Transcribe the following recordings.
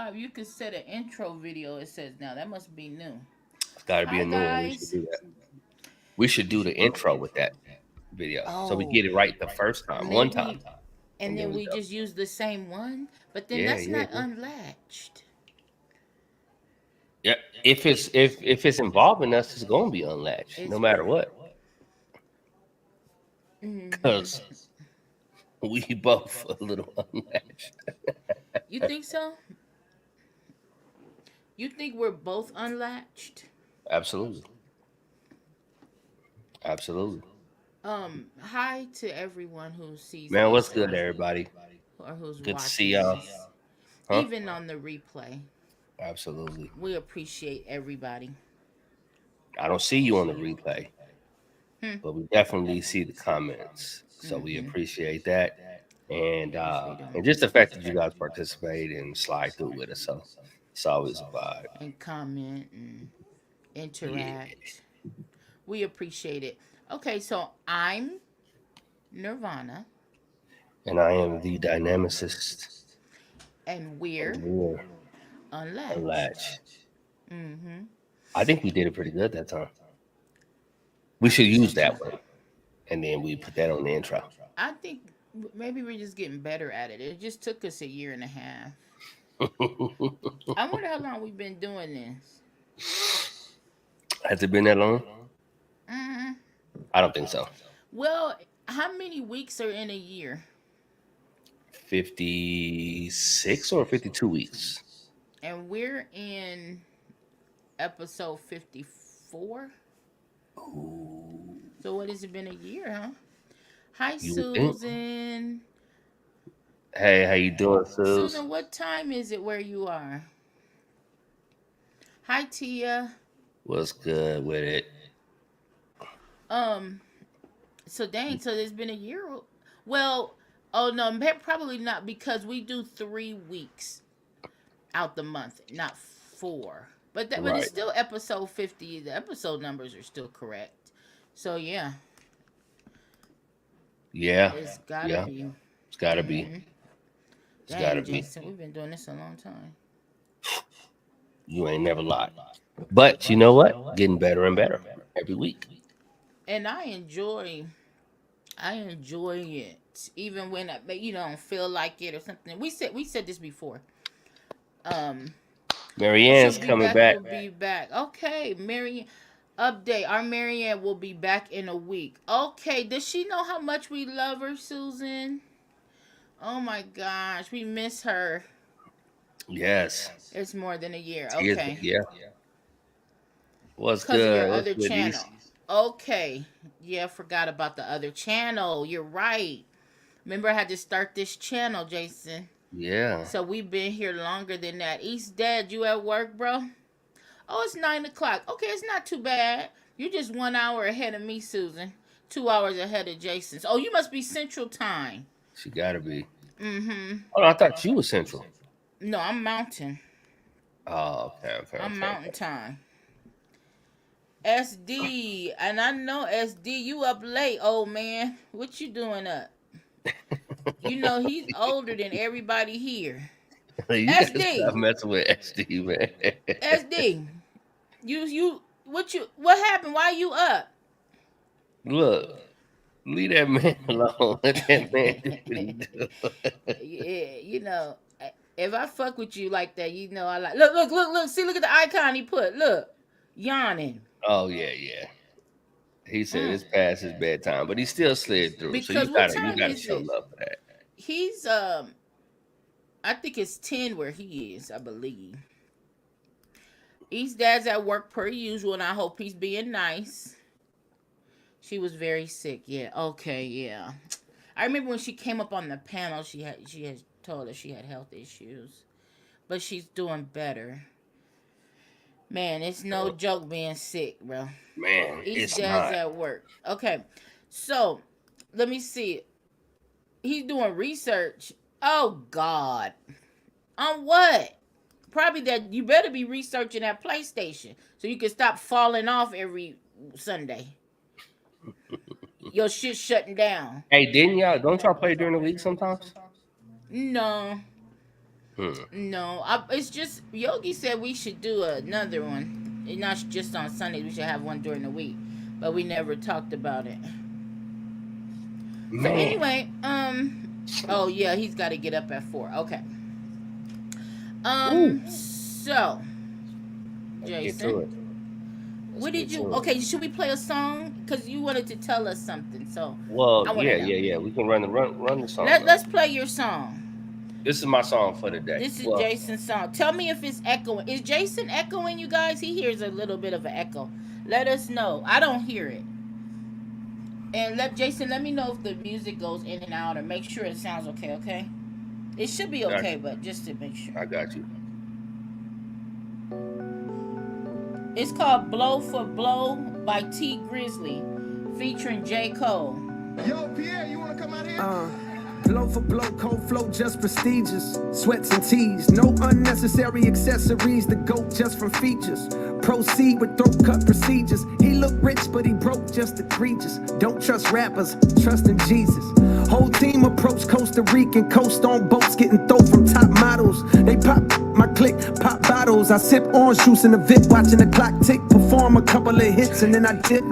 live, you can set an intro video. It says now that must be new. It's got to be Hi a new one. We should guys. do that. We should do the intro with that video, so we Oh, get it right the first time, one time, maybe, and and then then we we go. just use the same one. But then Yeah, that's yeah, not yeah. unlatched. Yeah. If it's involving us, it's gonna be unlatched, no It's matter what, mm-hmm. because we both a little unlatched. You think so? You think we're both unlatched? Absolutely, absolutely. Hi to everyone who sees Man, this what's good, everybody? or who's Good to see watching y'all. this, Huh? even on the replay. Absolutely. We appreciate everybody. I don't see you on the replay, Hmm. but we definitely see the comments, so we Mm-hmm. appreciate that. And Yes, we uh, do. and just the fact that you guys participate and slide through with us, so it's always a vibe. And comment and Yeah. interact. We appreciate it. Okay, so I'm Nirvana, And I am the dynamicist, and and we're we're unlatched. unlatched. Mm-hmm. I think we did it pretty good that time. We should use that one, and then we put that on the intro. I think maybe we're just getting better at it. It just took us a year and a half. I wonder how long we've been doing this. Has it been that long? Mm-hmm. I don't think so. Well, how many weeks are in a year? 56 or 52 weeks. And we're in episode 54. Ooh, So what has it been a year, huh? Hi you would think. Susan. Hey, how you doing, Sus? Susan, what time is it where you are? Hi Tia. What's good with it? Um so dang, so there's been a year. Well, oh no, probably not because we do 3 weeks out the month, not four. But it's Right. still episode 50. The episode numbers are still correct. So yeah, Yeah. it's gotta Yeah. be. It's gotta be. Mm-hmm. It's gotta Dang, be. Jason, we've been doing this a long time. You ain't never lied. But you know what? Getting better and better every week. And I enjoy it, even when don't feel like it or something. We said this before. Um, she'll Marianne's be coming back. back. We'll be back. Okay, Marianne. Update. Our Marianne will be back in a week. Okay. Does she know how much we love her, Susan? Oh my gosh, we miss her. Yes. It's more than a year. Tuesday. Okay. Yeah. What's Because of your good? What's other good, channel. these? Okay. Yeah, forgot about the other channel. You're right. Remember, I had to start this channel, Jason. Yeah. So we've been here longer than that. East Dad, you at work, bro? Oh, it's 9 o'clock. Okay, it's not too bad. You're just 1 hour ahead of me, Susan. 2 hours ahead of Jason's. Oh, you must be Central Time. She gotta be. Mm-hmm. Oh, I thought you were Central. No, I'm Mountain. Oh, okay, okay, I'm okay, Mountain Time. SD, and I know SD, you up late, old man. What you doing up? You know he's older than everybody here. okay. You gotta stop SD, messing with SD, man. SD. What happened? Why you up? Look, leave that man alone. Let that man do what he do. Yeah, if I fuck with you like that, I like. Look. See, look at the icon he put. Look, yawning. Oh yeah, yeah. He said Mm. it's past his bedtime, but he still slid through. So Because what you time gotta is show it? love for that. He's I think it's 10 where he is. I believe. East Dad's at work per usual, and I hope he's being nice. She was very sick. Yeah. Okay. Yeah. I remember when she came up on the panel. She had told us she had health issues, but she's doing better. Man, it's no joke being sick, bro. Man, East it's Dad's not. at work. Okay. So let me see. He's doing research. Oh God. On what? Probably that you better be researching that PlayStation so you can stop falling off every Sunday. Your shit shutting down. Hey, didn't y'all don't y'all play during the week sometimes? No. No, it's just Yogi said we should do another one. And not just on Sundays. We should have one during the week, but we never talked about it. So Man. anyway, oh yeah, he's got to get up at 4. Okay. Ooh. So Let's get to it. Jason, Let's what get did you? to it. Okay, should we play a song? Because you wanted to tell us something, so Well, I want yeah, to know. yeah, yeah. We can run the song Let though. Let's play your song. This is my song for the day. This is Well, Jason's song. Tell me if it's echoing. Is Jason echoing, you guys? He hears a little bit of an echo. Let us know. I don't hear it. And let me know if the music goes in and out, or make sure it sounds okay. Okay, it should be got okay, you. but just to make sure. I got you. It's called "Blow for Blow" by T Grizzly, featuring J Cole. Yo, Pierre, you wanna come out here? Blow for blow, cold flow, just prestigious. Sweats and tees, no unnecessary accessories. The goat just from features. Proceed with throat cut procedures. He look rich, but he broke just egregious. Don't trust rappers, trust in Jesus. Whole team approach Costa Rican, coast on boats, getting throw from top models. They pop my click, pop bottles. I sip orange juice in the VIP, watching the clock tick. Perform a couple of hits and then I dip.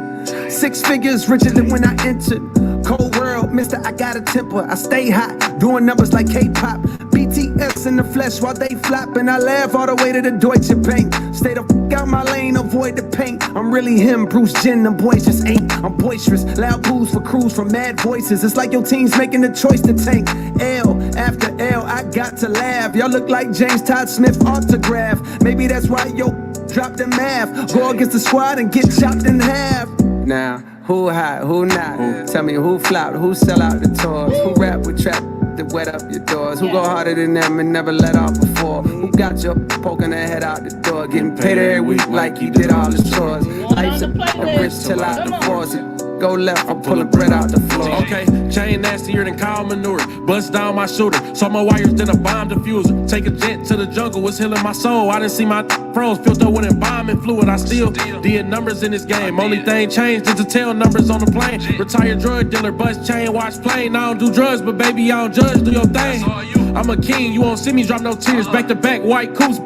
6 figures richer than when I entered. Cold world, mister, I got a temper. I stay hot, doing numbers like K-pop. BTS in the flesh while they flop, and I laugh all the way to the Deutsche Bank. Stay the f*** out my lane, avoid the paint. I'm really him, Bruce Jenner, them boys just ain't. I'm boisterous, loud booze for crews from mad voices. It's like your team's making the choice to tank. L after L, I got to laugh. Y'all look like James Todd Smith autograph. Maybe that's why yo dropped the math. Go against the squad and get chopped in half. Now, who hot, who not? Tell me who flopped, who sell out the tours, who rap with trap that wet up your doors, who go harder than them and never let off before, who got you poking their head out the door, getting paid every week like he did all his chores. Life's a rich till out the force. Go left, I'm pulling bread out the floor. Okay, chain nastier than cow manure. Bust down my shooter, saw my wires than a bomb diffuser. Take a jet to the jungle, was healing my soul. I didn't see my froze, filled up with embalming fluid. I still did numbers in this game. Only thing changed is the tail numbers on the plane. Retired drug dealer, bust chain, watch plane. I don't do drugs, but baby, I don't judge, do your thing. I'm a king, you won't see me drop no tears. Back to back, white coops,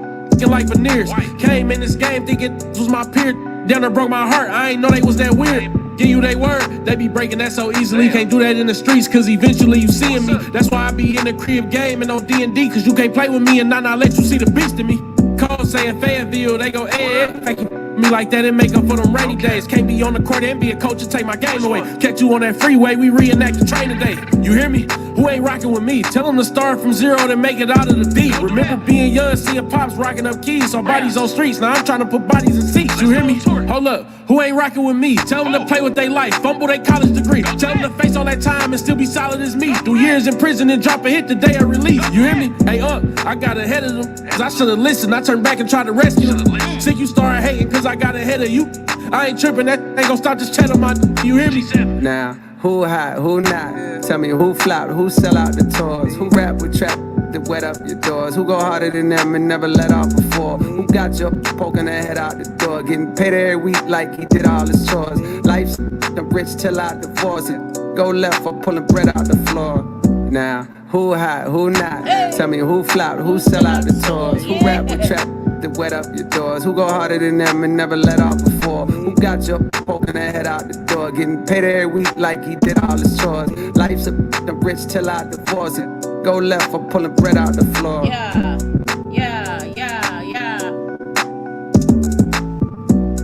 like veneers. Came in this game thinking this was my peer. Down there broke my heart, I ain't know they was that weird. Give you they word, they be breaking that so easily. Can't do that in the streets, cause eventually you seeing me. That's why I be in the crib game and on D&D, cause you can't play with me and not let you see the beast in me. Call saying Fayetteville, they go, like you me like that and make up for them rainy days. Can't be on the court and be a coach and take my game away. Catch you on that freeway, we reenact the train today. You hear me? Who ain't rocking with me? Tell them to start from zero and make it out of the deep. Remember being young, seeing pops rocking up keys, saw bodies on streets. Now I'm trying to put bodies in seats. You hear me? Hold up, who ain't rocking with me? Tell them to play with their life, fumble their college degree. Tell them to face all that time and still be solid as me. 2 years in prison and drop a hit the day of release. You hear me? Hey, I got ahead of them, cause I should've listened. I turned back and tried to rescue them. Sick you started hating cause I got ahead of you. I ain't tripping, that ain't gon' stop just chatting my. You hear me? Now, who hot, who not? Tell me who flopped, who sell out the tours, who rap with trap that wet up your doors, who go harder than them and never let off before, who got you poking their head out the door, getting paid every week like he did all his chores. Life's the rich till I divorce it. Go left for pulling bread out the floor. Now, who hot, who not? Tell me who flopped, who sell out the tours, who rap with trap that wet up your doors, who go harder than them and never let off before, who got you poking their head out the door, getting paid every week like he did all his chores. Life's the rich till I divorce it. Go left for pulling bread out the floor. Yeah.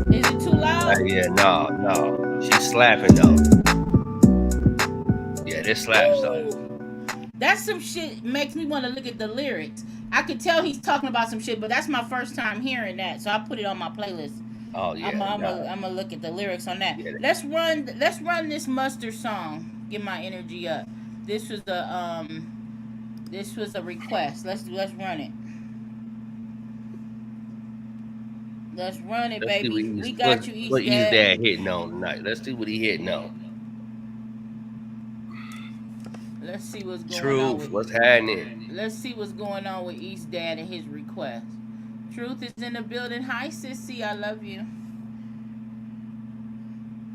Is it too loud? Yeah, no. She's slapping though. Yeah, this slaps though. That's some shit makes me want to look at the lyrics. I could tell he's talking about some shit, but that's my first time hearing that, so I put it on my playlist. Oh yeah. I'm gonna look at the lyrics on that. Yeah. Let's run this Mustard song. Get my energy up. This was a request. Let's run it. Let's run it, baby. We got you, East What East Dad. Dad hitting on tonight? Let's see what he hitting on. Let's see what's going on. Truth, what's happening? Let's see what's going on with East Dad and his request. Truth is in the building. Hi, sissy. I love you.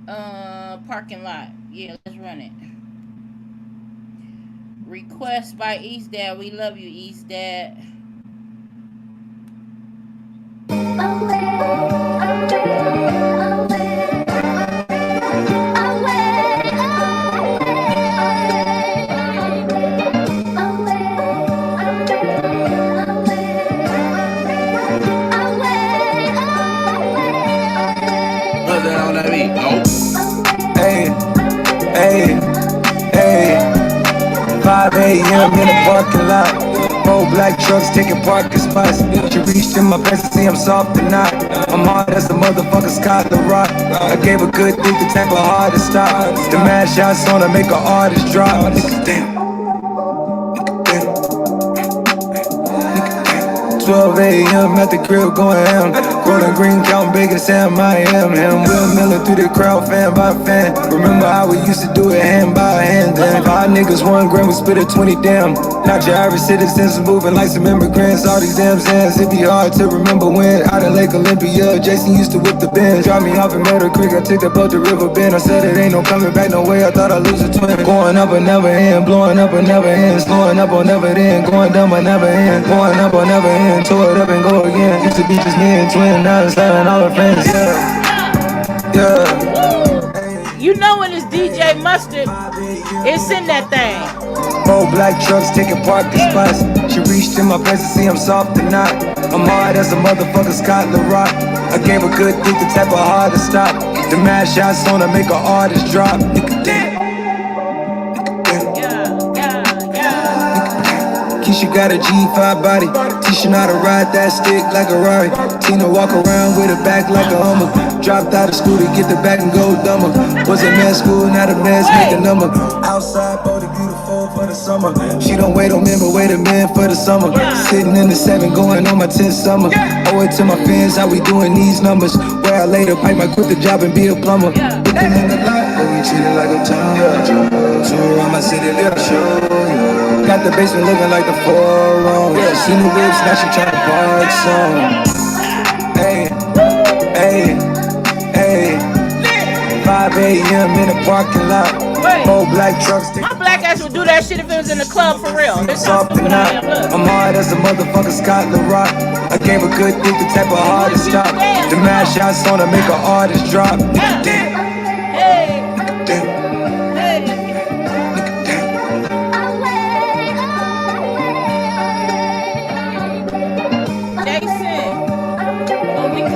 Parking lot. Yeah, let's run it. Request by East Dad. We love you, East Dad. a.m. in the parking lot. 4 black trucks taking parking spots. She reached in my pants to see I'm soft or not. I'm hard as a motherfucker, Scott the Rock. I gave a good dick the type of hard to stop. The mad shots on her make an artist drop. Damn. 12 a.m. at the crib going ham. Golden green counting bacon, Sam, I am him. Will Miller through the crowd, fan by fan. Remember how we used to do it hand by hand. Then 5 niggas, 1 gram, we spit a 20 damn. Not your average citizens moving like some immigrants. All these damn sands, it be hard to remember when. Out in Lake Olympia, Jason used to whip the Benz. Drop me off in Meadow Creek, I took the boat to River Bend. I said it ain't no coming back, no way, I thought I'd lose a twin. Going up or never end, blowing up or never end. Slowing up or never end, going dumb or never end. Going up or never end. Tore it up and go again. Used to be just me and twin, now it's slamming all her friends. Yeah. You know when it's DJ Mustard, it's in that thing. 4 black trucks taking parking spots. She reached in my pants to see I'm soft or not. I'm hard as a motherfucker, Scott the Rock. I gave a good dick the type of hard to stop. The mad shots on her make an artist drop. Nigga damn. Keisha got a G5 body. Tisha know how to ride that stick like a Rari. Tina walk around with her back like a Hummer. Dropped out of school to get the back and go dumber. Was in med school, now the meds make the number. Outside, bought a beautiful for the summer. She don't wait on men, but wait a minute for the summer. Sitting in the 7, going on my 10th summer. Owe it to my fans, how we doing these numbers. Where I later pipe, I quit the job and be a plumber. Looking in the light, but we treated like a town. So around my city, let me show you. Got the basement looking like the 4-room. Yeah, she new whips, now she tryna park some. Hey, hey, hey. 5 a.m. in the parking lot. 4 black trucks. My black ass would do that shit if it was in the club for real. This Soft or not. I'm hard as a motherfucker, Scott the Rock. I gave a good dick the type of hard to stop. The mad shots on her make an artist drop. Damn. Hey. Damn.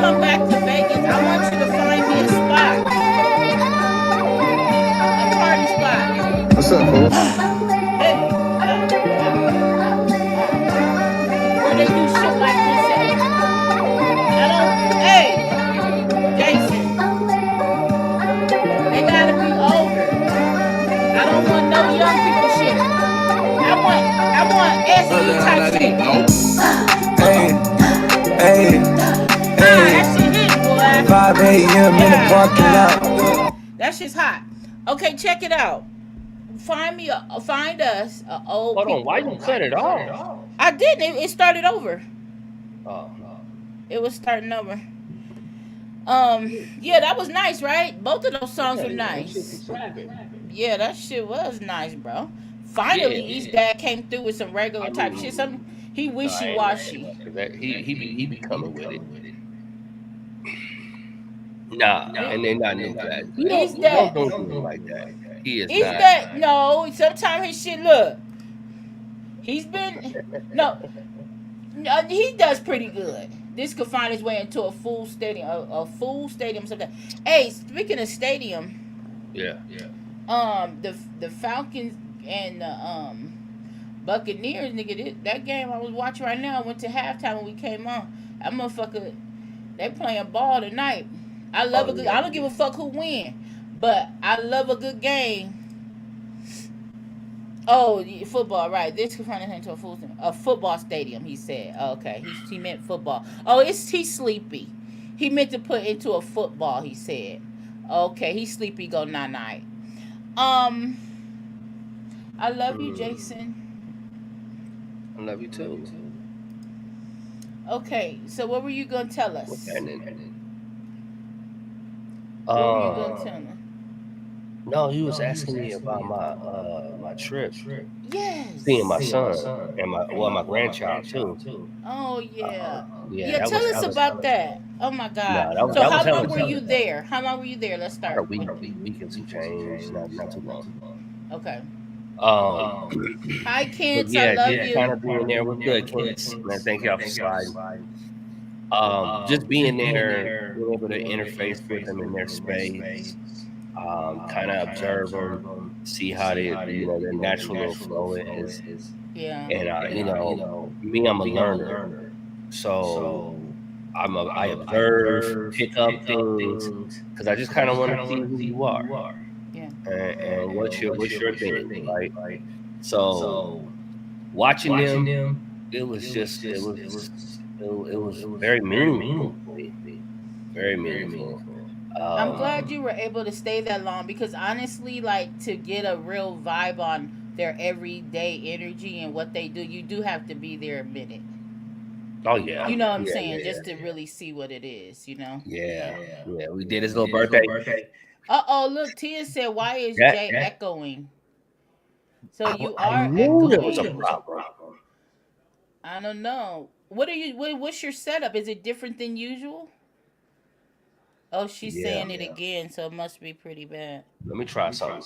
Come back to Vegas, I want you to find me a spot. A party spot. What's up, fool? Hey. Where they do shit like this at? Hey, Jason. They gotta be older. I don't want no young people shit. I want SE type shit. Hey. 5 a.m. in the parking lot. That shit's hot. Okay, check it out. Find us a old. Hold on, why you cut it off? I didn't. It started over. Oh no. It was starting over. Yeah, that was nice, right? Both of those songs were nice. Yeah, that shit was nice, bro. Finally, East Dad came through with some regular type shit. He wishy-washy. He be coming with it. Nah, and they're not new guys. Don't do it like that. He is not. That no. Sometimes his shit look. He's been no. He does pretty good. This could find his way into a full stadium. A full stadium. Something. Hey, speaking of stadium. Yeah. The Falcons and the Buccaneers, nigga. That game I was watching right now. I went to halftime when we came on. That motherfucker. They playing ball tonight. I love a good. I don't give a fuck who win, but I love a good game. Oh, football, right? This could find into a football stadium. He said, okay, he meant football. Oh, he's sleepy. He meant to put into a football. He said, okay, he's sleepy. Go night. I love you, Jason. I love you too. Okay, so what were you gonna tell us? What's What were you gonna tell me? No, he was asking me about my trip. Yes. Seeing my son and my grandchild too. Oh yeah. Yeah. Tell us about that. Oh my God. So how long were you there? Let's start. A week and some change. Not too long. Okay. Hi kids, I love you. Kind of being there was good, kids. Man, thank y'all for sliding. Just being there, being able to interface with them in their space. kind of observe them, see how they, their natural little flow is. Yeah. And me, I'm a learner, so I observe, pick up things, because I just kind of want to see who you are Yeah. and what's your thing, right? So watching them, it was just it was very meaningful for me, very meaningful. I'm Um, glad you were able to stay that long because honestly, like to get a real vibe on their everyday energy and what they do, you do have to be there a minute. oh yeah, You know what I'm yeah, saying? yeah, Just to really see what it is, you know? yeah, yeah. We did his little birthday. Uh oh, look, Tia said, why is That Jay echoing? So you I are knew there was a echoing. problem. I don't know. What's your setup? Is it different than usual? Oh, she's Yeah, saying it again, so it must be pretty bad. let me try something.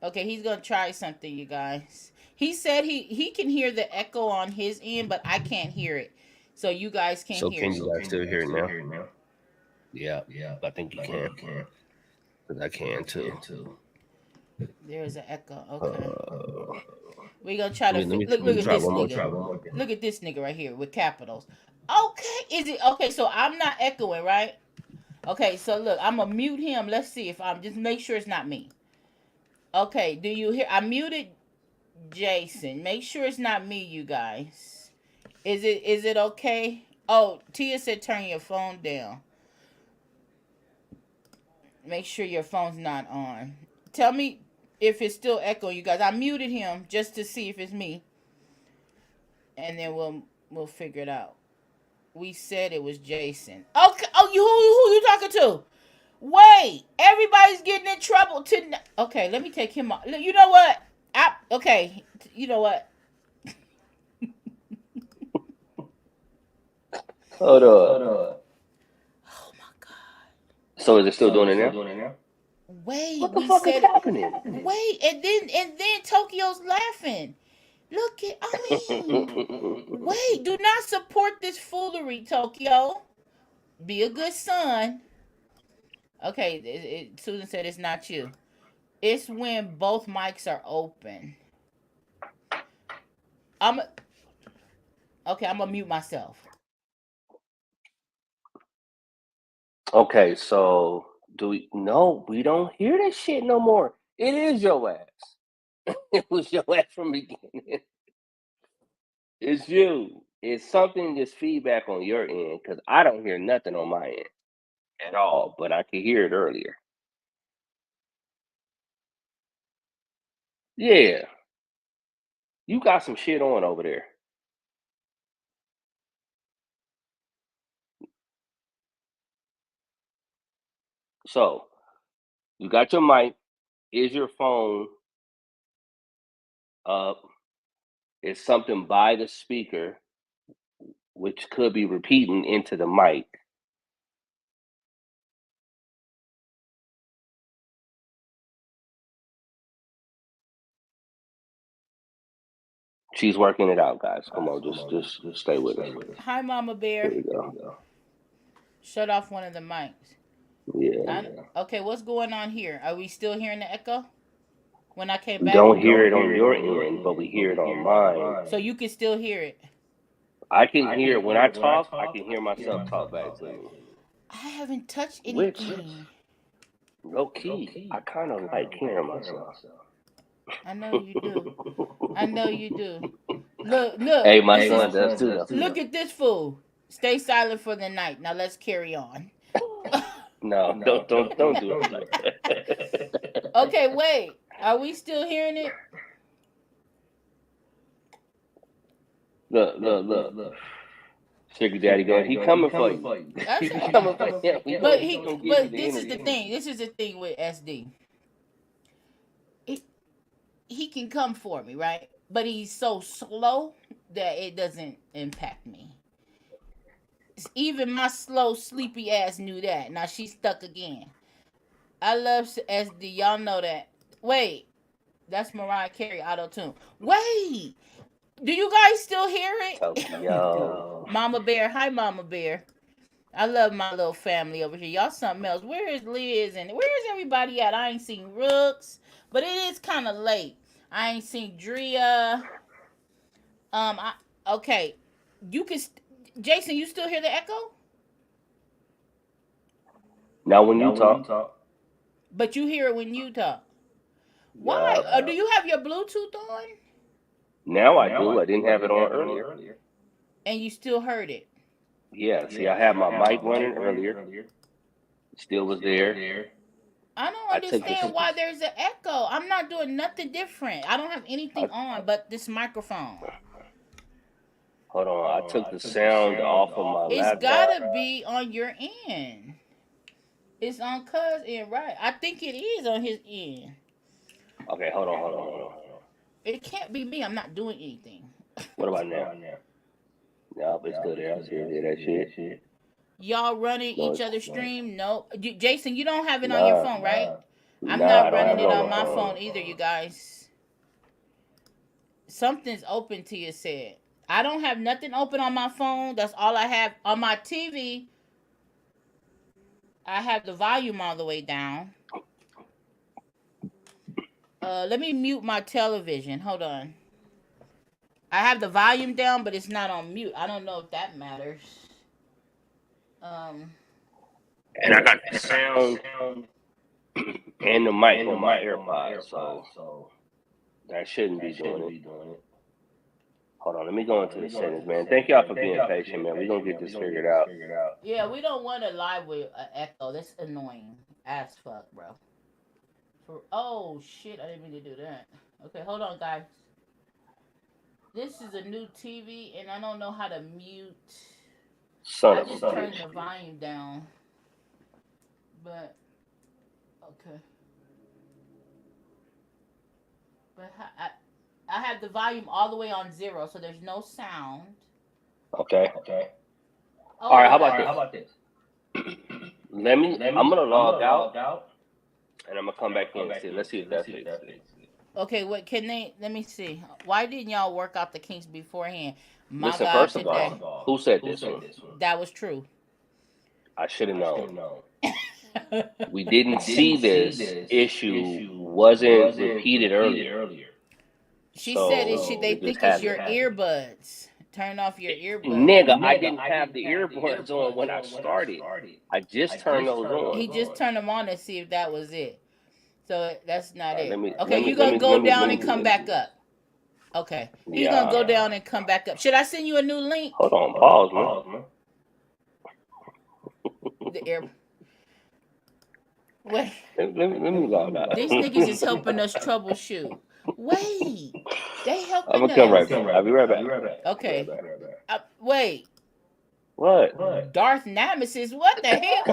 Okay, he's gonna try something, you guys. He said he can hear the echo on his end, but I can't hear it. So you guys can So hear can it. you guys still hear it now? Yeah, I think you can, because I can too. There's an echo. Okay. Uh, We gonna try to let me look. let Look me at try this one more nigga. time. Look at this nigga right here with capitals. Okay, is it okay? So I'm not echoing, right? Okay, so look, I'm gonna mute him. Let's see if I'm just make sure it's not me. Okay, do you hear? I muted Jason. Make sure it's not me, you guys. Is it okay? Oh, Tia said turn your phone down. Make sure your phone's not on. Tell me if it's still echoing, you guys. I muted him just to see if it's me, and then we'll figure it out. We said it was Jason. Okay. Oh, who you talking to? Wait, everybody's getting in trouble tonight. Okay, let me take him off. You know what? Okay, you know what? Hold up. Oh my god. So is it still doing it now? Wait, What the we fuck is said it. happening? Wait, and then Tokyo's laughing. Look at, I mean, wait, do not support this foolery, Tokyo. Be a good son. Okay, Susan said it's not you. It's when both mics are open. I'm okay. I'm gonna mute myself. Okay, so do we? No, we don't hear that shit no more. It is your ass. It was your ass from the beginning. It's you. It's something that's feedback on your end, because I don't hear nothing on my end at all, but I could hear it earlier. Yeah, you got some shit on over there. So you got your mic. Is your phone up? Is something by the speaker, which could be repeating into the mic? She's working it out, guys. Come on, just stay with us. Hi, Mama Here Bear. we go. Shut off one of the mics. Yeah. Okay, what's going on here? Are we still hearing the echo? When I came We back, don't hear it on your end, but we hear it on mine. so you can still hear it. I can hear when I talk, I can hear myself talk back to me. I haven't touched Which, anything. low key, I kind of like hearing myself. I know you do. I know you do. Look. Hey, my son does too, though. Look at this fool. Stay silent for the night. Now let's carry on. No, don't do it like that. Okay, wait. Are we still hearing it? Look. Sugar Daddy going, he coming for you. He coming for you. He gonna give you the This is the energy. thing. This is the thing with SD. It, he can come for me, right? But he's so slow that it doesn't impact me. Even my slow, sleepy ass knew that. Now she's stuck again. I love SD. Y'all know that. Wait, that's Mariah Carey auto tune. Wait, do you guys still hear it? Yo. Mama Bear, hi Mama Bear. I love my little family over here. Y'all something else. Where is Liz and where is everybody at? I ain't seen Rooks, but it is kind of late. I ain't seen Drea. I okay. You can, Jason. You still hear the echo? Now when you talk, But you hear it when you talk. yeah. Why? Do you have your Bluetooth on? Now I do. I didn't have it on earlier. And you still heard it. Yeah. See, I had my mic running earlier. Still was there. I don't I took understand this. why there's an echo. I'm not doing nothing different. I don't have anything I, on but this microphone. hold on. I took the sound off of my It's laptop. gotta be on your end. It's on Cuz end, right? I think it is on his end. Okay, hold on. It can't be me. I'm not doing anything. What about now? No, it's still there. I still hear that shit. Y'all running No, each other's stream? No. Jason, you don't have it on nah, your phone, right? I'm nah, not I don't have running it it on on my my phone. phone either, you guys. Something's open to your said. I don't have nothing open on my phone. That's all I have on my TV. I have the volume all the way down. Let me mute my television. Hold on. I have the volume down, but it's not on mute. I don't know if that matters. And I got the sound and the mic on my AirPods, so that shouldn't be doing it. Hold on, let me go into the settings, man. Thank y'all for being patient, man. We're gonna get this figured out. Yeah, we don't want to live with an echo. That's annoying as fuck, bro. Oh shit, I didn't mean to do that. Okay, hold on, guys. This is a new TV, and I don't know how to mute. I just turned the volume down. But okay. But I have the volume all the way on 0, so there's no sound. Okay. Oh, all right, how about this? I'm gonna log out, and I'm gonna come back in and see. Let's see if that fixes it. Okay, what can they? Let me see. Why didn't y'all work out the kinks beforehand? My Listen, God, first of all, who said this one? That was true. I should have known. We didn't see this issue wasn't repeated earlier. She said they think it's your earbuds. Turn off your earbuds. Nigga, I didn't have the earbuds on when I started. I just turned those on. He just turned them on to see if that was it. So that's not it. Okay, you're going to go down and come back up. Okay. He's going to go down and come back up. Should I send you a new link? Hold on. Pause, man. The air. Wait. Let me log out. These niggas is helping us troubleshoot. Wait. They helping us. I'm going to come right back. I'll be right back. Okay. Wait. What? Darth Nemesis? What the hell?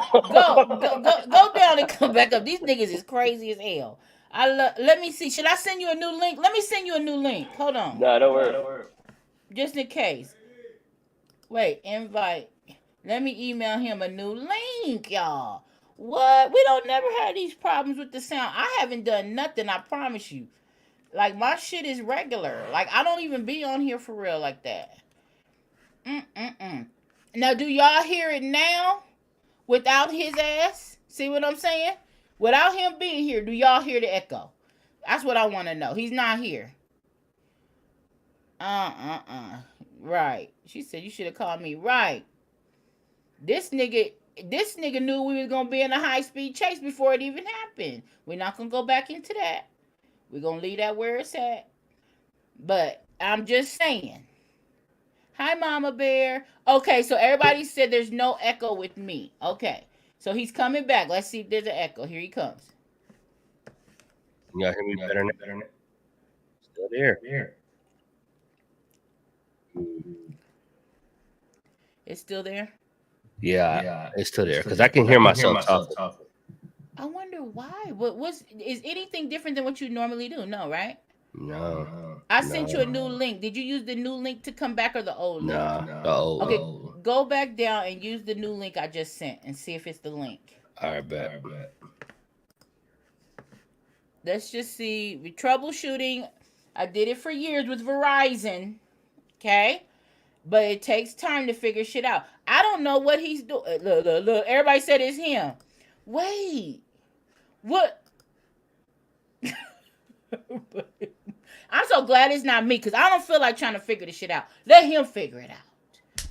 Go down and come back up. These niggas is crazy as hell. Let me see. Should I send you a new link? Let me send you a new link. Hold on. No, don't worry. Just in case. Wait, invite. Let me email him a new link, y'all. What? We don't never have these problems with the sound. I haven't done nothing, I promise you. Like, my shit is regular. Like, I don't even be on here for real like that. Now, do y'all hear it now? Without his ass? See what I'm saying? Without him being here, do y'all hear the echo? That's what I want to know. He's not here. Right. She said you should have called me. Right. This nigga knew we was going to be in a high-speed chase before it even happened. We're not going to go back into that. We're going to leave that where it's at. But I'm just saying. Hi, Mama Bear. Okay, so everybody said there's no echo with me. Okay, so he's coming back. Let's see if there's an echo. Here he comes. Y'all hear me better now? Still there. It's still there? Yeah, it's still there because I can hear myself talking. I wonder why. Is anything different than what you normally do? No, right? No. I sent you a new link. Did you use the new link to come back or the old link? No, the old. Okay, go back down and use the new link I just sent and see if it's the link. All right, bet. Let's just see. With troubleshooting, I did it for years with Verizon. Okay? But it takes time to figure shit out. I don't know what he's doing. Look. Everybody said it's him. Wait. What? I'm so glad it's not me because I don't feel like trying to figure this shit out. Let him figure it out.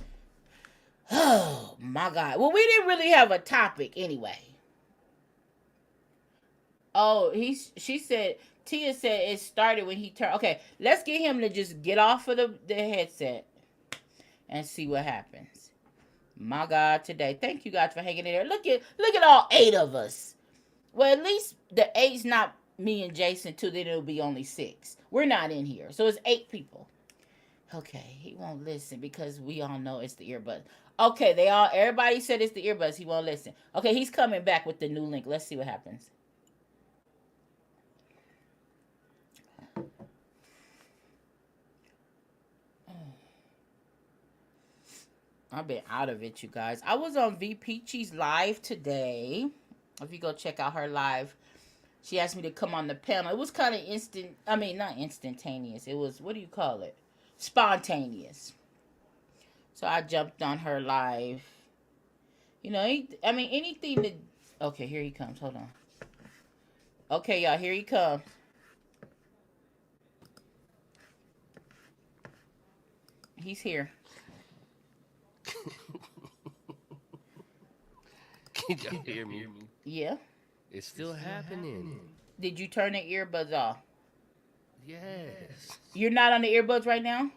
Oh my God. Well, we didn't really have a topic anyway. Oh, she said, Tia said it started when he turned. Okay, let's get him to just get off of the headset and see what happens. My God, today. Thank you guys for hanging in there. Look at all 8 of us. Well, at least the 8's not me and Jason too, then it'll be only 6. We're not in here. So it's 8 people. Okay, he won't listen because we all know it's the earbuds. Okay, everybody said it's the earbuds. He won't listen. Okay, he's coming back with the new link. Let's see what happens. I've been out of it, you guys. I was on V Peachy's live today. If you go check out her live, she asked me to come on the panel. It was kind of not instantaneous. It was, what do you call it? Spontaneous. So I jumped on her live. You know, anything that... Okay, here he comes. Hold on. Okay, y'all, here he comes. He's here. Can y'all hear me? Yeah. It's still happening. Did you turn the earbuds off? Yes. You're not on the earbuds right now?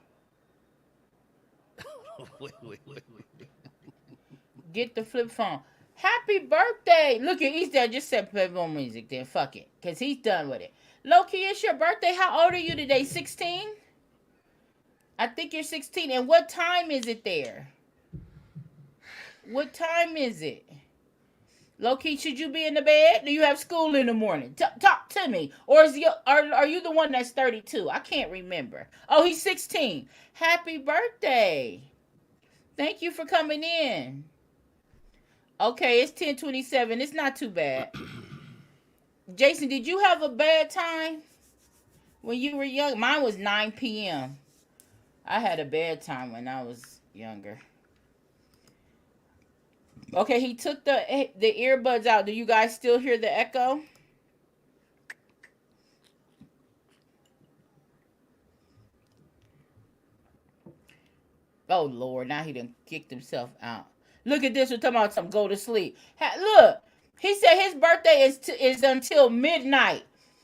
wait. Get the flip phone. Happy birthday! Look at East Dad just said play more music then. Fuck it. Because he's done with it. Loki, it's your birthday. How old are you today? 16? I think you're 16. And what time is it there? What time is it? Loki, should you be in the bed? Do you have school in the morning? Talk to me. Or are you the one that's 32? I can't remember. Oh, he's 16. Happy birthday. Thank you for coming in. Okay, it's 10:27. It's not too bad. Jason, did you have a bad time when you were young? Mine was 9 p.m. I had a bad time when I was younger. Okay, he took the earbuds out. Do you guys still hear the echo? Oh, Lord. Now he done kicked himself out. Look at this. We're talking about some go to sleep. Look. He said his birthday is until midnight.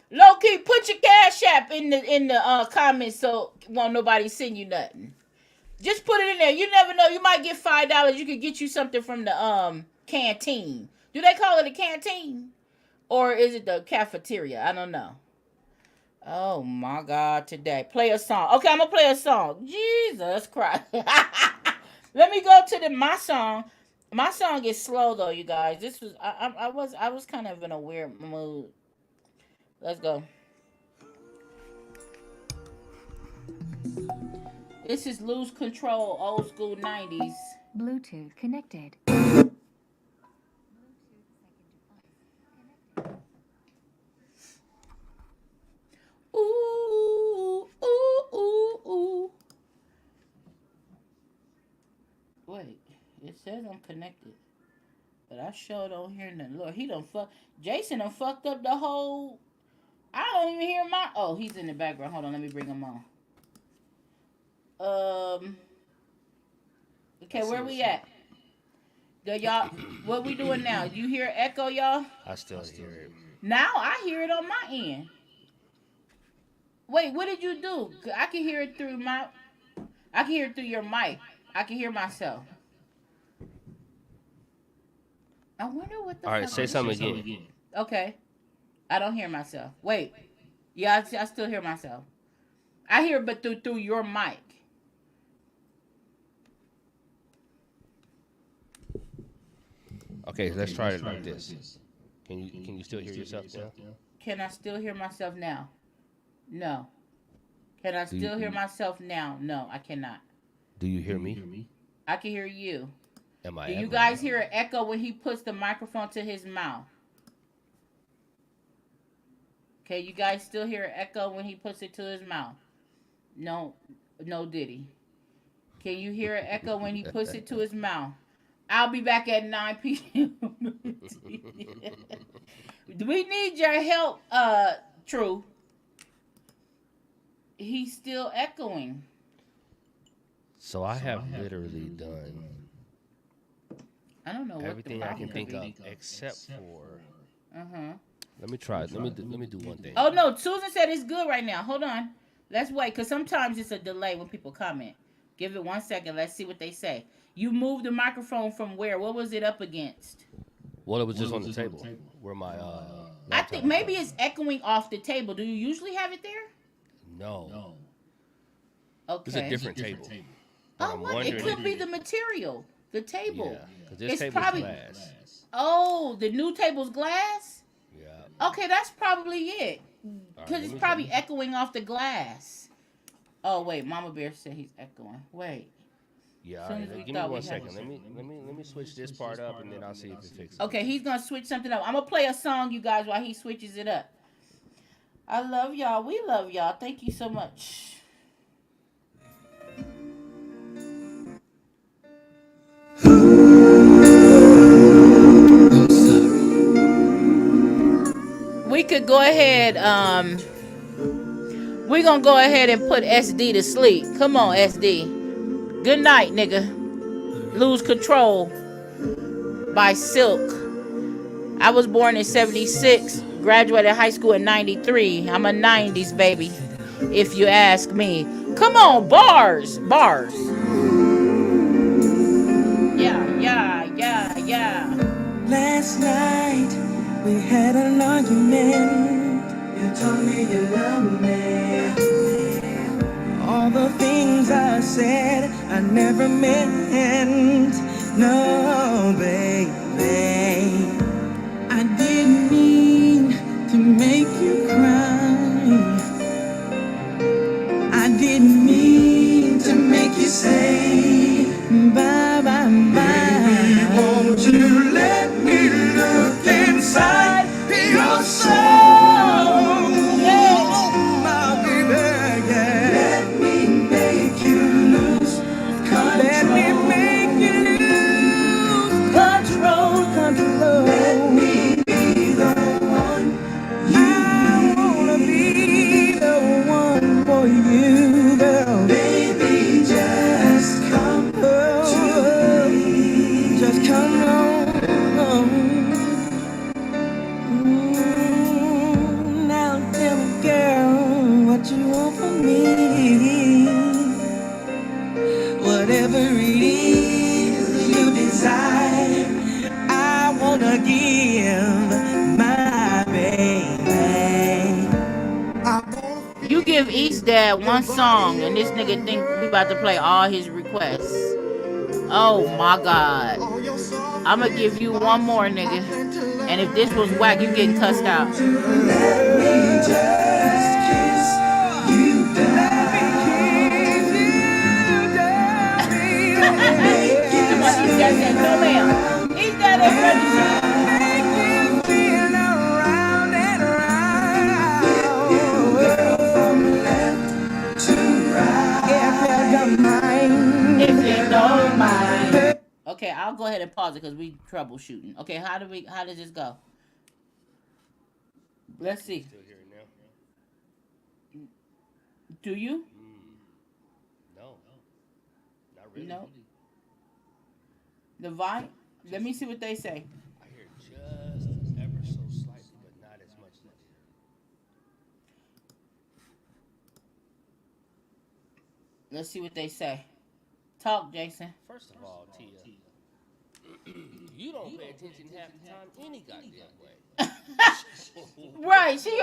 Low-key, put your Cash App in the comments so won't nobody send you nothing. Just put it in there. You never know. You might get $5. You could get you something from the canteen. Do they call it a canteen? Or is it the cafeteria? I don't know. Oh my God, today. Play a song. Okay, I'm gonna play a song. Jesus Christ. Let me go to my song. My song is slow though, you guys. This was I was kind of in a weird mood. Let's go. This is Lose Control, old school 90s. Bluetooth connected. Ooh, ooh, ooh, ooh. Wait, it says I'm connected. But I sure don't hear nothing. Lord, Jason done fucked up the whole... I don't even hear my... Oh, he's in the background. Hold on, let me bring him on. Okay, where we at? Y'all, what we doing now? You hear echo, y'all? I still hear it. Now I hear it on my end. Wait, what did you do? I can hear it through your mic. I can hear myself. I wonder what the... All right, say something again. Okay. I don't hear myself. Wait. Yeah, I still hear myself. I hear it, but through your mic. Okay, let's try it like this. Can you still hear yourself now? Can I still hear myself now? No. Can I still hear myself now? No, I cannot. Do you hear me? I can hear you. Do you guys hear an echo when he puts the microphone to his mouth? Okay, you guys still hear an echo when he puts it to his mouth? No, did he? Can you hear an echo when he puts it to his mouth? I'll be back at 9 p.m. We need your help, True. He's still echoing. So I have literally done I don't know what everything I can think of except for. Uh-huh. Let me try. Let me do one thing. Oh no, Susan said it's good right now. Hold on. Let's wait, because sometimes it's a delay when people comment. Give it 1 second. Let's see what they say. You moved the microphone from where? What was it up against? Well, it was just on the table where my. I think maybe it's echoing off the table. Do you usually have it there? No. Okay. It's a different table. Oh, what? It could be the material, the table. Yeah, because this It's table's probably glass. Oh, the new table's glass. Yeah. Okay, that's probably it. Because Alright, it's probably echoing off the glass. Oh wait, Mama Bear said he's echoing. Wait. Yeah. Soon All as we right, give me thought we 1 had- second. Let me switch this part up and then I'll see if it fixes. Okay, he's gonna switch something up. I'm gonna play a song, you guys, while he switches it up. I love y'all. We love y'all. Thank you so much. We could go ahead. We're gonna go ahead and put SD to sleep. Come on, SD. Good night, nigga. Lose Control by Silk. I was born in 76, graduated high school in 93. I'm a 90s baby, if you ask me. Come on, bars. Yeah. Last night we had an argument. You told me you loved me. All the things I said I never meant. No, baby. I didn't mean to make you cry. I didn't mean to make you say bye, bye, bye. Baby, won't you let me look inside your soul? Oh, my baby, yeah. Let me make you lose control. Let me make you lose control. Let me be the one. I wanna be the one for you, girl. Baby, just come to me. Just come on. Now tell me, girl, what you want from me. Whatever it is you desire, I wanna give my baby. You give East Dad one song, and this nigga think we about to play all his requests. Oh my God. I'ma give you one more, nigga. And if this was whack, you getting cussed out. Let me just kiss you down. Come on, East Dad said, no ma'am. East Dad ain't ready to see. If you don't mind. Okay, I'll go ahead and pause it because we troubleshooting. Okay, how does this go? Let's see. Still hear it now? Do you? No. Not really. No. The volume? Let me see what they say. I hear just ever so slightly, but not as much as I hear. Let's see what they say. Talk, Jason. First of all, Tia, you don't pay attention half the time any goddamn way. Right, she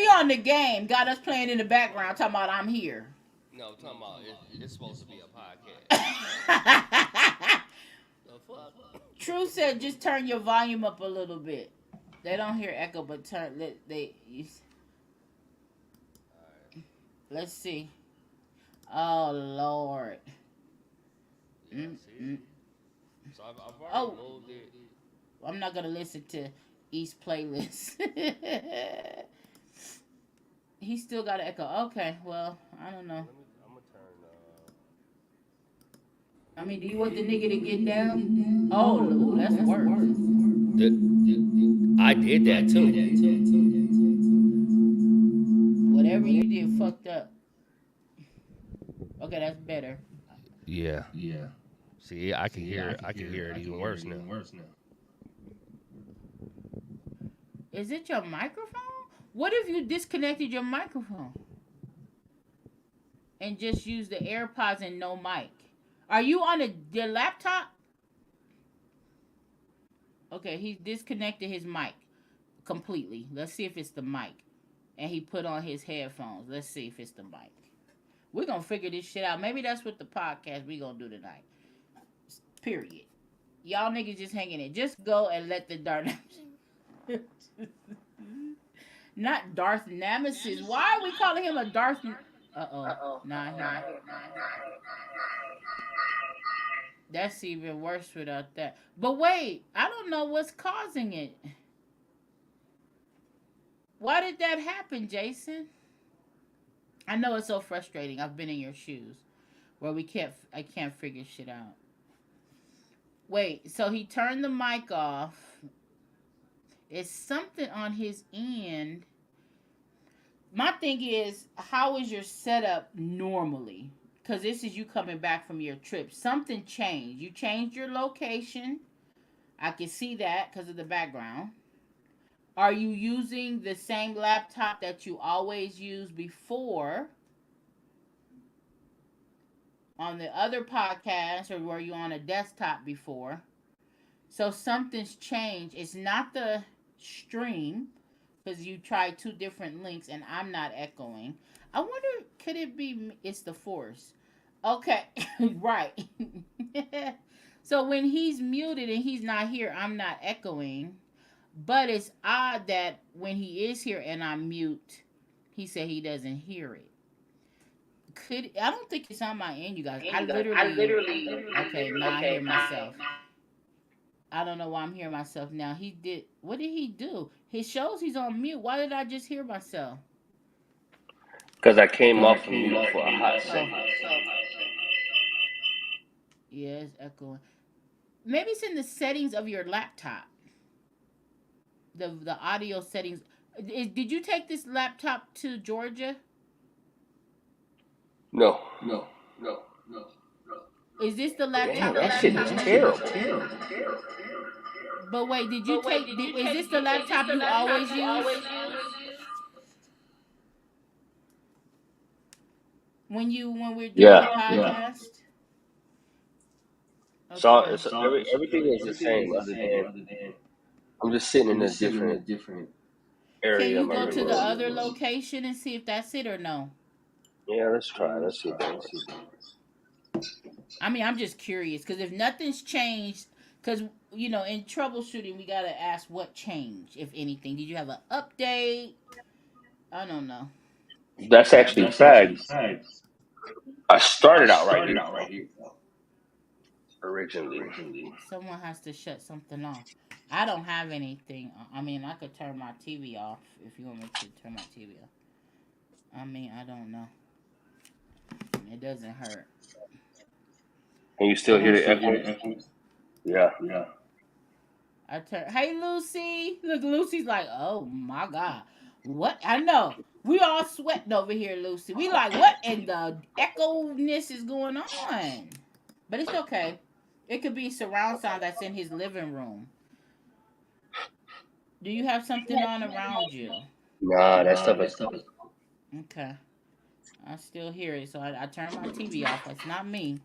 on the game. Got us playing in the background talking about I'm here. No, I'm talking about it's supposed to be a podcast. The fuck? True said just turn your volume up a little bit. They don't hear echo, but let's see. Oh Lord. Yeah, so I've already moved it. I'm not gonna listen to East playlist. He still got an echo. Okay, well, I don't know. I'm gonna turn. I mean, do you want the nigga to get down? Oh, ooh, that's worse. I did that too. Whatever you did fucked up. Okay, that's better. Yeah. See, I can hear it. I can hear it even worse now. Is it your microphone? What if you disconnected your microphone and just use the AirPods and no mic? Are you on the laptop? Okay, he disconnected his mic completely. Let's see if it's the mic. And he put on his headphones. Let's see if it's the mic. We're going to figure this shit out. Maybe that's what the podcast we going to do tonight. Period. Y'all niggas just hanging in. Just go and let the Darth... Not Darth Nemesis. Why are we calling him a Darth... Uh-oh. Not him. That's even worse without that. But wait, I don't know what's causing it. Why did that happen, Jason? I know it's so frustrating. I've been in your shoes where I can't figure shit out. Wait, so he turned the mic off. It's something on his end. My thing is, how is your setup normally? Because this is you coming back from your trip. Something changed. You changed your location. I can see that because of the background. Are you using the same laptop that you always use before on the other podcast, or were you on a desktop before? So something's changed. It's not the stream because you tried two different links and I'm not echoing. I wonder, could it be it's the force? Okay, right. So when he's muted and he's not here, I'm not echoing. But it's odd that when he is here and I mute, he said he doesn't hear it. I don't think it's on my end, you guys. I literally. Okay, now I hear myself. I don't know why I'm hearing myself now. What did he do? He shows he's on mute. Why did I just hear myself? Because I came off of mute for a hot second. Yeah, it's echoing. Maybe it's in the settings of your laptop. The audio settings. Did you take this laptop to Georgia? No. Is this the laptop? Damn, that shit is terrible. But wait, is this the laptop you always use? When we're doing the podcast? Yeah. Okay. So everything is the same other than I'm just sitting in a different area. Can you go to the other location and see if that's it or no? Yeah, let's try. Let's see. I mean, I'm just curious because if nothing's changed, because in troubleshooting we gotta ask what changed, if anything. Did you have an update? I don't know. That's actually facts. I started out right here. Originally. Someone has to shut something off. I don't have anything. I mean, I could turn my TV off if you want me to turn my TV off. I mean, I don't know. It doesn't hurt. And you still hear the echo? Yeah. Hey, Lucy. Look, Lucy's like, oh my God. What? I know. We all sweating over here, Lucy. We like, what in the echo-ness is going on? But it's okay. It could be surround sound that's in his living room. Do you have something on around you? Nah, that stuff is... Okay. I still hear it, so I turned my TV off. It's not me.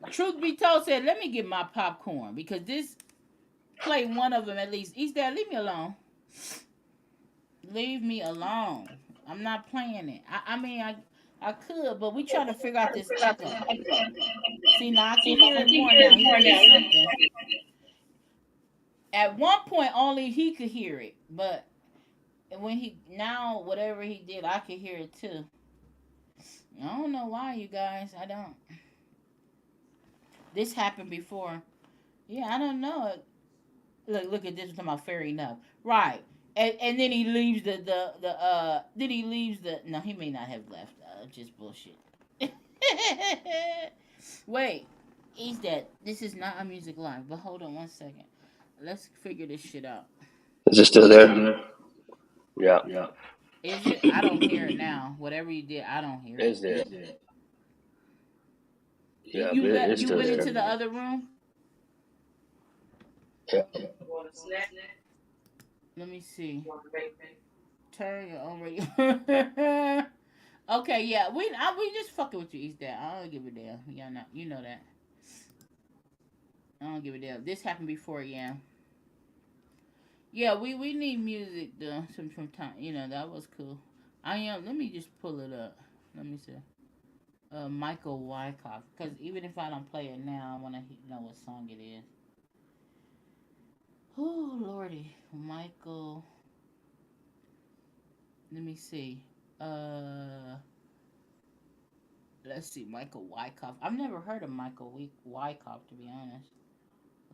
Truth be told, said, let me get my popcorn because this play one of them at least. He's there. Leave me alone. Leave me alone. I'm not playing it. I mean, I could, but we trying to figure out this echo. See, now I can hear it more now. He hears something. At one point, only he could hear it, but when whatever he did, I could hear it too. I don't know why, you guys. I don't. This happened before. Yeah, I don't know. Look at this. We're talking about fair enough. Right. And then he leaves then he leaves the no, he may not have left. Just bullshit. Wait, he's dead. This is not a music live, but hold on one second. Let's figure this shit out. Is it still there? Yeah. Is it? I don't hear it now. Whatever you did, I don't hear it. Is there? Yeah, it's You still went there. into the other room? Yeah. Let me see. Turn your own radio. Okay, yeah, we just fucking with you, East Dad. I don't give a damn. Yeah, not you know that. I don't give a damn. This happened before, yeah. Yeah, we need music though. From time, that was cool. I am. Let me just pull it up. Let me see. Michael Wyckoff. Because even if I don't play it now, I want to know what song it is. Oh lordy, Michael. Let me see. Let's see, Michael Wyckoff. I've never heard of Michael Wyckoff, to be honest.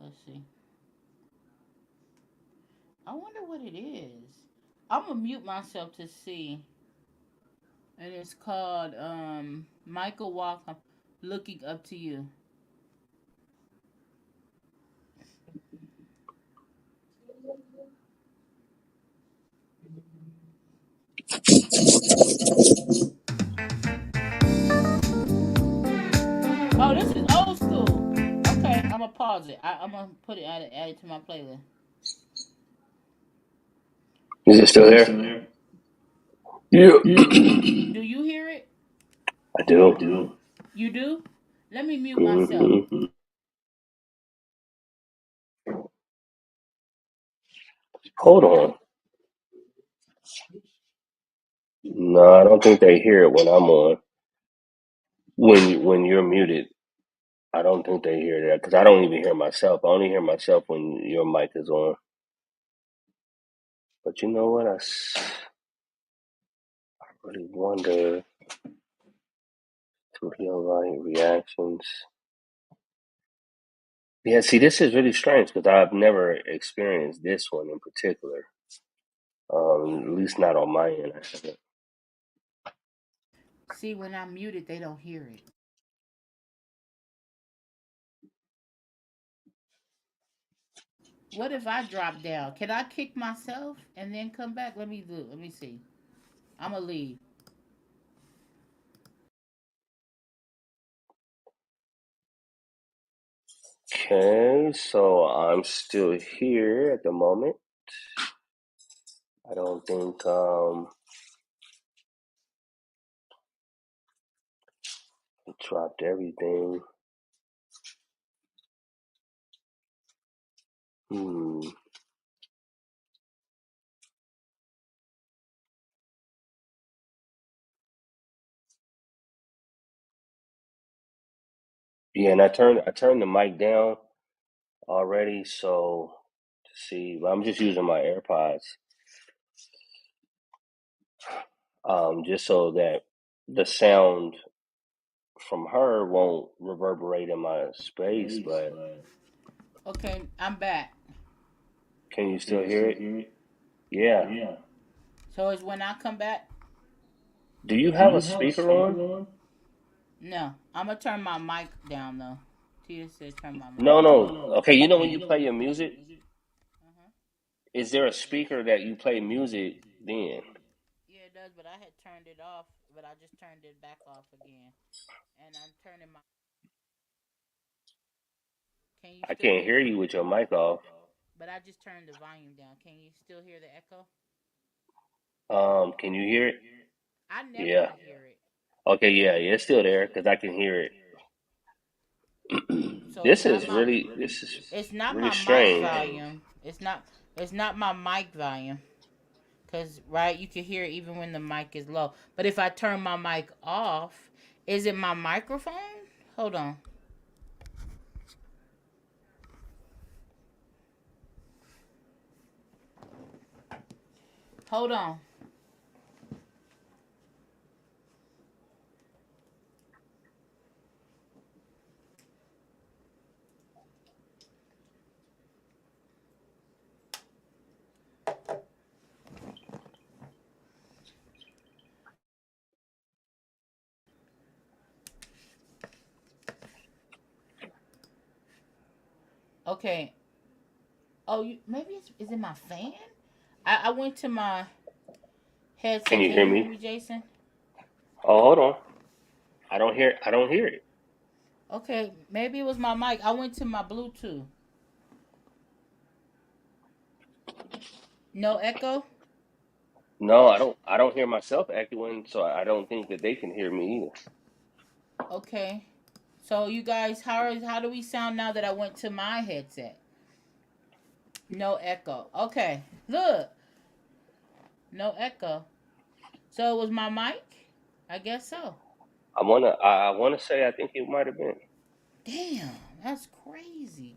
Let's see. I wonder what it is. I'm gonna mute myself to see. And it's called Michael Wyckoff, Looking Up to You. Oh, this is old school. Okay, I'm gonna pause it. I'm gonna add it to my playlist. Is it still there? Yeah. Do you hear it? I do. You do? Let me mute myself. Mm-hmm. Hold on. No, I don't think they hear it when I'm on. When you're muted, I don't think they hear that because I don't even hear myself. I only hear myself when your mic is on. But you know what? I really wonder. Studio volume reactions. Yeah, see, this is really strange because I've never experienced this one in particular. At least not on my end. I haven't. See, when I'm muted, they don't hear it. What if I drop down? Can I kick myself and then come back? Let me do. Let me see. I'm gonna leave. Okay, so I'm still here at the moment. I don't think it dropped everything. Hmm. Yeah, and I turned the mic down already, so to see, but I'm just using my AirPods, just so that the sound from her won't reverberate in my space. But Okay, I'm back. can you still hear it? Yeah. So it's when I come back? Do you have a speaker on? No, I'm gonna turn my mic down though. Tia said turn my mic No, down. no. Okay, you know when you play your music, Uh-huh. is there a speaker that you play music then? Yeah, it does, but I had turned it off, but I just turned it back off again. And I'm turning my. Can you I still can't hear hear it? you with your mic off. But I just turned the volume down. Can you still hear the echo? Can you hear it? I never Yeah. could hear it. Okay, yeah, it's still there because I can hear it. So This is really it's not really my mic strange. volume. It's not my mic volume. Cause right, you can hear it even when the mic is low. But if I turn my mic off, is it my microphone? Hold on. Hold on. Okay. Oh, maybe is it my fan? I went to my Can headset. you Can hear you hear me? me, Jason? Oh, hold on. I don't hear. I don't hear it. Okay, maybe it was my mic. I went to my Bluetooth. No echo. No, I don't. I don't hear myself echoing, so I don't think that they can hear me either. Okay. So you guys, how do we sound now that I went to my headset? No echo. Okay. Look, no echo. So it was my mic? I guess so. I wanna say I think it might have been. Damn, that's crazy.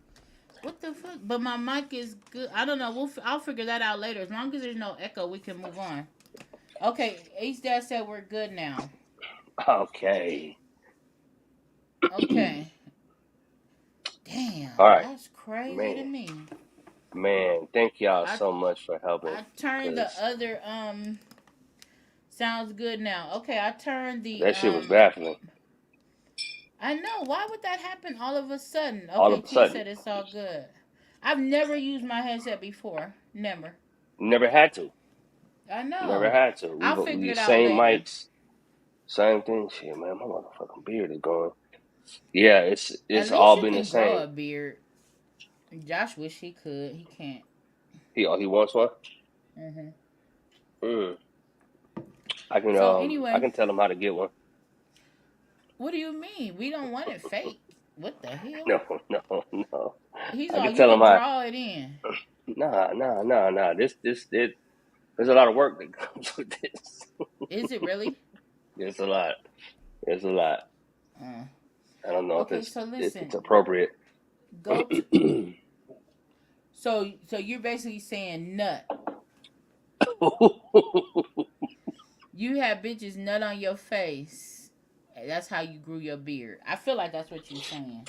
What the fuck? But my mic is good. I don't know. I'll figure that out later. As long as there's no echo, we can move on. Okay, Ace Dad said we're good now. Okay. Okay. All Damn, right, that's crazy to man. me. Man, thank y'all I so much for helping. I turned the Cause other sounds good now. Okay, I turned the that shit was baffling. I know. Why would that happen all of a sudden? All Okay, of a T sudden, said it's all good. I've never used my headset before. Never. never had to. I Never know. had to. I'll We figure use it out same later. mics, same thing. Shit, man, my motherfucking beard is going. Yeah, At it's least all you been the can grow same. a beard. Josh wish he could. He can't. He wants one. Hmm. Mm. So I anyway, can tell him how to get one. what do you mean? We don't want it fake. What the hell? No, no, no. He's I all can you tell him could how. draw it in. Nah. There's a lot of work that comes with this. Is it really? There's a lot. There's a lot. Uh, I don't know okay, so if it's listen. appropriate. Go to so you're basically saying nut. You have bitches nut on your face. That's how you grew your beard. I feel like that's what you're saying.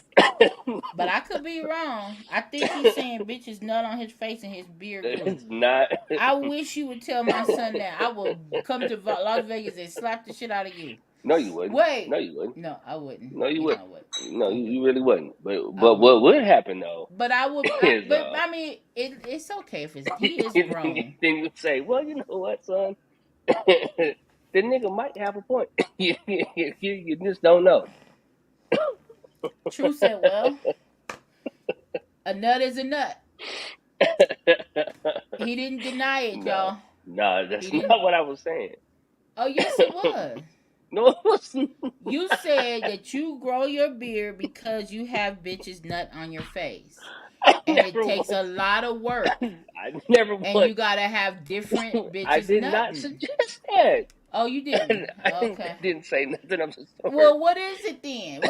But I could be wrong. I think he's saying bitches nut on his face and his beard grew. It's not. I wish you would tell my son that. I will come to Las Vegas and slap the shit out of you. No, you wouldn't. Wait. No, you wouldn't. No, I wouldn't. No, you You know wouldn't. I wouldn't. No, I you wouldn't. really wouldn't. I But what wouldn't. would happen though But I would. is But I mean, it's okay if he is grown. then you say, well, you know what, son, the nigga might have a point. You just don't know. True said, well, a nut is a nut. He didn't deny it, No, y'all. no, that's He not didn't. what I was saying. Oh, yes, it was. No, it wasn't. You said that you grow your beard because you have bitches nut on your face. I And it never takes a was. lot of work. I never And you was. gotta have different I bitches did not nutting. suggest that. Oh, you didn't? I Okay. didn't say nothing of the sort. Well, what is it then?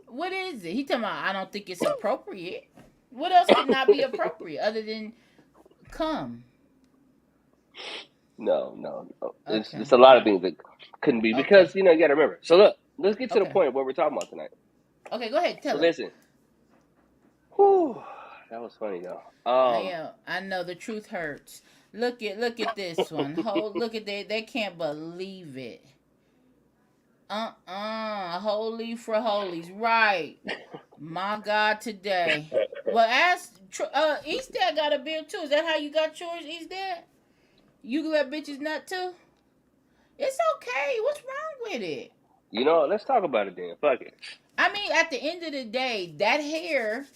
What is it? He talking about I don't think it's appropriate. What else could not be appropriate other than come? No. Okay. It's a lot of things that couldn't be because Okay. you got to remember. So look, let's get to the Okay. point of what we're talking about tonight. Okay, go ahead. So Tell it. listen. Whew, that was funny though. I know the truth hurts. Look at this one. Look at that. They can't believe it. Holy for holies. Right. My God, today. Well, East Dad got a beard too. Is that how you got yours, East Dad? You let bitches nut too? It's okay. What's wrong with it? You know, let's talk about it then. Fuck it. I mean, at the end of the day, that hair,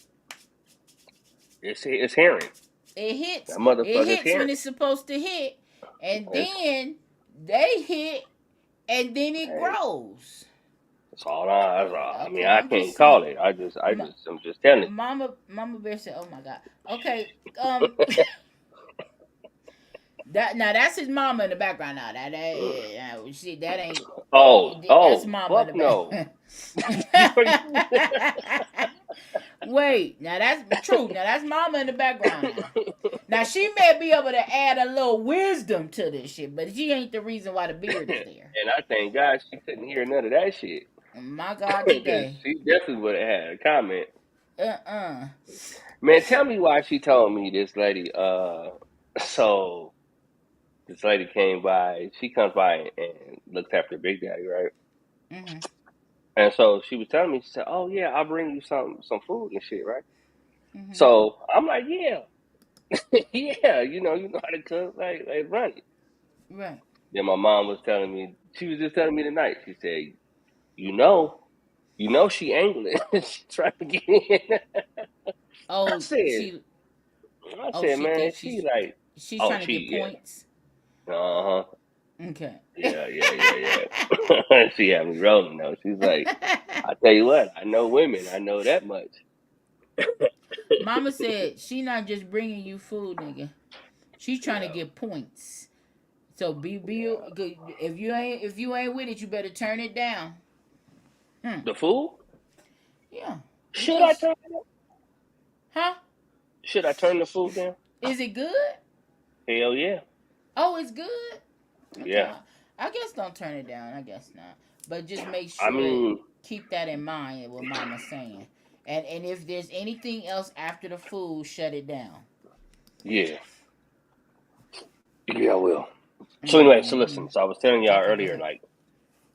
It's herring. it hits. That It motherfucker's hits when herring. it's supposed to hit, and It's, then they hit, and then it hey, grows. that's all. I mean, Okay, I I'm can't just call saying. it. I'm just telling you. Mama Bear said, "Oh my God." Okay. That's his mama in the background now. That ain't. That's mama in Fuck the no. back. Wait, now that's true. Now that's mama in the background now. Now she may be able to add a little wisdom to this shit, but she ain't the reason why the beard is there. And I thank God she couldn't hear none of that shit. My God, Because today. she definitely would have had a comment. Uh-uh. Man, tell me why she told me this lady, so this lady came by, she comes by and looks after Big Daddy, right? Mm-hmm. And so she was telling me, she said, oh yeah, I'll bring you some food and shit, right? Mm-hmm. So I'm like, yeah, yeah, you know how to cook, like run it. Right. Then my mom was telling me, she was just telling me tonight. She said, you know, she angling. She trying to get in. I Oh, said, she. I Oh, said, she man, thinks she like, she's oh, trying to get points. uh-huh, Okay. yeah. She had me rolling though. She's like, I tell you what, I know women. I know that much. Mama said she not just bringing you food, nigga. She's trying to Yeah, get points. So be if you ain't with it, you better turn it down. Hmm. the food. Yeah. Should I Because turn it? huh? Should I turn the food down? Is it good? Hell yeah, Oh, it's good. Okay. yeah. I guess don't turn it down. I guess not. But just make I sure mean, keep that in mind what Mama's saying. And if there's anything else after the food, shut it down. yeah, yeah, I will. So anyway, so Mm-hmm. listen. So I was telling y'all Okay, go earlier, ahead. like,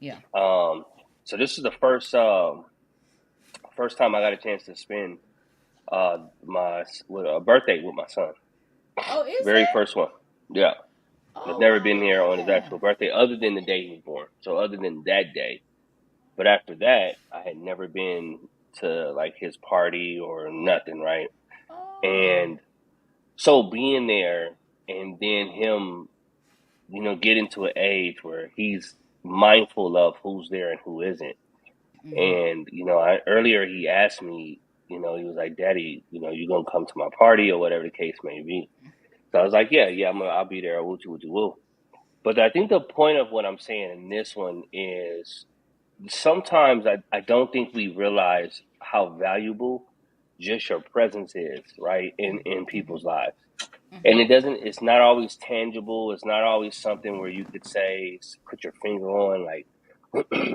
Yeah. so this is the first time I got a chance to spend my with a birthday with my son. Oh, is Very it? first one. Yeah, I've Oh never wow, been look here at on his that. actual birthday, other than the day he was born. So other than that day, but after that, I had never been to like his party or nothing, right? Oh. And so being there, and then him, getting to an age where he's mindful of who's there and who isn't. Mm-hmm. And earlier he asked me, he was like, "Daddy, you gonna come to my party or whatever the case may be?" So I was like, "Yeah, I'll be there. Woo, woo, woo." But I think the point of what I'm saying in this one is sometimes I don't think we realize how valuable just your presence is, right, in Mm-hmm. people's lives. Mm-hmm. And it's not always tangible. It's not always something where you could say, put your finger on, like,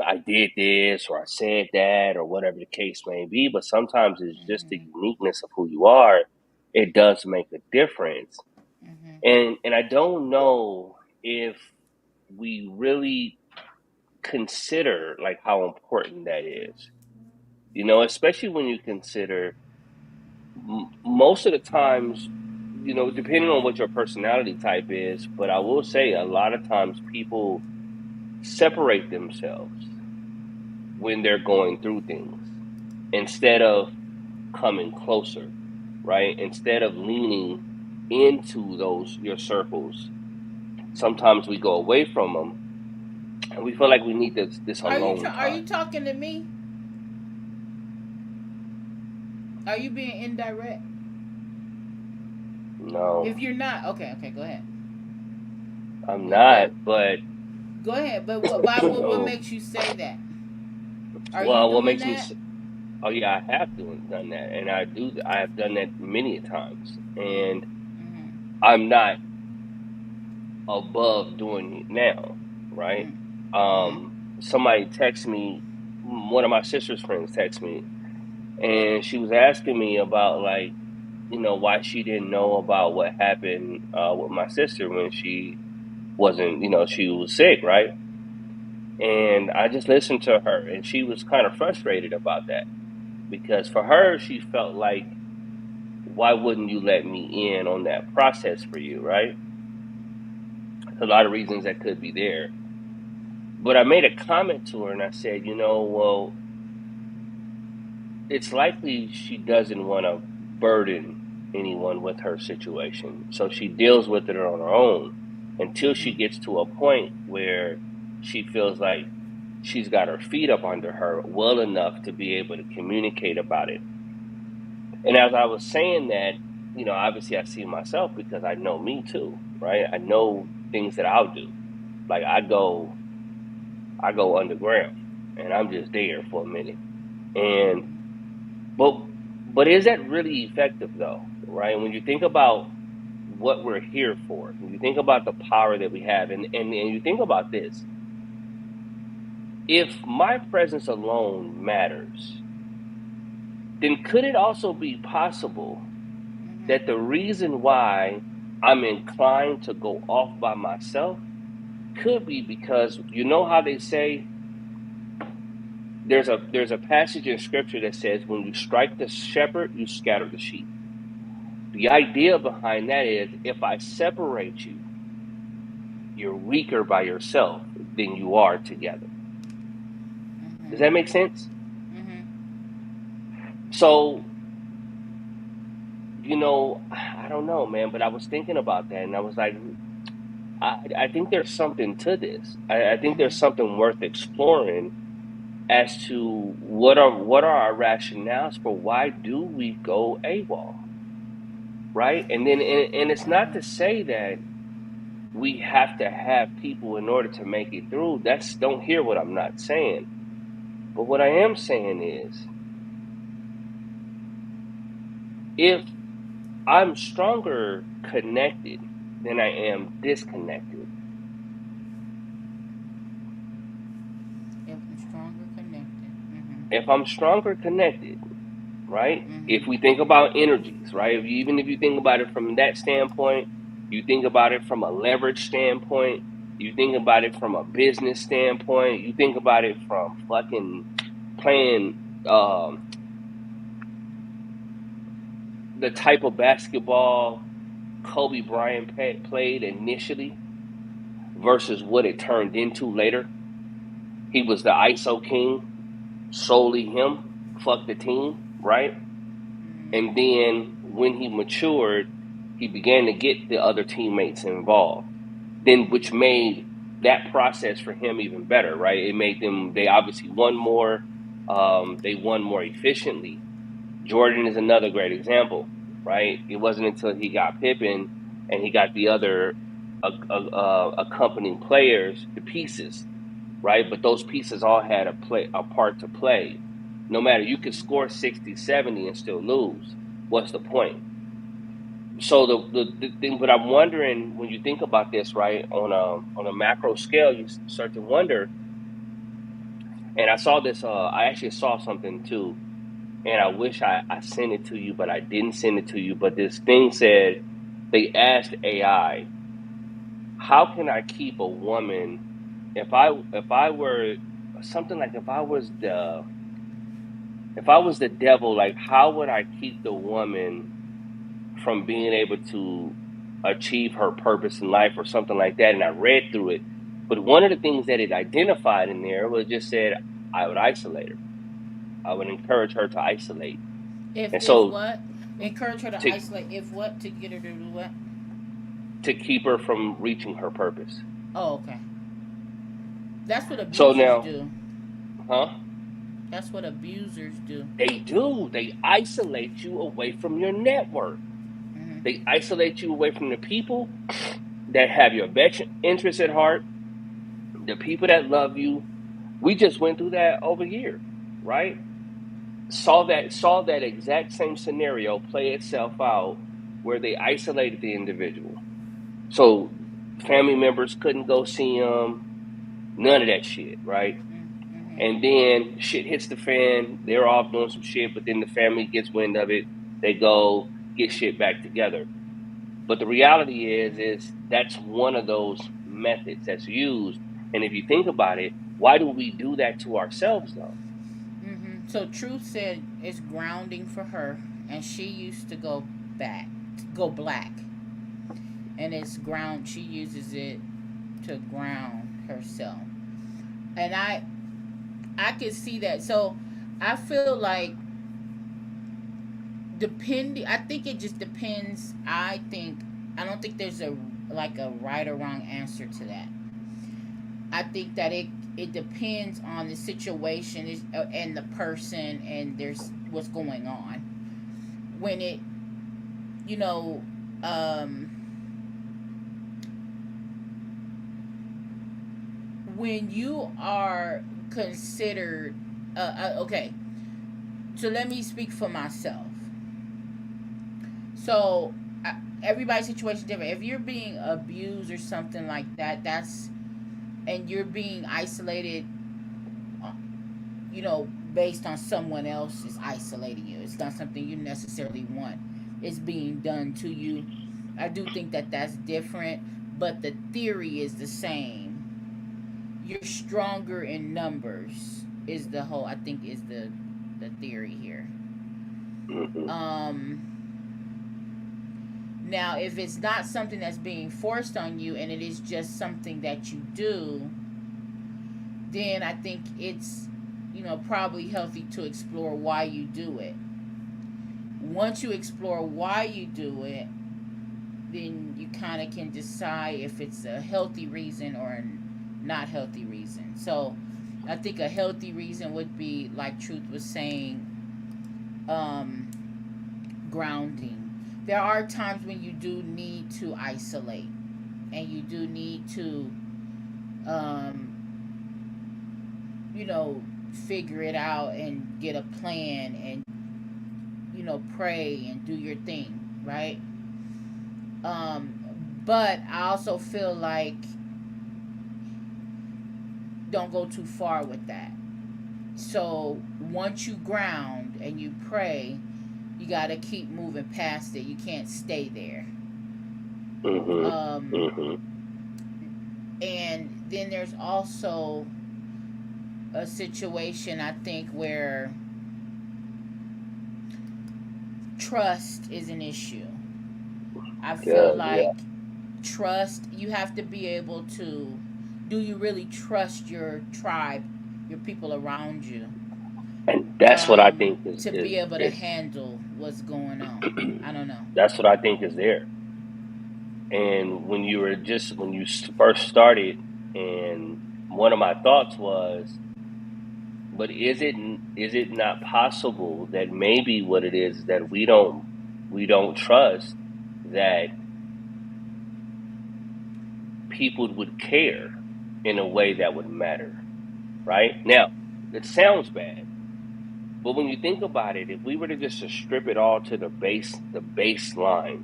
I did this or I said that or whatever the case may be. But sometimes it's just the Mm-hmm. uniqueness of who you are. It does make a difference. Mm-hmm. And I don't know if we really consider like how important that is. Especially when you consider most of the times, depending on what your personality type is, but I will say a lot of times people separate themselves when they're going through things instead of coming closer, right? Instead of leaning into those your circles, sometimes we go away from them and we feel like we need this alone Are time. you talking to me? Are you being indirect? No, If you're not, okay, go ahead. I'm Because not, but go ahead. But what oh, makes you say that? Are you well, what doing makes me that? oh yeah, I have done that, and I have done that many times, and Mm-hmm. I'm not above doing it now, right? Mm-hmm. Somebody texted me, one of my sister's friends texted me, and she was asking me about like, why she didn't know about what happened with my sister when she wasn't, she was sick, right? And I just listened to her, and she was kind of frustrated about that because for her, she felt like, why wouldn't you let me in on that process for you, right? A lot of reasons that could be there. But I made a comment to her and I said, well, it's likely she doesn't want to burden anyone with her situation. So she deals with it on her own until she Mm-hmm. gets to a point where she feels like she's got her feet up under her well enough to be able to communicate about it. And as I was saying that, obviously I see myself because I know me too, right? I know things that I'll do. Like I go underground and I'm just there for a minute. And but is that really effective though, right? When you think about what we're here for, when you think about the power that we have, and you think about this, if my presence alone matters, then could it also be possible that the reason why I'm inclined to go off by myself could be because how they say there's a passage in scripture that says when you strike the shepherd, you scatter the sheep. The idea behind that is if I separate you, you're weaker by yourself than you are together. Does that make sense? So, I don't know, man, but I was thinking about that and I was like, I think there's something to this. I think there's something worth exploring as to what are our rationales for why do we go AWOL, right? And then and it's not to say that we have to have people in order to make it through. Don't hear what I'm not saying. But what I am saying is if I'm stronger connected than I am disconnected. If I'm stronger connected, right? If we think about energies, right? Even if you think about it from that standpoint, you think about it from a leverage standpoint, you think about it from a business standpoint, you think about it from fucking playing the type of basketball Kobe Bryant played initially versus what it turned into later. He was the ISO king, solely him, fuck the team, right? And then when he matured, he began to get the other teammates involved, which made that process for him even better, right? It made they obviously won more, they won more efficiently. Jordan is another great example, right? It wasn't until he got Pippen and he got the other accompanying players, the pieces, right? But those pieces all had a part to play. No matter, you could score 60, 70 and still lose. What's the point? So the thing, but I'm wondering when you think about this, right, on a macro scale, you start to wonder. And I saw this. I actually saw something too, and I wish I sent it to you, but I didn't send it to you. But this thing said they asked AI, "How can I keep a woman if I were something like if I was the devil, like how would I keep the woman from being able to achieve her purpose in life or something like that?" And I read through it. But one of the things that it identified in there was just said, I would isolate her. I would encourage her to isolate. If what? Encourage her to isolate. If what? To get her to do what? To keep her from reaching her purpose. Oh, okay. That's what abusers do. Huh? That's what abusers do. They do. They isolate you away from your network. They isolate you away from the people that have your best interests at heart, the people that love you. We just went through that over here, right? Saw that exact same scenario play itself out where they isolated the individual. So family members couldn't go see them, none of that shit, right? And then shit hits the fan, they're off doing some shit, but then the family gets wind of it, they go get shit back together. But the reality is that's one of those methods that's used. And if you think about it, why do we do that to ourselves though? So Truth said it's grounding for her, and she used to go black, and it's ground. She uses it to ground herself, and I can see that. So I feel like I think it just depends. I don't think there's a right or wrong answer to that. I think that it depends on the situation and the person and there's what's going on. When it, when you are considered, okay, so let me speak for myself. So everybody's situation is different. If you're being abused or something like that, and you're being isolated, based on someone else is isolating you. It's not something you necessarily want. It's being done to you. I do think that that's different, but the theory is the same. You're stronger in numbers is the whole, I think, is the theory here. Now, if it's not something that's being forced on you and it is just something that you do, then I think it's, probably healthy to explore why you do it. Once you explore why you do it, then you kind of can decide if it's a healthy reason or a not healthy reason. So I think a healthy reason would be, like Truth was saying, um, grounding. There are times when you do need to isolate and you do need to, um, figure it out and get a plan and, pray and do your thing, right? But I also feel like don't go too far with that. So once you ground and you pray, you got to keep moving past it. You can't stay there. And then there's also a situation, I think, where trust is an issue. I feel like trust, you have to be able to, do you really trust your tribe, your people around you? And that's what I think to be able to handle what's going on. I don't know. That's what I think is there. And when you first started, and one of my thoughts was, but is it not possible that maybe what it is that we don't trust that people would care in a way that would matter, right? Now, it sounds bad, but when you think about it, if we were to just to strip it all to the baseline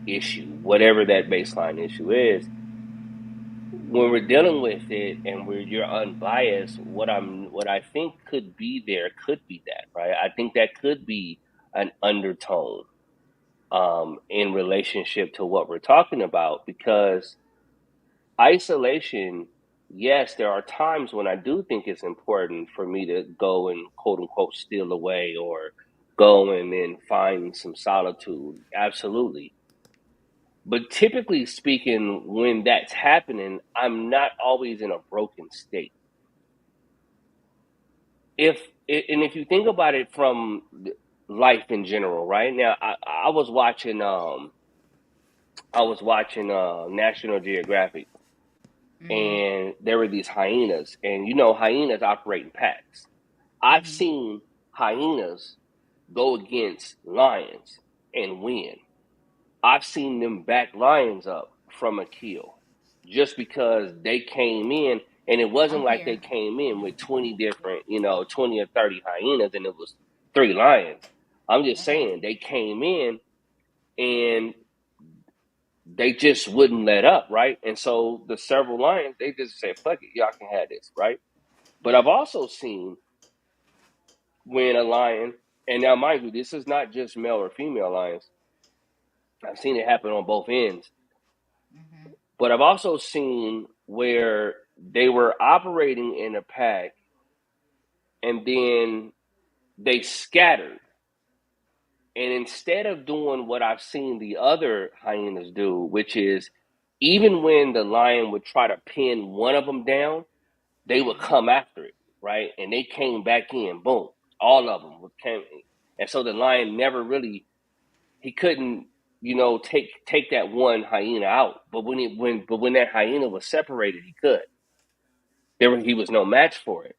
issue, whatever that baseline issue is, when we're dealing with it and you're unbiased, what I think could be that, right? I think that could be an undertone in relationship to what we're talking about, because isolation, yes, there are times when I do think it's important for me to go and quote unquote steal away or go and then find some solitude. Absolutely. But typically speaking, when that's happening, I'm not always in a broken state. If you think about it from life in general, right now, I was watching National Geographic, and there were these hyenas, and hyenas operate in packs. I've seen hyenas go against lions and win. I've seen them back lions up from a kill just because they came in, and it wasn't like they came in with 20 different, 20 or 30 hyenas and it was 3 lions. I'm just saying they came in and they just wouldn't let up, right? And so the several lions, they just said, fuck it, y'all can have this, right? But I've also seen when a lion, and now mind you, this is not just male or female lions. I've seen it happen on both ends. But I've also seen where they were operating in a pack and then they scattered. And instead of doing what I've seen the other hyenas do, which is even when the lion would try to pin one of them down, they would come after it, right? And they came back in, boom, all of them came. And so the lion never really, he couldn't, take that one hyena out. But when that hyena was separated, he could. He was no match for it.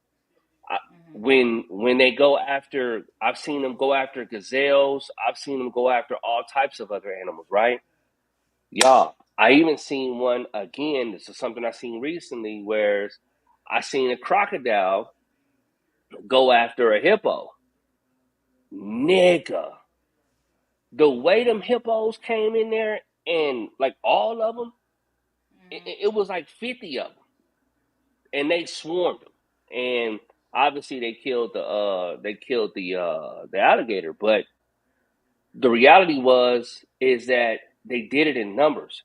When they go after, I've seen them go after gazelles. I've seen them go after all types of other animals, right? Y'all, I even seen one, again, this is something I seen recently, where I seen a crocodile go after a hippo. Nigga. The way them hippos came in there, and like all of them, it was like 50 of them. And they swarmed them. And obviously they killed the alligator, but the reality is that they did it in numbers.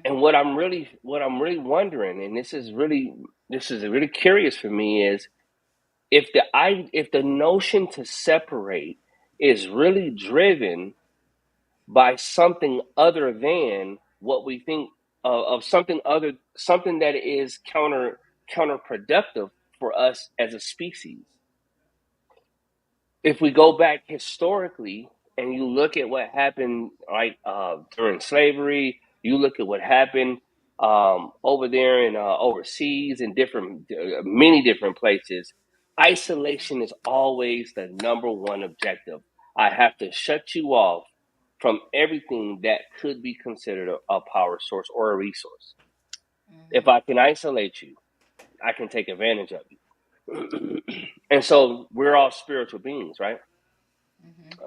And what I'm really wondering, and this is really curious for me, is if the notion to separate is really driven by something other than what we think of something that is counterproductive for us as a species. If we go back historically and you look at what happened, like during slavery, you look at what happened over there in overseas in different many different places. Isolation is always the number one objective. I have to shut you off from everything that could be considered a power source or a resource. If I can isolate you, I can take advantage of you. And so we're all spiritual beings, right?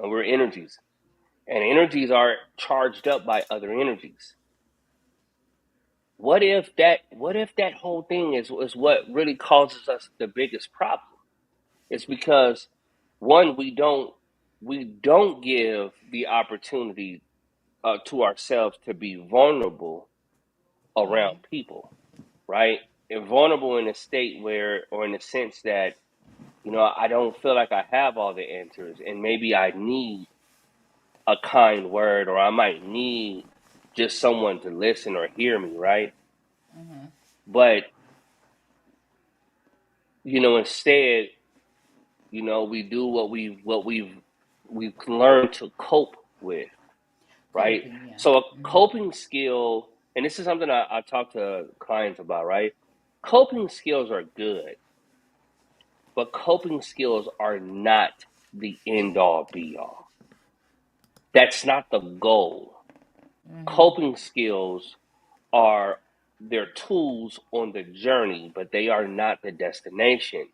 We're energies, and energies are charged up by other energies. What if that whole thing is what really causes us the biggest problem? It's because one, we don't give the opportunity to ourselves to be vulnerable around people, right? And vulnerable in a state where, or in a sense that, I don't feel like I have all the answers, and maybe I need a kind word, or I might need just someone to listen or hear me, right? But instead, we do what we've learned to cope with, right? Coping, yeah. So a coping skill, and this is something I talk to clients about, right? Coping skills are good, but coping skills are not the end all be all. That's not the goal. Coping skills are their tools on the journey, but they are not the destination.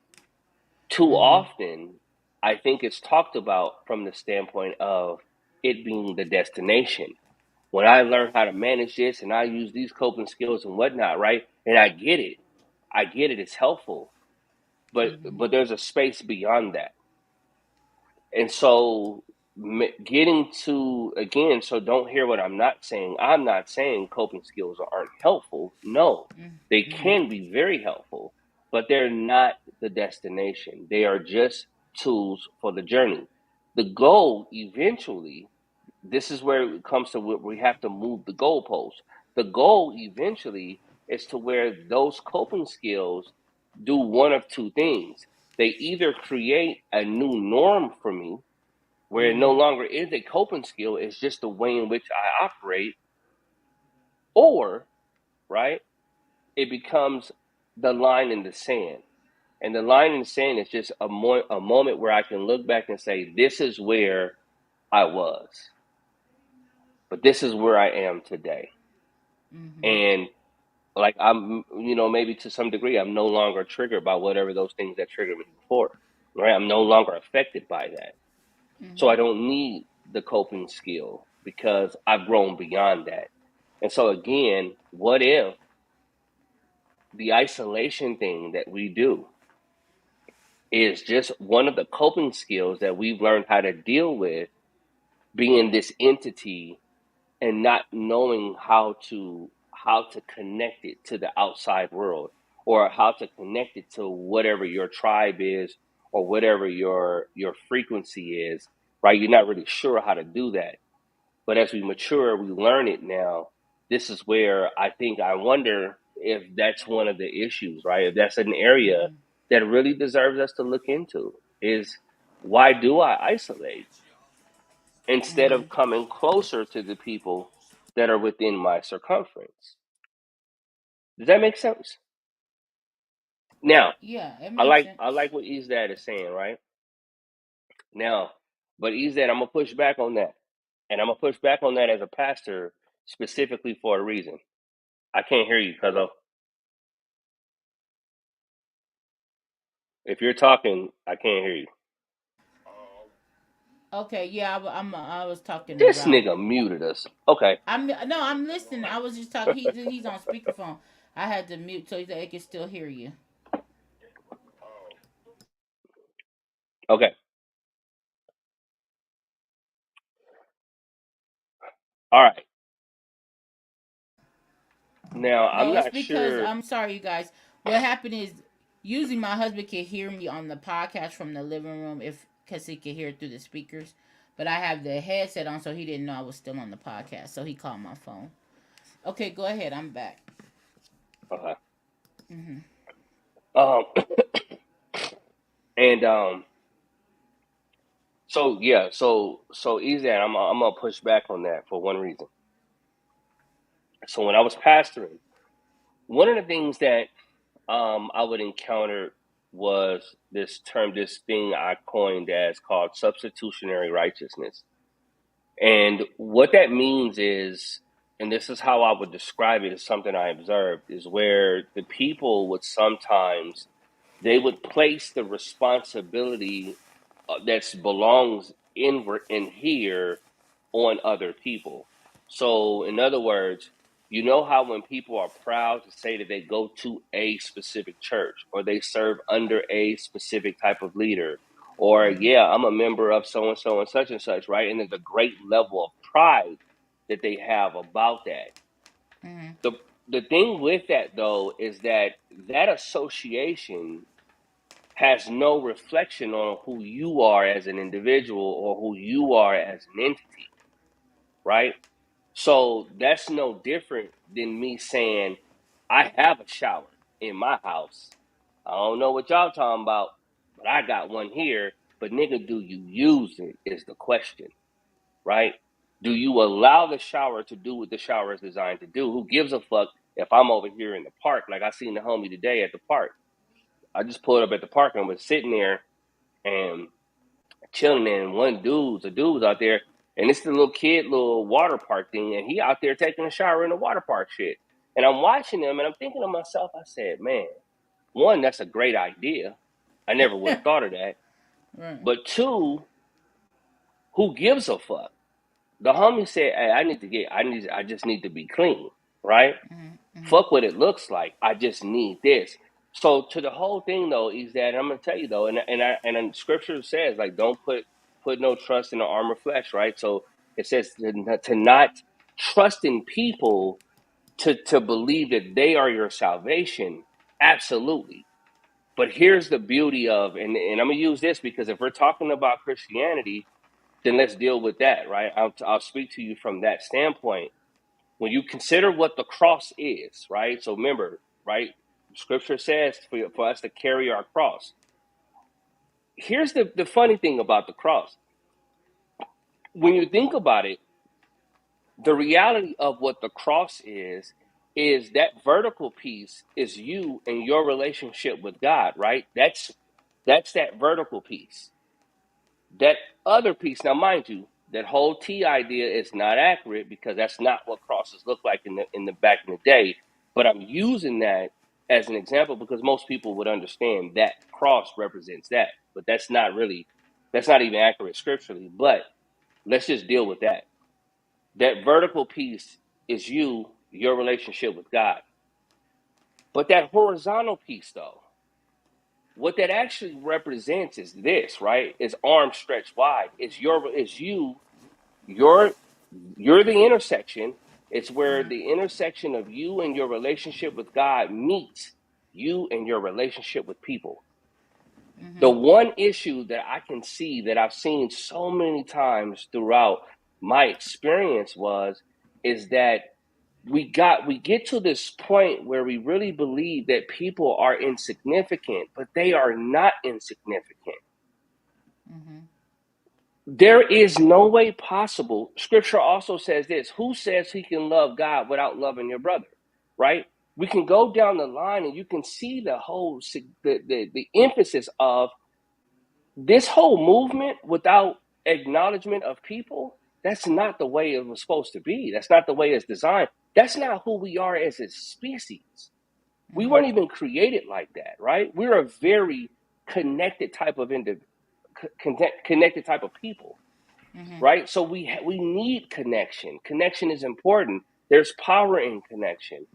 Too often, I think it's talked about from the standpoint of it being the destination. When I learn how to manage this and I use these coping skills and whatnot, right? And I get it. It's helpful. But there's a space beyond that. And so getting to, again, so don't hear what I'm not saying. I'm not saying coping skills aren't helpful. No, they can be very helpful, but they're not the destination. They are just tools for the journey. The goal eventually, this is where it comes to what we have to move the goalpost. The goal eventually is to where those coping skills do one of two things. They either create a new norm for me, where it no longer is a coping skill, it's just the way in which I operate, or, right, it becomes the line in the sand. And the line in the sand is just a moment where I can look back and say, this is where I was, but this is where I am today. And like maybe to some degree, I'm no longer triggered by whatever those things that triggered me before, right? I'm no longer affected by that. So I don't need the coping skill because I've grown beyond that. And so again, what if the isolation thing that we do is just one of the coping skills that we've learned how to deal with being this entity and not knowing how to connect it to the outside world, or how to connect it to whatever your tribe is, or whatever your frequency is, right? You're not really sure how to do that. But as we mature, we learn it now. This is where I wonder if that's one of the issues, right? If that's an area that really deserves us to look into, is why do I isolate instead of coming closer to the people that are within my circumference? Does that make sense? Now, Yeah, it I makes like sense. I like what Dad is saying, right? Now, but Dad, I'm gonna push back on that. And I'm gonna push back on that as a pastor specifically for a reason. I can't hear you, cuz if you're talking, I can't hear you. Okay, yeah, I was talking to This Ralph. nigga muted us. Okay. I'm listening. I was just talking. He's on speakerphone. I had to mute so that he can still hear you. Okay. All right. Now, No, I'm it's not because sure. I'm sorry, you guys. What happened is usually my husband can hear me on the podcast from the living room if because he can hear it through the speakers. But I have the headset on, so he didn't know I was still on the podcast. So he called my phone. Okay, go ahead. I'm back. Okay. Mm-hmm. Um, and so yeah, so easy. I'm gonna push back on that for one reason. So when I was pastoring, one of the things that I would encounter was this term, this thing I coined as called substitutionary righteousness. And what that means is, and this is how I would describe it, as something I observed, is where the people would sometimes, they would place the responsibility that belongs in here on other people. So, in other words, you know how when people are proud to say that they go to a specific church or they serve under a specific type of leader, or yeah, I'm a member of so and such, right? And there's a great level of pride that they have about that. Mm-hmm. The the thing with that though is that that association has no reflection on who you are as an individual or who you are as an entity, right? So that's no different than me saying, I have a shower in my house. I don't know what y'all talking about, but I got one here. But nigga, do you use it is the question, right? Do you allow the shower to do what the shower is designed to do? Who gives a fuck if I'm over here in the park? Like I seen the homie today at the park. I just pulled up at the park and was sitting there and chilling, and a dude's out there, and it's the little water park thing, and he out there taking a shower in the water park shit. And I'm watching him, and I'm thinking to myself, I said, man, one, that's a great idea. I never would have thought of that. Right. But two, who gives a fuck? The homie said, hey, I just need to be clean, right? Mm-hmm. Fuck what it looks like. I just need this. So to the whole thing though is that I'm gonna tell you though, and scripture says like don't put no trust in the arm of flesh, right? So it says to not trust in people to believe that they are your salvation. Absolutely. But here's the beauty of, and I'm gonna use this because if we're talking about Christianity, then let's deal with that, right? I'll speak to you from that standpoint. When you consider what the cross is, right? So remember, right? Scripture says for us to carry our cross. Here's the funny thing about the cross. When you think about it, the reality of what the cross is that vertical piece is you and your relationship with God, right? That's that vertical piece. That other piece, now mind you, that whole T idea is not accurate because that's not what crosses look like in the back in the day. But I'm using that as an example because most people would understand that cross represents that. But that's not even accurate scripturally. But let's just deal with that. That vertical piece is your relationship with God. But that horizontal piece, though, what that actually represents is this, right? Is arms stretched wide. You're the intersection. It's where the intersection of you and your relationship with God meets you and your relationship with people. Mm-hmm. The one issue that I can see that I've seen so many times throughout my experience is that we get to this point where we really believe that people are insignificant, but they are not insignificant. Mm-hmm. There is no way possible. Scripture also says this: who says he can love God without loving your brother? Right? We can go down the line and you can see the emphasis of this whole movement without acknowledgement of people. That's not the way it was supposed to be. That's not the way it's designed. That's not who we are as a species. We weren't even created like that, right? We're a very connected type of connected type of people, Mm-hmm. right? So we need connection. Connection is important. There's power in connection.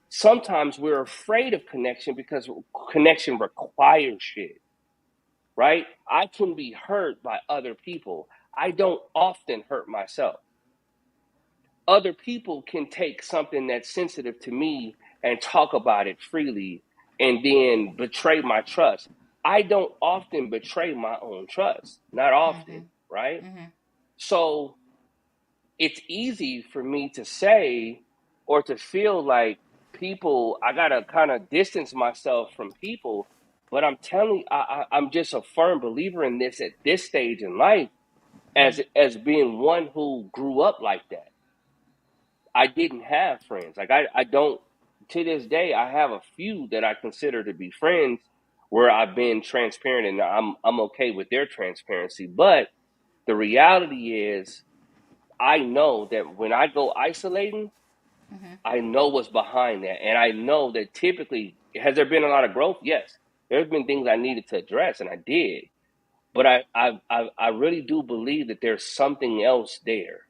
Sometimes we're afraid of connection because connection requires shit, right? I can be hurt by other people. I don't often hurt myself. Other people can take something that's sensitive to me and talk about it freely and then betray my trust. I don't often betray my own trust. Not often, Mm-hmm. right? Mm-hmm. So it's easy for me to say or to feel like people, I gotta kind of distance myself from people. But I'm telling you, I'm just a firm believer in this at this stage in life, as being one who grew up like that. I didn't have friends. Like I don't, to this day, I have a few that I consider to be friends where I've been transparent and I'm okay with their transparency. But the reality is I know that when I go isolating, I know what's behind that. And I know that typically, has there been a lot of growth? Yes. There's been things I needed to address, and I did. But I really do believe that there's something else there.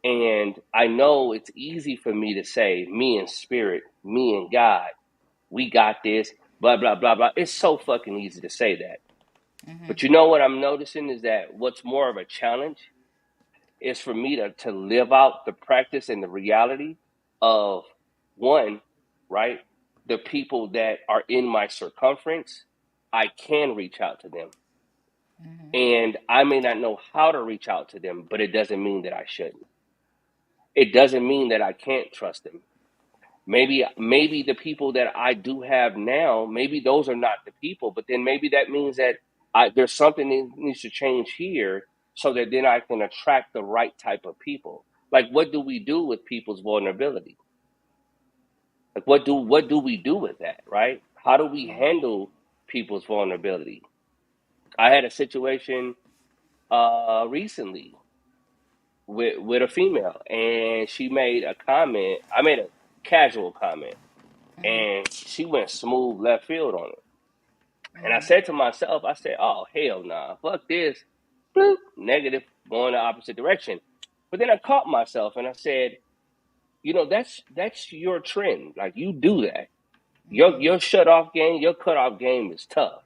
And I know it's easy for me to say, me and spirit, me and God, we got this, blah, blah, blah, blah. It's so fucking easy to say that. But you know what I'm noticing is that what's more of a challenge is for me to live out the practice and the reality of one, right? The people that are in my circumference, I can reach out to them. And I may not know how to reach out to them, but it doesn't mean that I shouldn't. It doesn't mean that I can't trust them. Maybe the people that I do have now, maybe those are not the people, but then maybe that means that there's something that needs to change here so that then I can attract the right type of people. Like what do we do with people's vulnerability? Like what do we do with that, right? How do we handle people's vulnerability? I had a situation recently with a female, and she made a comment. I made a casual comment, and she went smooth left field on it. And I said to myself, I said, "Oh hell nah, fuck this, bloop, negative, going the opposite direction." But then I caught myself, and I said, "You know, that's your trend. Like you do that. Your shut off game, your cut off game is tough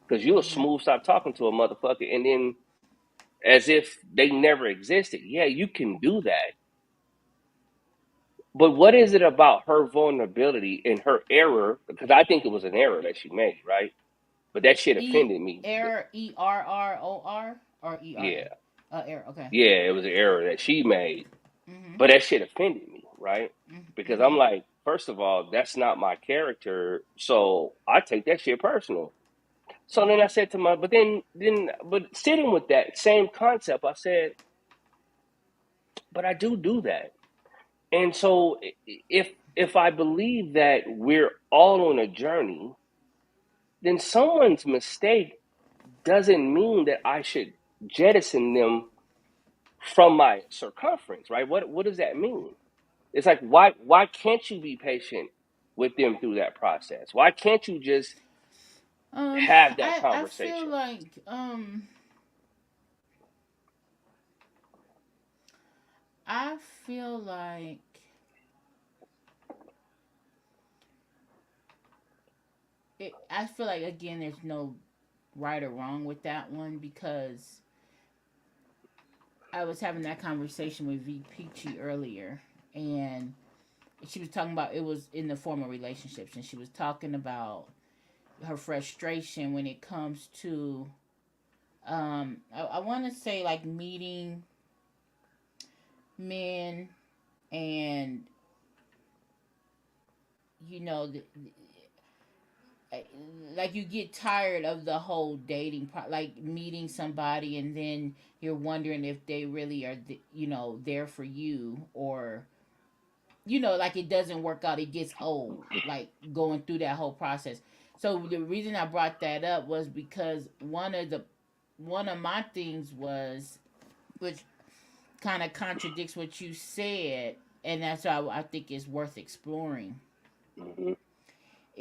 because you'll smooth stop talking to a motherfucker, and then as if they never existed. Yeah, you can do that." But what is it about her vulnerability and her error? Because I think it was an error that she made, right? But that shit offended me. Error, ERROR or ERA? Yeah, Error. Okay. yeah, it was an error that she made. Mhm. But that shit offended me, right? Because I'm Mhm. like, first of all, that's not my character, so I take that shit personal. So then I said to my, but sitting with that same concept, I said, but I do that. And so if I believe that we're all on a journey, then someone's mistake doesn't mean that I should jettison them from my circumference, right? What does that mean? It's like why can't you be patient with them through that process? Why can't you just have that I feel conversation? like I feel like I feel like again, there's no right or wrong with that one because I was having that conversation with V Peachy earlier, and she was talking about it was in the former relationships, and she was talking about her frustration when it comes to I want to say like meeting men and you know like you get tired of the whole like meeting somebody and then you're wondering if they really are there for you, or like it doesn't work out, it gets old like going through that whole process. So the reason I brought that up was because one of my things was, which kind of contradicts what you said, and that's why I think it's worth exploring, Mm-hmm.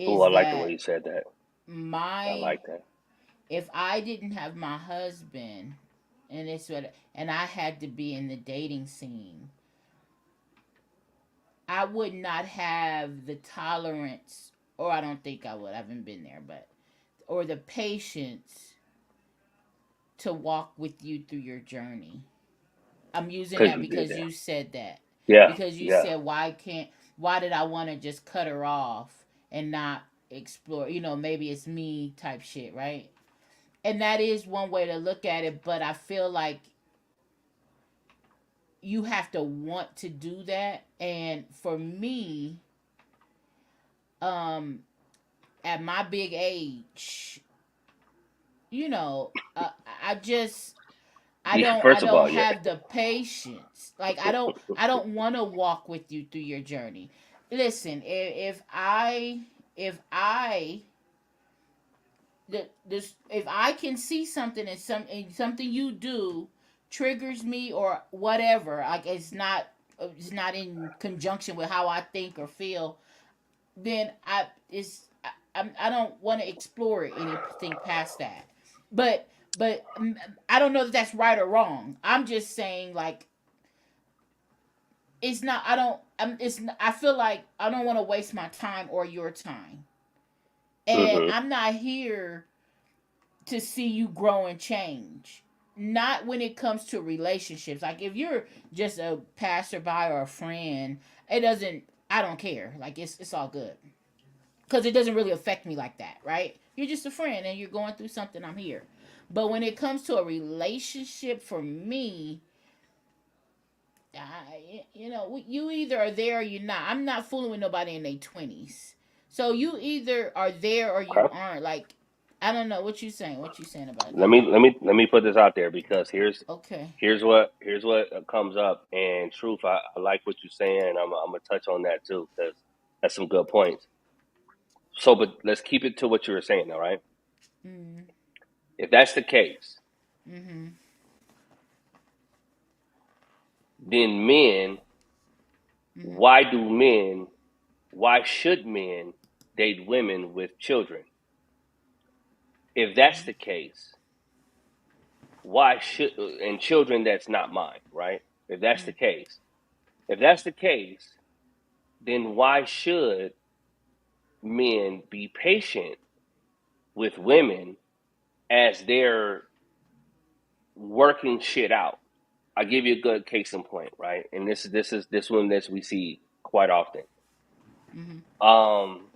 Oh, I is like the way that you said that. I my like that. if I didn't have my husband, and I had to be in the dating scene, I would not have the tolerance, or I don't think I would. I haven't been there, but or the patience to walk with you through your journey. I'm using Because that you did because that. you said that. Yeah, Because you yeah. said why did I want to just cut her off and not explore, maybe it's me type shit, right? And that is one way to look at it, but I feel like you have to want to do that. And for me, um, at my big age, you know, I just I First of don't all, yeah. have the patience. Like I don't want to walk with you through your journey. Listen, if I this if I can see something in something you do triggers me or whatever, like it's not in conjunction with how I think or feel, then I don't want to explore anything past that. But I don't know that that's right or wrong. I'm just saying like it's not. I don't. I feel like I don't want to waste my time or your time, and Hmm. I'm not here to see you grow and change. Not when it comes to relationships. Like if you're just a passerby or a friend, it doesn't. I don't care. Like it's all good because it doesn't really affect me like that, right? You're just a friend and you're going through something. I'm here. But when it comes to a relationship, for me, you either are there or you're not. I'm not fooling with nobody in their 20s. So you either are there or you Okay. aren't. Like, I don't know what you saying. What you saying about Let that? me let me let me put this out there because Okay. here's what comes up. And truth, I like what you're saying. I'm gonna touch on that too because that's some good points. So, but let's keep it to what you were saying. All right. Mm-hmm. If that's the case, Mm-hmm. then Mm-hmm. why do men, why should men date women with children? If that's the case, why should, and children that's not mine, right? If that's the case, if that's the case, then why should men be patient with women as they're working shit out? I'll give you a good case in point, right? And this one that we see quite often. Mm-hmm. Um,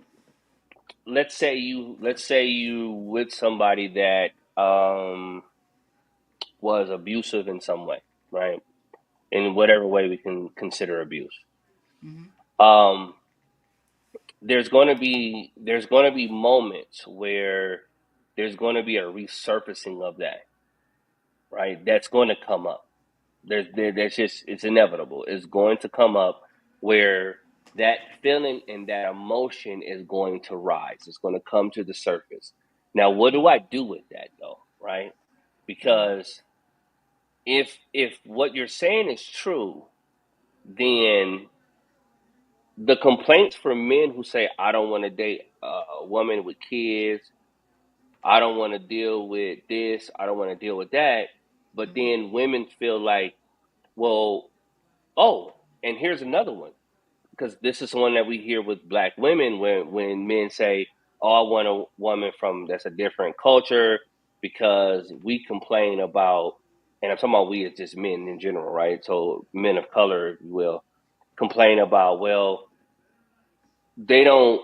let's say you with somebody that was abusive in some way, right? In whatever way we can consider abuse. Mm-hmm. Um, there's going to be moments where there's going to be a resurfacing of that, right? That's going to come up. That's just it's inevitable. It's going to come up where that feeling and that emotion is going to rise. It's going to come to the surface. Now, what do I do with that though, right? Mm-hmm. Because if what you're saying is true, then the complaints from men who say I don't want to date a woman with kids, I don't want to deal with this, I don't want to deal with that, but Mm-hmm. then women feel like, well, oh, and here's another one because this is one that we hear with black women when men say, "Oh, I want a woman from that's a different culture," because we complain about, and I'm talking about we as just men in general, right? So men of color, if you will, complain about, well, they don't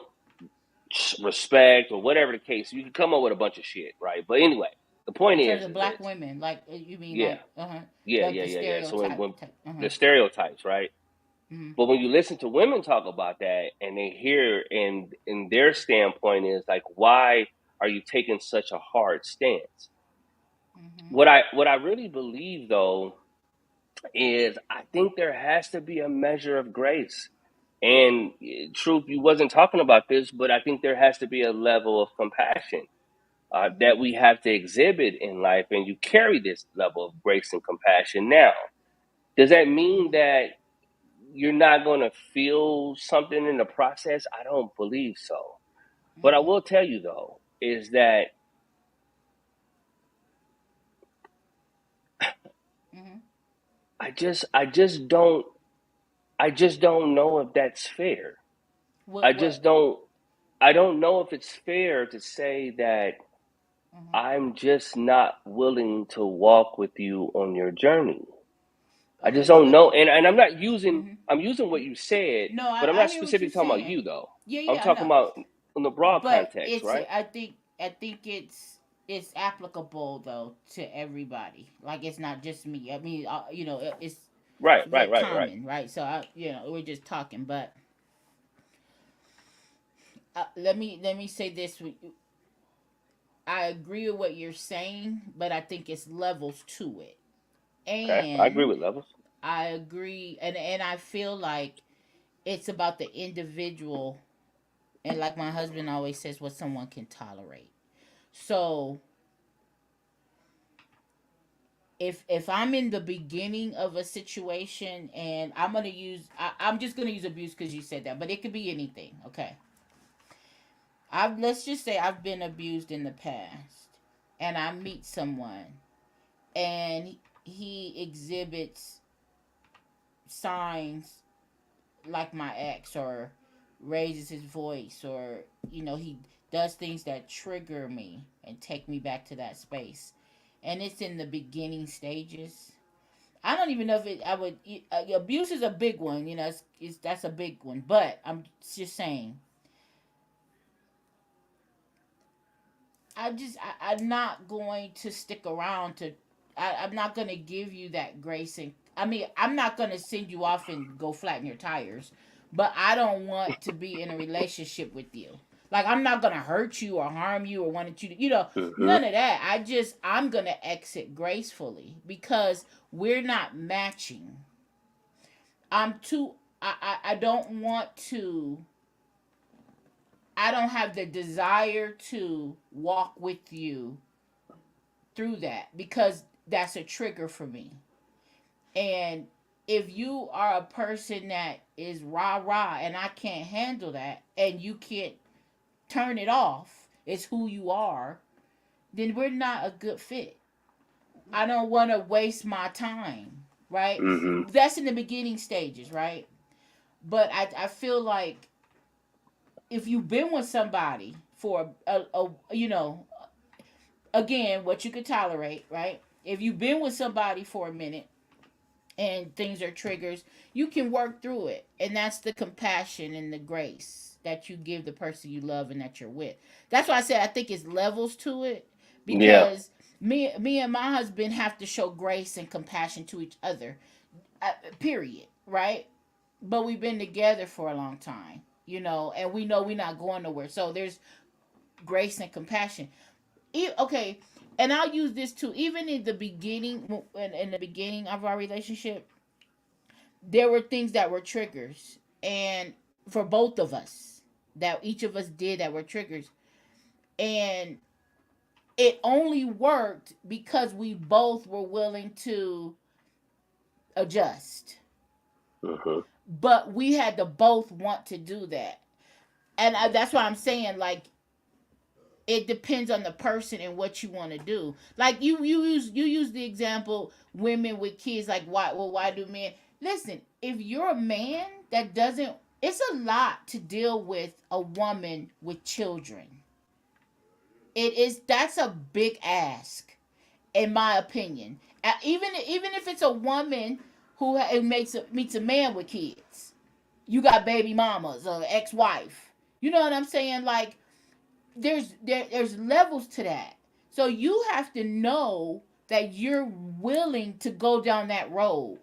respect or whatever the case. You can come up with a bunch of shit, right? But anyway, the point In terms is of this: black women, like you mean yeah, like yeah, like yeah, the yeah, yeah. So stereotype. when Uh-huh. the stereotypes, right? Mm-hmm. But when you listen to women talk about that and they hear and their standpoint is like, why are you taking such a hard stance? Mm-hmm. What I really believe though is I think there has to be a measure of grace. And truth, you wasn't talking about this, but I think there has to be a level of compassion Mm-hmm. that we have to exhibit in life, and you carry this level of grace and compassion. Now, does that mean that you're not going to feel something in the process? I don't believe so. But I Mm-hmm. will tell you though is that Mm-hmm. I just don't know if that's fair. I just What? don't I don't know if it's fair to say that Mm-hmm. I'm just not willing to walk with you on your journey. I Okay. just Well, don't let know. me. And Mm-hmm. I'm using what you said, No, but I'm I not hear what you're specifically talking about saying. you though. Yeah, I'm yeah, I talking know. about in the broad But context, right? I think it's applicable though to everybody. Like it's not just me. I mean, it's Right, It's very right, right, right. common, right? So we're just talking, but let me say this: I agree with what you're saying, but I think it's levels to it, Okay, I agree and with levels. I agree, and I feel like it's about the individual, and like my husband always says, what someone can tolerate. So if I'm in the beginning of a situation, and I'm just gonna use abuse because you said that, but it could be anything. Okay, let's just say I've been abused in the past, and I meet someone, and he exhibits signs like my ex, or raises his voice, or he does things that trigger me and take me back to that space, and it's in the beginning stages. I don't even know if it I would abuse is a big one, that's a big one, but I'm just saying, I'm not going to stick around I'm not going to give you that grace, and I mean, I'm not going to send you off and go flatten your tires, but I don't want to be in a relationship with you. Like, I'm not going to hurt you or harm you or wanted you to, Mm-hmm. none of that. I'm going to exit gracefully because we're not matching. I'm too, I don't want to, I don't have the desire to walk with you through that because that's a trigger for me. And if you are a person that is rah rah and I can't handle that and you can't turn it off, it's who you are, then we're not a good fit. I don't want to waste my time, right? Mm-hmm. That's in the beginning stages, right? But I feel like if you've been with somebody for again, what you could tolerate, right? If you've been with somebody for a minute and things are triggers, you can work through it. And that's the compassion and the grace that you give the person you love and that you're with. That's why I said I think it's levels to it, Yeah. because me and my husband have to show grace and compassion to each other. Period, right? But we've been together for a long time, and we know we're not going nowhere. So there's grace and compassion. Okay, and I'll use this too. Even in the beginning, in the beginning of our relationship, there were things that were triggers, and for both of us, that each of us did that were triggers, and it only worked because we both were willing to adjust. Mm-hmm. But we had to both want to do that, and that's why I'm saying, like, it depends on the person and what you want to do. Like, you use the example, women with kids, like, why do men? Listen, if you're a man that doesn't, it's a lot to deal with a woman with children. That's a big ask, in my opinion. Even if it's a woman who meets a man with kids, you got baby mamas or ex-wife. You know what I'm saying? Like, there's levels to that. So you have to know that you're willing to go down that road.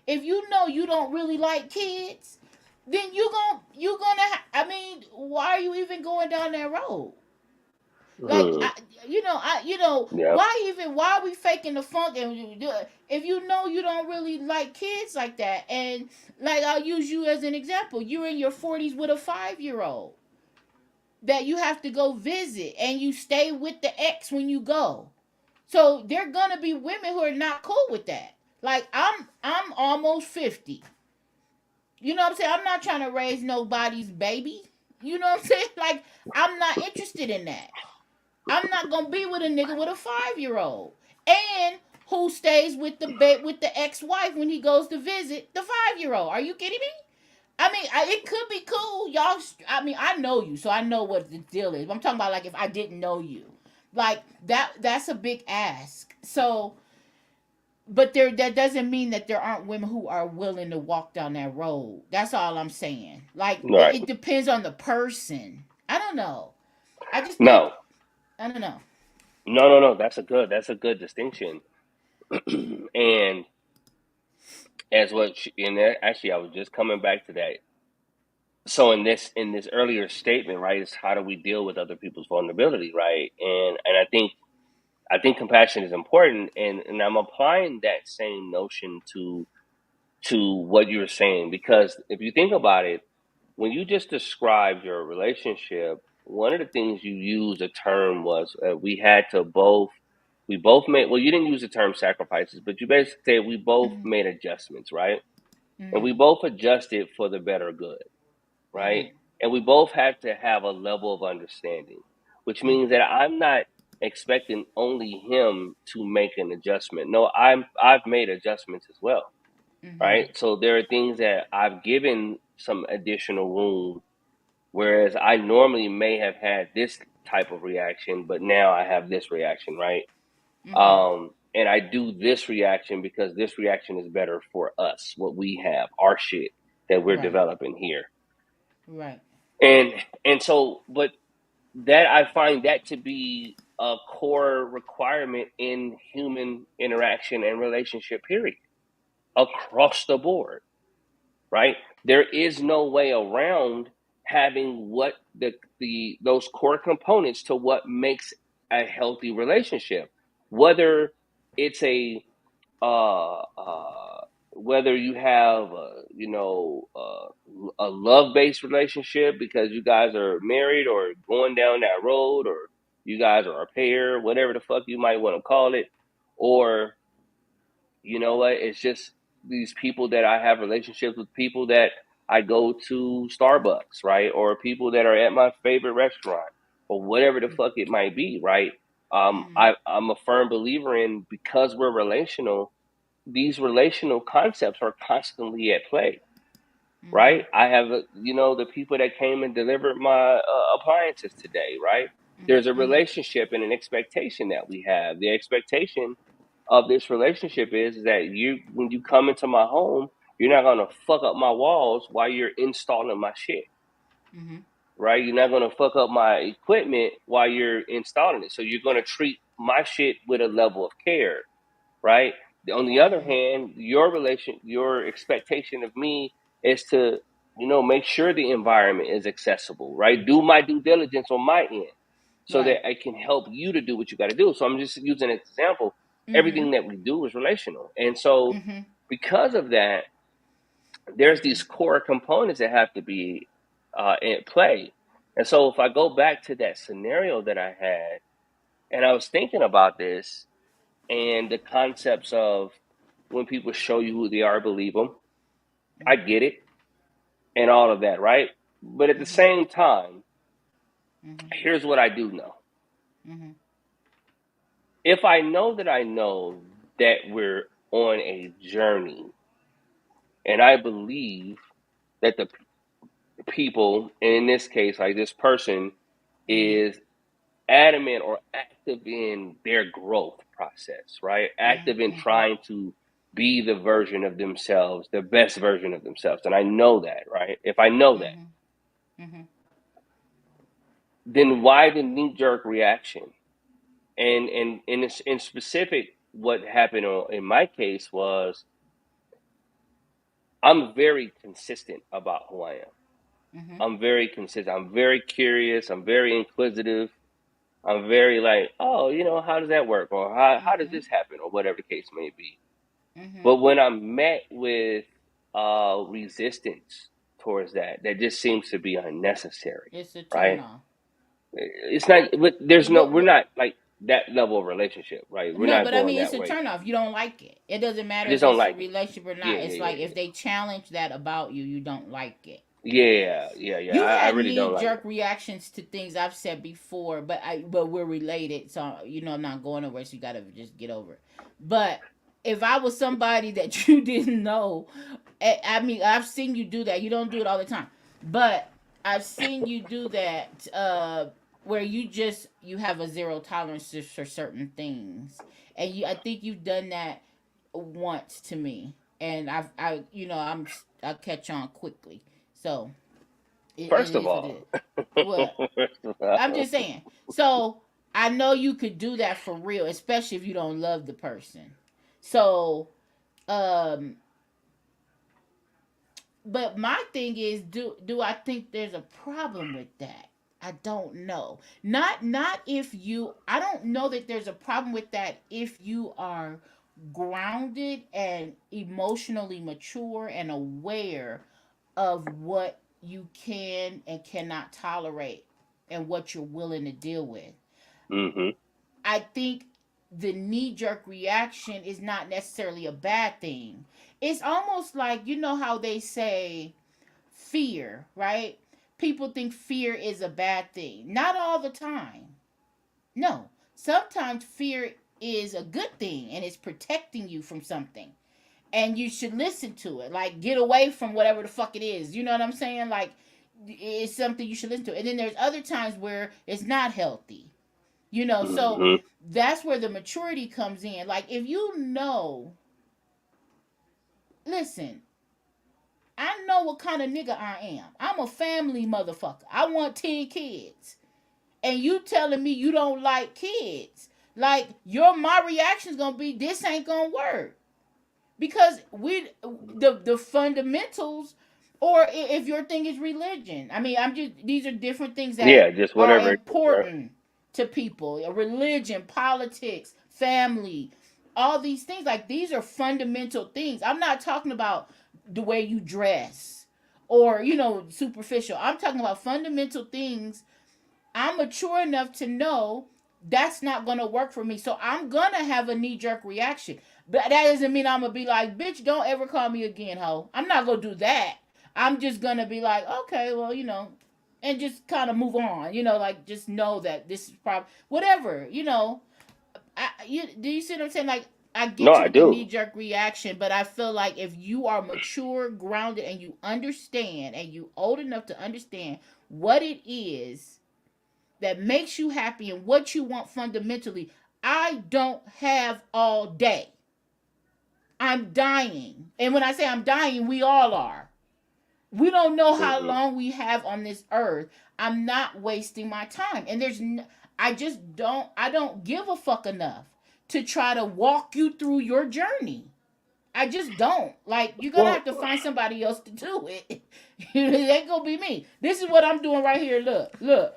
If you know you don't really like kids, then I mean, why are you even going down that road? Like, Mm. Yep. why are we faking the funk, and if you know you don't really like kids like that? And, like, I'll use you as an example. You're in your 40s with a 5-year old that you have to go visit, and you stay with the ex when you go. So there are gonna be women who are not cool with that. Like, I'm almost 50. You know what I'm saying? I'm not trying to raise nobody's baby. You know what I'm saying? Like, I'm not interested in that. I'm not gonna be with a nigga with a 5-year old and who stays with the ex-wife when he goes to visit the 5-year old. Are you kidding me? I mean, it could be cool, y'all. I mean, I know you, so I know what the deal is. I'm talking about, like, if I didn't know you, like, that's a big ask. So, but that doesn't mean that there aren't women who are willing to walk down that road. That's all I'm saying. Like, Right. it depends on the person. I don't know. I just think, No. I don't know. No. That's a good distinction. And as what and actually I was just coming back to that. So in this earlier statement, right, is how do we deal with other people's vulnerability, right? And I think compassion is important, and I'm applying that same notion to what you're saying, because if you think about it, when you just described your relationship, one of the things you used a term was we both made, well, you didn't use the term sacrifices, but you basically said we both Mhm. made adjustments, right? And we Mhm. both adjusted for the better good, right? Mhm. And we both had to have a level of understanding, which means Mhm. that I'm not expecting only him to make an adjustment. No, I've made adjustments as well, Mhm. right? So there are things that I've given some additional room, whereas I normally may have had this type of reaction, but now I have this reaction, right? Mhm. And I do this reaction because this reaction is better for us, what we have, our shit that we're Right. developing here. Right. And so, but that, I find that to be a core requirement in human interaction and relationship, period, across the board, right? There is no way around having what the those core components to what makes a healthy relationship. Whether it's uh, uh, whether you have a love based relationship because you guys are married or going down that road, or you guys are a pair, whatever the fuck you might want to call it, or you know what, it's just these people that I have relationships with, people that I go to Starbucks, right, or people that are at my favorite restaurant, or whatever the fuck it might be, right? Mhm. I'm a firm believer in, because we're relational, these relational concepts are constantly at play, right? Mhm. I have, the people that came and delivered my appliances today, right? Mhm. There's a Mhm. relationship and an expectation that we have. The expectation of this relationship is that when you come into my home, you're not gonna fuck up my walls while you're installing my shit, Mhm. right? You're not gonna fuck up my equipment while you're installing it. So you're gonna treat my shit with a level of care, right? On the other Mhm. hand, your expectation of me is to, make sure the environment is accessible, right? Do my due diligence on my end so Right. that I can help you to do what you got to do. So I'm just using an example. Mhm. Everything that we do is relational. And so Mhm. because of that, there's these core components that have to be in play. And so if I go back to that scenario that I had, and I was thinking about this, and the concepts of when people show you who they are, believe them. I Mhm. get it, and all of that, right? But at the Mhm. same time, Mhm. here's what I do know. Mhm. If I know that we're on a journey, and I believe that the people, and in this case, like this person, Mhm. is adamant or active in their growth process, right? Mhm. Active in Mhm. trying to be the version of themselves, the best version of themselves. And I know that, right? If I know that, Mhm. Mhm. then why the knee jerk reaction? In specific, what happened in my case was, I'm very consistent about who I am. Mhm. I'm very consistent. I'm very curious. I'm very inquisitive. I'm very like, oh, how does that work? Or how does Mhm. this happen? Or whatever the case may be. But Mhm. when I'm met with resistance towards that, that just seems to be unnecessary, It's a turn right? off. It's not, but we're But not like that level of relationship, right? We're no, not but I going mean it's that a way. turn off. You don't like it. It doesn't I matter just if don't it's a like it. relationship or Yeah, not. yeah, It's yeah, like if they challenge that about you, you don't like it. yeah, yeah, yeah, yeah. You've I had really knee don't like jerk it. reactions to things I've said before, but we're related, so I'm not going nowhere. So you gotta just get over it. But if I was somebody that you didn't know, I mean, I've seen you do that. You don't do it all the time, but I've seen you do that where you have a zero tolerance for certain things, and I think you've done that once to me, and I catch on quickly. So it First of is what it all, is. What first of I'm all, just saying. So I know you could do that for real, especially if you don't love the person. So um, but my thing is, do I think there's a problem with that? I don't know. Not if you. I don't know that there's a problem with that if you are grounded and emotionally mature and aware of what you can and cannot tolerate and what you're willing to deal with. Mm-hmm. I think the knee jerk reaction is not necessarily a bad thing. It's almost like, you know how they say fear, right? People think fear is a bad thing. Not all the time. No. Sometimes fear is a good thing and it's protecting you from something. And you should listen to it. Like, get away from whatever the fuck it is. You know what I'm saying? Like, it's something you should listen to. And then there's other times where it's not healthy. You know, so Mm-hmm. that's where the maturity comes in. Like, if you know, listen, I know what kind of nigga I am. I'm a family motherfucker. I want 10 kids. And you telling me you don't like kids. Like, my reaction's gonna be, this ain't gonna work. Because the fundamentals, or if your thing is religion. I mean, these are different things that Yeah, just are whatever. important to people. Religion, politics, family, all these things. Like, these are fundamental things. I'm not talking about the way you dress or, superficial. I'm talking about fundamental things. I'm mature enough to know that's not gonna work for me. So I'm gonna have a knee jerk reaction. But that doesn't mean I'm gonna be like, bitch, don't ever call me again, ho. I'm not gonna do that. I'm just gonna be like, okay, well, and just kind of move on. Like, just know that this is probably whatever. Do you see what I'm saying? Like, I No, get you I with the knee do. jerk reaction, but I feel like if you are mature, grounded, and you understand, and you old enough to understand what it is that makes you happy and what you want fundamentally. I don't have all day. I'm dying. And when I say I'm dying, we all are. We don't know how Mm-hmm. long we have on this earth. I'm not wasting my time. And I don't give a fuck enough to try to walk you through your journey. I just don't. Like, you're going to have Well, to find somebody else to do it. It ain't going to be me. This is what I'm doing right here. Look.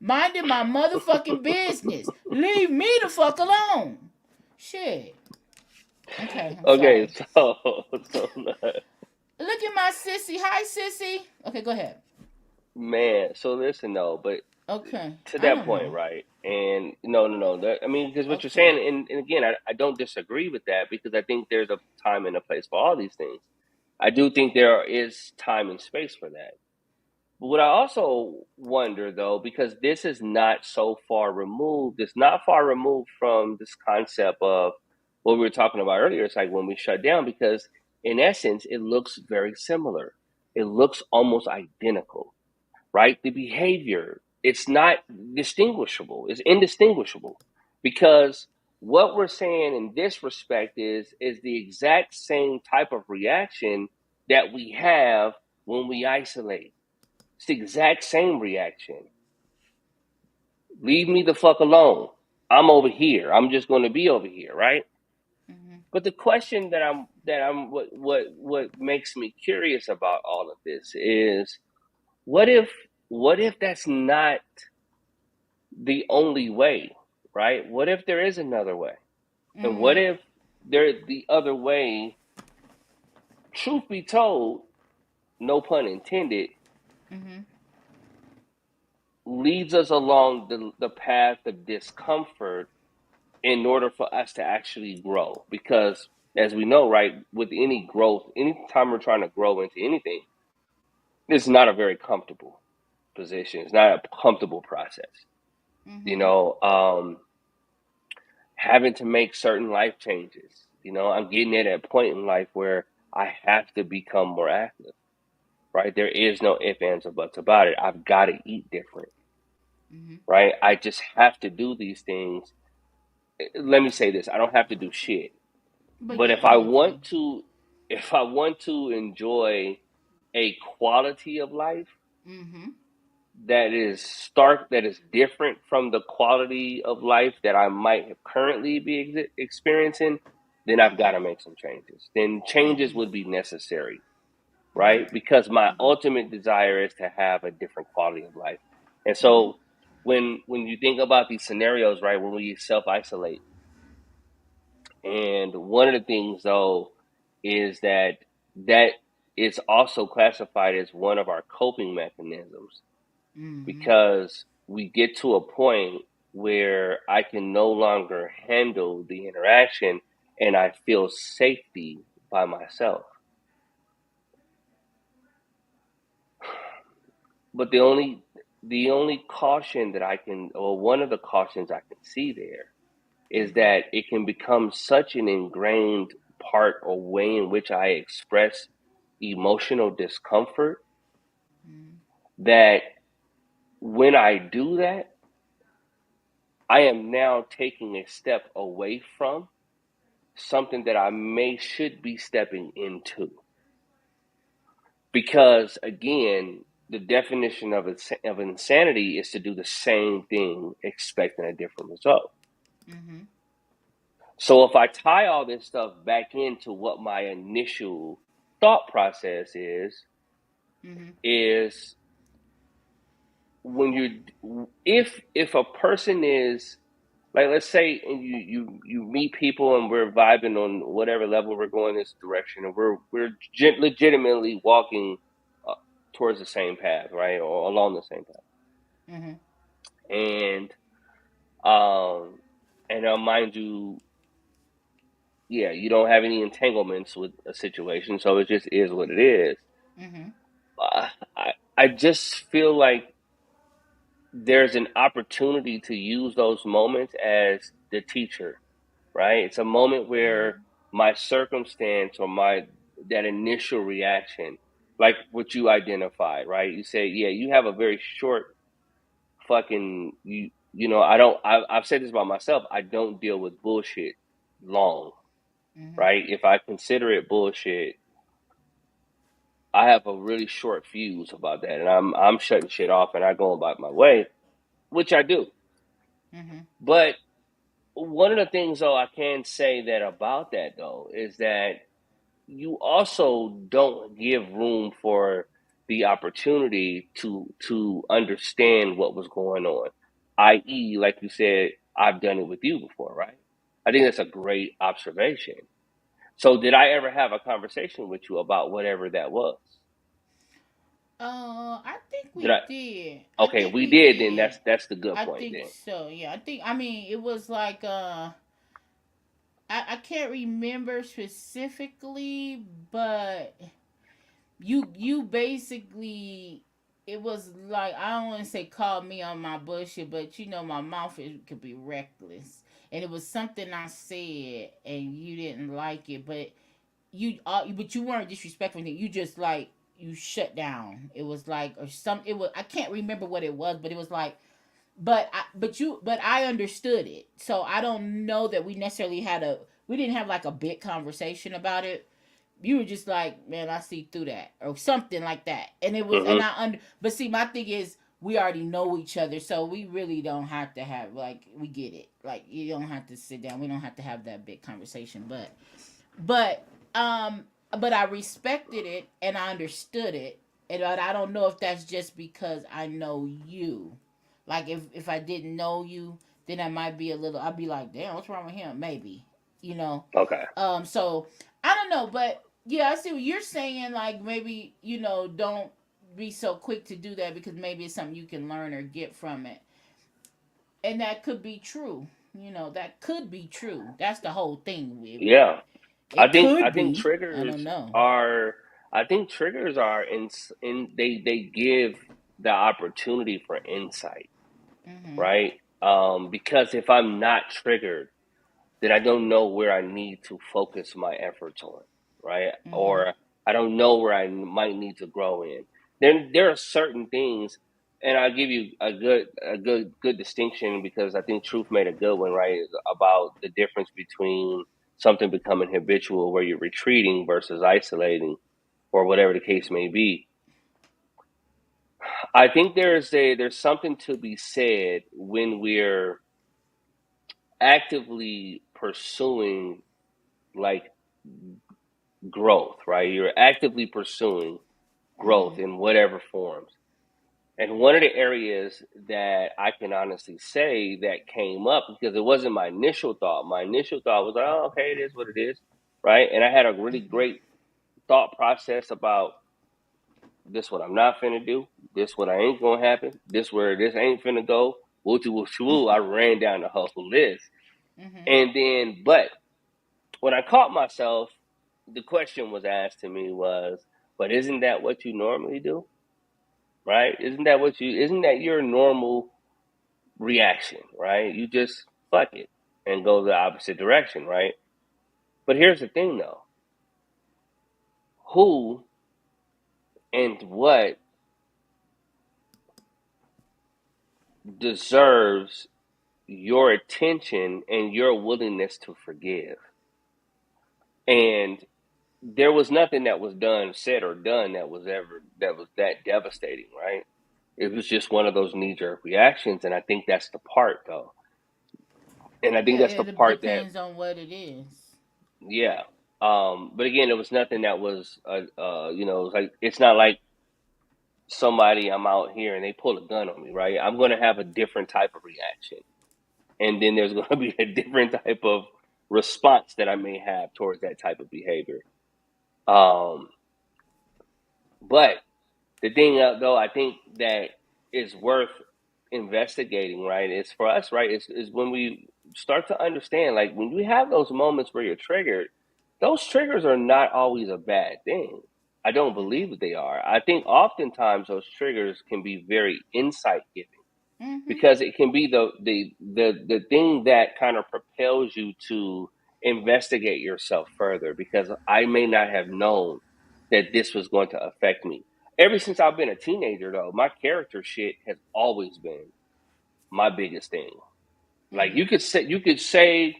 Minding my motherfucking business. Leave me the fuck alone. Shit. Okay, I'm okay, sorry. so Look at my sissy. Hi, sissy. Okay, go ahead. man, so listen though, but Okay. to I that don't point, know. right? And no. I mean, because what you're Okay. saying, and again, I don't disagree with that because I think there's a time and a place for all these things. I do think there is time and space for that. But what I also wonder, though, because this is not so far removed, it's not far removed from this concept of what we were talking about earlier. It's like when we shut down, because in essence, it looks very similar. It looks almost identical, right? The behavior, it's not distinguishable, it's indistinguishable because what we're saying in this respect is the exact same type of reaction that we have when we isolate. It's the exact same reaction. Leave me the fuck alone. I'm over here. I'm just going to be over here, right? Mm-hmm. But the question what makes me curious about all of this is what if that's not the only way, right? What if there is another way? And what Mm-hmm. if the other way, truth be told, no pun intended, Mm-hmm. leads us along the path of discomfort in order for us to actually grow. Because as we know, right, with any growth, anytime we're trying to grow into anything, it's not a very comfortable position. It's not a comfortable process. You Mm-hmm. know, having to make certain life changes. I'm getting at a point in life where I have to become more active, right? There is no ifs, ands, or buts about it. I've got to eat different, Mm-hmm. right? I just have to do these things. Let me say this: I don't have to do shit, But but yeah, if I I get you. want to, enjoy a quality of life Mm-hmm. that is stark, that is different from the quality of life that I might have currently be experiencing, then I've got Mm-hmm. to make some changes. Then I changes get would it. be necessary. right? Because my ultimate desire is to have a different quality of life. And so when you think about these scenarios, right, when we self isolate, and one of the things though is that is also classified as one of our coping mechanisms, because we get to a point where I can no longer handle the interaction and I feel safety by myself. But the only caution that I can, or one of the cautions I can see there, is that it can become such an ingrained part or way in which I express emotional discomfort that when I do that, I am now taking a step away from something that I should be stepping into. Because again, the definition of insanity is to do the same thing expecting a different result. So if I tie all this stuff back into what my initial thought process is when if a person is, like, let's say, and you meet people and we're vibing on whatever level we're going this direction, and we're legitimately walking towards the same path, right, or along the same path, and mind you, yeah, you don't have any entanglements with a situation, so it just is what it is. I just feel like there's an opportunity to use those moments as the teacher, right? It's a moment where my circumstance or that initial reaction, like what you identified, right? You say, yeah, you have a very short fucking, I've said this about myself. I don't deal with bullshit long, right? If I consider it bullshit, I have a really short fuse about that, and I'm shutting shit off and I go about my way, which I do. But one of the things, though, I can say that about that, though, is that you also don't give room for the opportunity to understand what was going on. I.e., like you said, I've done it with you before, right? I think that's a great observation. So did I ever have a conversation with you about whatever that was? I think we Did I? did. I Okay, think we we did. Then did. that's the good I point. think Then so. Yeah, I mean, it was like I can't remember specifically, but you basically, it was like, I don't want to say call me on my bullshit, but my mouth, it could be reckless, and it was something I said and you didn't like it, but you weren't disrespectful. You just like, you shut down. It was like, or some, it was, I can't remember what it was, but it was like, but I understood it. So I don't know that we didn't have like a big conversation about it. You were just like, man, I see through that, or something like that. And it was, and mm-hmm. but see, my thing is, we already know each other, so we really don't have to have, like, we get it. Like, you don't have to sit down. We don't have to have that big conversation. But um but I respected it and I understood it. And I don't know if that's just because I know you. Like, if I didn't know you, then I might be a little, I'd be like, damn, what's wrong with him? Maybe. You know. Okay. So I don't know, but yeah, I see what you're saying. Like, maybe, don't be so quick to do that, because maybe it's something you can learn or get from it. And that could be true. That could be true. That's the whole thing. Yeah. I It think I could think be. I don't triggers know. are I think triggers are in they give the opportunity for insight, right? Because if I'm not triggered, then I don't know where I need to focus my efforts on, right? Or I don't know where I might need to grow in. Then there are certain things, and I'll give you a good distinction, because I think Truth made a good one, right? About the difference between something becoming habitual, where you're retreating, versus isolating, or whatever the case may be. I think there's something to be said when we're actively pursuing, like, growth, right? You're actively pursuing growth in whatever forms. And one of the areas that I can honestly say that came up, because it wasn't my initial thought. My initial thought was like, oh, okay, it is what it is, right? And I had a really great thought process about this what I'm not finna do, this what I ain't gonna happen, this where this ain't finna go, woo. I ran down the whole list. And then, but when I caught myself, the question was asked to me was, but isn't that what you normally do? Right? Isn't that your normal reaction, right? You just fuck it and go the opposite direction, right? But here's the thing though. Who and what deserves your attention and your willingness to forgive? And there was nothing that was done, said, or done that was that devastating, right? It was just one of those knee-jerk reactions, and I think that's the part, though. And I think Yeah, that's the it part that, depends on what it is. yeah. But again, it was nothing that was, like it's not like somebody I'm out here and they pull a gun on me, right? I'm going to have a different type of reaction, and then there's going to be a different type of response that I may have towards that type of behavior. Um, but the thing, though, I think that is worth investigating, right? Is for us, right? Is when we start to understand, like when you have those moments where you're triggered, those triggers are not always a bad thing. I don't believe that they are. I think oftentimes those triggers can be very insight giving, because it can be the thing that kind of propels you to investigate yourself further, because I may not have known that this was going to affect me. Ever since I've been a teenager though, my character shit has always been my biggest thing. Like you could say,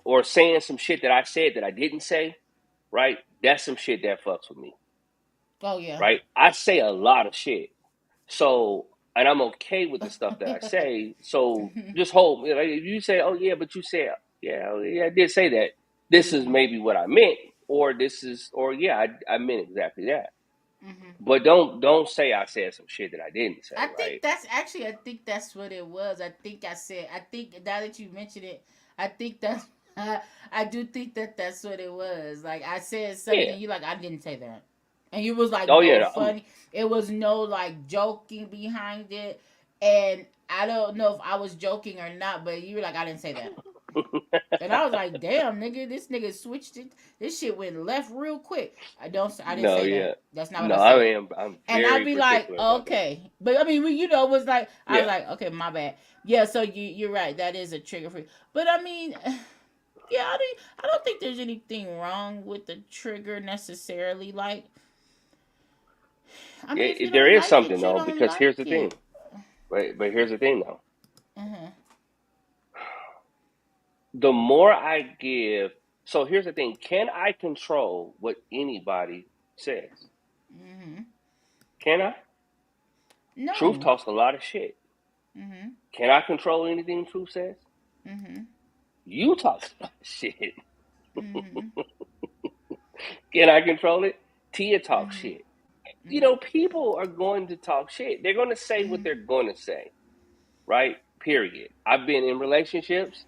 or saying some shit that I said that I didn't say, right? That's some shit that fucks with me. Oh yeah. Right? I say a lot of shit. So, and I'm okay with the stuff that I say. So just hold, like if you say, oh yeah, but you said, yeah, I did say that. This is maybe what I meant, or I meant exactly that. But don't say I said some shit that I didn't say, I right? think that's what it was. I think now that you mention it, I think that's I do think that that's what it was. Like I said something, Yeah. you like I didn't say that, and you was like Oh no yeah. funny. It was no like joking behind it, and I don't know if I was joking or not, but you were like I didn't say that. And I was like, "Damn, nigga, this nigga switched it. This shit went left real quick." I didn't No, say yeah. that. That's not what No, I I said. mean, I'm And I'd very be like, particular about that. "Okay," but I mean, it was like I was Yeah. like, "Okay, my bad." Yeah, so you're right. That is a trigger for you. But I mean, yeah, I don't think there's anything wrong with the trigger necessarily. Like, I mean, if Yeah, you there don't is like it, something you though, don't because here's like the thing. it. Right, but here's the thing though. Uh-huh. The more I give, so here's the thing. Can I control what anybody says? Can I? Truth No. talks a lot of shit. Can I control anything Truth says? You talk a lot of shit. Can I control it? Tia talks shit. People are going to talk shit. They're going to say what they're going to say, right? Period. I've been in relationships,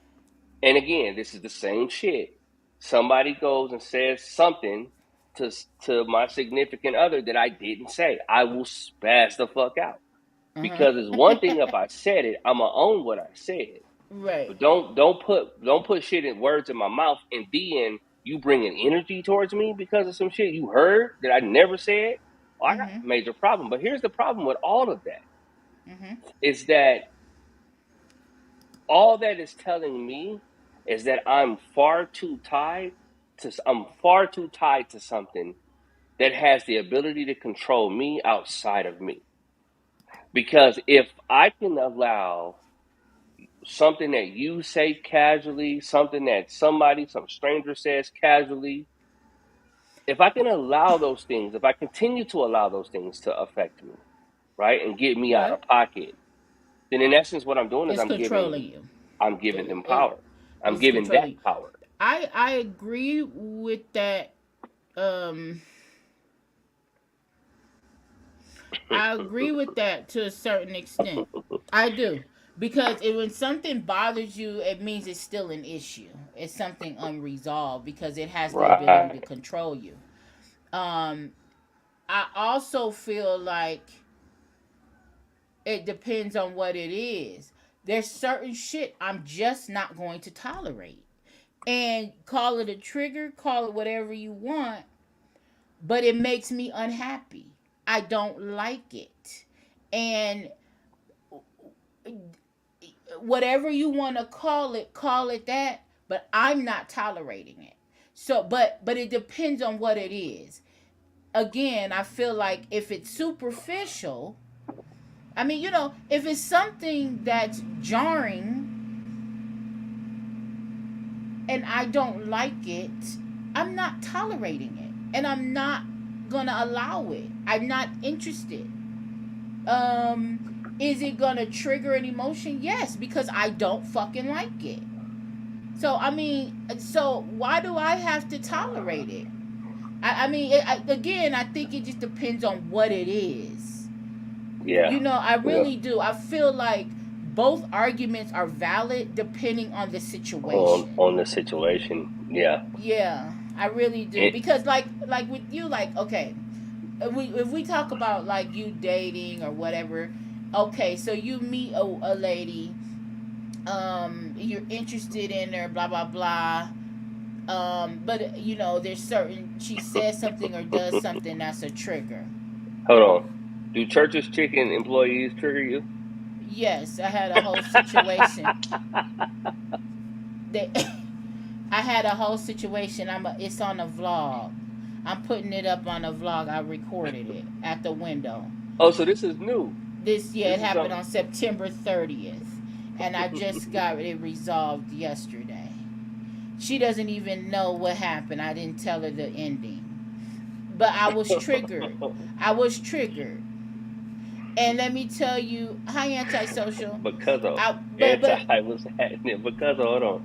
and again, this is the same shit. Somebody goes and says something to my significant other that I didn't say. I will spaz the fuck out. Because it's one thing if I said it, I'ma own what I said. Right. But don't put shit in words in my mouth, and then you bringing energy towards me because of some shit you heard that I never said. Oh, I got a major problem. But here's the problem with all of that is that all that is telling me is that I'm far too tied to something that has the ability to control me outside of me. Because if I can allow something that you say casually, something that some stranger says casually, if I can allow those things, if I continue to allow those things to affect me, right, and get me out Right. of pocket, then in essence what I'm doing is It's controlling you. I'm giving them It, power. I'm it's giving that controlling. power. I agree with that. Um, I agree with that to a certain extent. I do. Because when something bothers you, it means it's still an issue. It's something unresolved because it has the ability to Right. control you. Um, I also feel like it depends on what it is. There's certain shit I'm just not going to tolerate. And call it a trigger, call it whatever you want, but it makes me unhappy. I don't like it. And whatever you want to call it that, but I'm not tolerating it. So but it depends on what it is. Again, I feel like if it's superficial, I mean, if it's something that's jarring and I don't like it, I'm not tolerating it. And I'm not gonna allow it. I'm not interested. Is it gonna trigger an emotion? Yes, because I don't fucking like it. So I mean, so why do I have to tolerate it? Again, I think it just depends on what it is. Yeah. I Yeah. really do. I feel like both arguments are valid depending on the situation. On the situation. Yeah. Yeah, I really do. And, Because like with you, like, okay, if we talk about like you dating or whatever, okay, so you meet a lady, you're interested in her, blah blah blah. But there's certain she says something or does something that's a trigger. hold on. Do Church's Chicken employees trigger you? Yes, I had a whole situation. They, I had a whole situation. It's on a vlog. I'm putting it up on a vlog. I recorded it at the window. Oh, so this is new. It This is happened something. on September 30th, and I just got it resolved yesterday. She doesn't even know what happened. I didn't tell her the ending. But I was triggered. I was triggered. And let me tell you, hi antisocial. Because of But what's happening. Because of, hold on.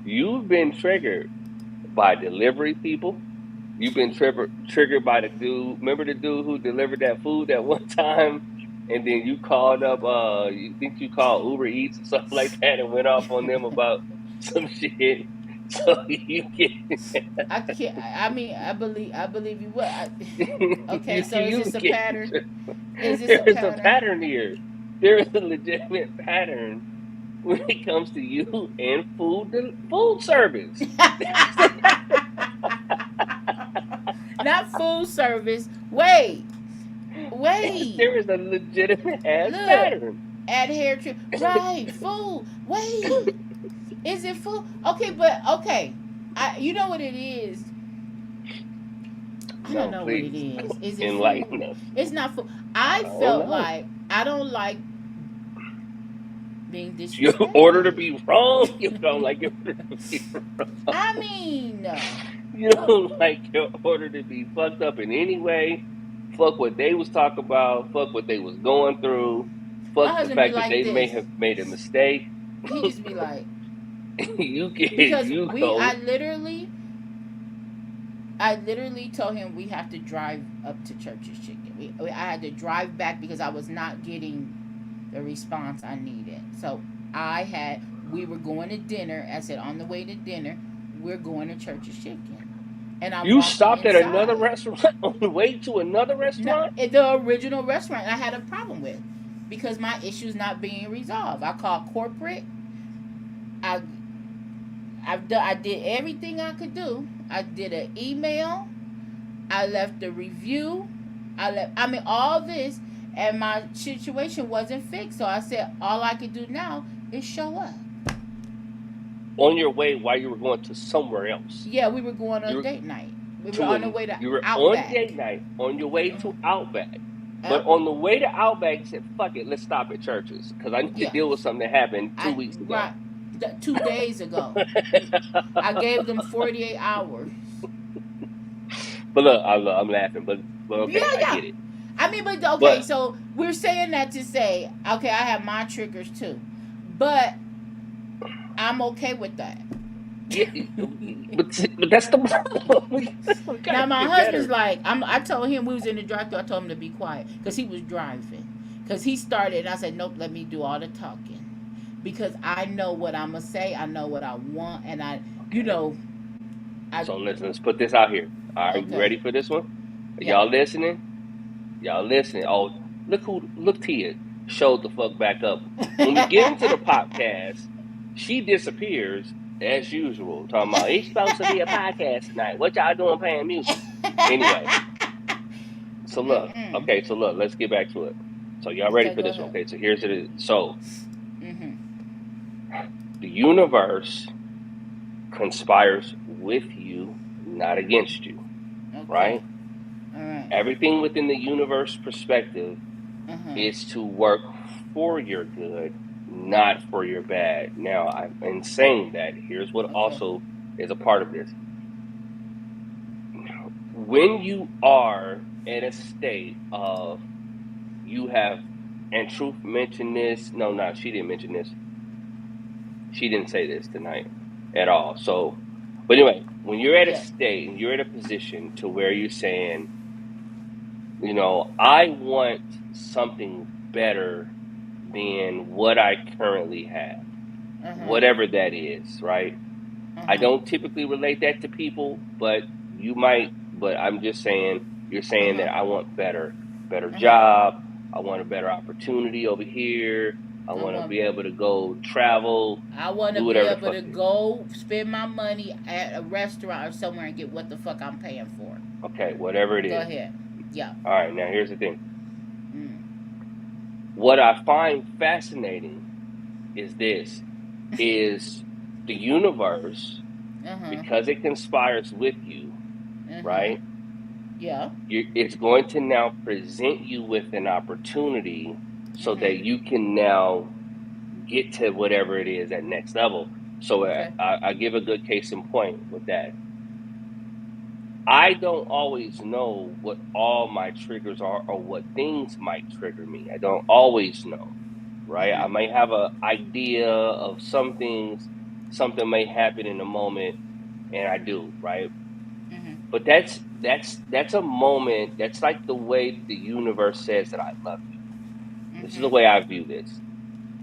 You've been triggered by delivery people. You've been triggered by the dude. Remember the dude who delivered that food that one time? And then you called up, you think you called Uber Eats or something like that and went off on them about some shit. So you get. I can't. I mean, I believe you. What? Okay, you, so is you this a get. pattern? Is this There a is a pattern? pattern here. There is a legitimate pattern when it comes to you and food service. Not food service. Wait. There is a legitimate ass Look. pattern. At hair trip. Right. Food. Wait. Is it food? Okay, but okay. You know what it is? I don't No, know what it please is. Is it enlighten food? us. It's not food. I I don't felt know. like I don't like being Your order to disrespected. be wrong. You don't like your order to be wrong. I mean, You don't like your order to be fucked up in any way. Fuck what they was talking about. Fuck what they was going through. my Fuck the husband be fact that like they may this. have made a mistake. He just be like, because You go. I literally told him we have to drive up to Church's Chicken. I had to drive back because I was not getting the response I needed. So we were going to dinner. I said, on the way to dinner, we're going to Church's Chicken. And I'm You walking stopped at another inside. restaurant on the way to another No, restaurant? the original restaurant I had a problem with because my issue's not being resolved. I called corporate. I I did everything I could do. I did an email. I left a review. I mean, all this, and my situation wasn't fixed. So I said, all I could do now is show up. On your way while you were going to somewhere else. Yeah, we were going on You a were date night. We were on the way to you were Outback. on date night on your way to Outback. But Yep. on the way to Outback, you said, fuck it, let's stop at Church's. Because I need to Yeah. deal with something that happened 2 weeks ago. Right, 2 days ago. I gave them 48 hours. But look, I'm laughing. But okay, Yeah. I get it. I mean, but okay, so we're saying that to say, okay, I have my triggers too. But I'm okay with that. Yeah, but that's the problem. We gotta Now my get husband's better. like, I told him we was in the drive-thru. I told him to be quiet because he was driving. Because he started, and I said, nope, let me do all the talking. Because I know what I'm gonna say. I know what I want, and you Okay. know, I So let's put this out here. Are you okay, ready for this one? Are yeah. y'all listening? Y'all listening? Oh, look Tia showed the fuck back up. When we get into the podcast, she disappears as usual. Talking about it's supposed to be a podcast tonight. What y'all doing playing music? Anyway, so look. Mm-mm. Okay, so look, let's get back to it. So y'all ready Okay, for go this one? ahead. Okay, so here's it. So Mm-hmm. the universe conspires with you, not against you, Okay. right? All right. Everything within the universe perspective Uh-huh. is to work for your good, not for your bad. Now, in saying that, here's what Okay. also is a part of this. When you are in a state of you have, and Truth mentioned this. No, she didn't mention this. She didn't say this tonight at all. So, but anyway, when you're at a Yeah. state and you're at a position to where you're saying, I want something better than what I currently have, Uh-huh. whatever that is, right? I Uh-huh. don't typically relate that to people, but you might, but I'm just saying, you're saying Uh-huh. that I want better Uh-huh. job. I want a better opportunity over here. I I want to want be able to go travel, I want to do be whatever the able fuck to it is. go spend my money at a restaurant or somewhere and get what the fuck I'm paying for. Okay, whatever it Go is. ahead. Yeah. All right, now here's the thing. Mm. What I find fascinating is this, is the universe, Uh-huh. because it conspires with you, Uh-huh. right? Yeah. It's going to now present you with an opportunity so that Mm-hmm. you can now get to whatever it is at next level. So Okay. I give a good case in point with that. I don't always know what all my triggers are or what things might trigger me. I don't always know, right? I Mm-hmm. may have an idea of some things, something may happen in a moment, and I do, right? Mm-hmm. But that's a moment. That's like the way the universe says that I love you. This is the Mm-hmm. way I view this,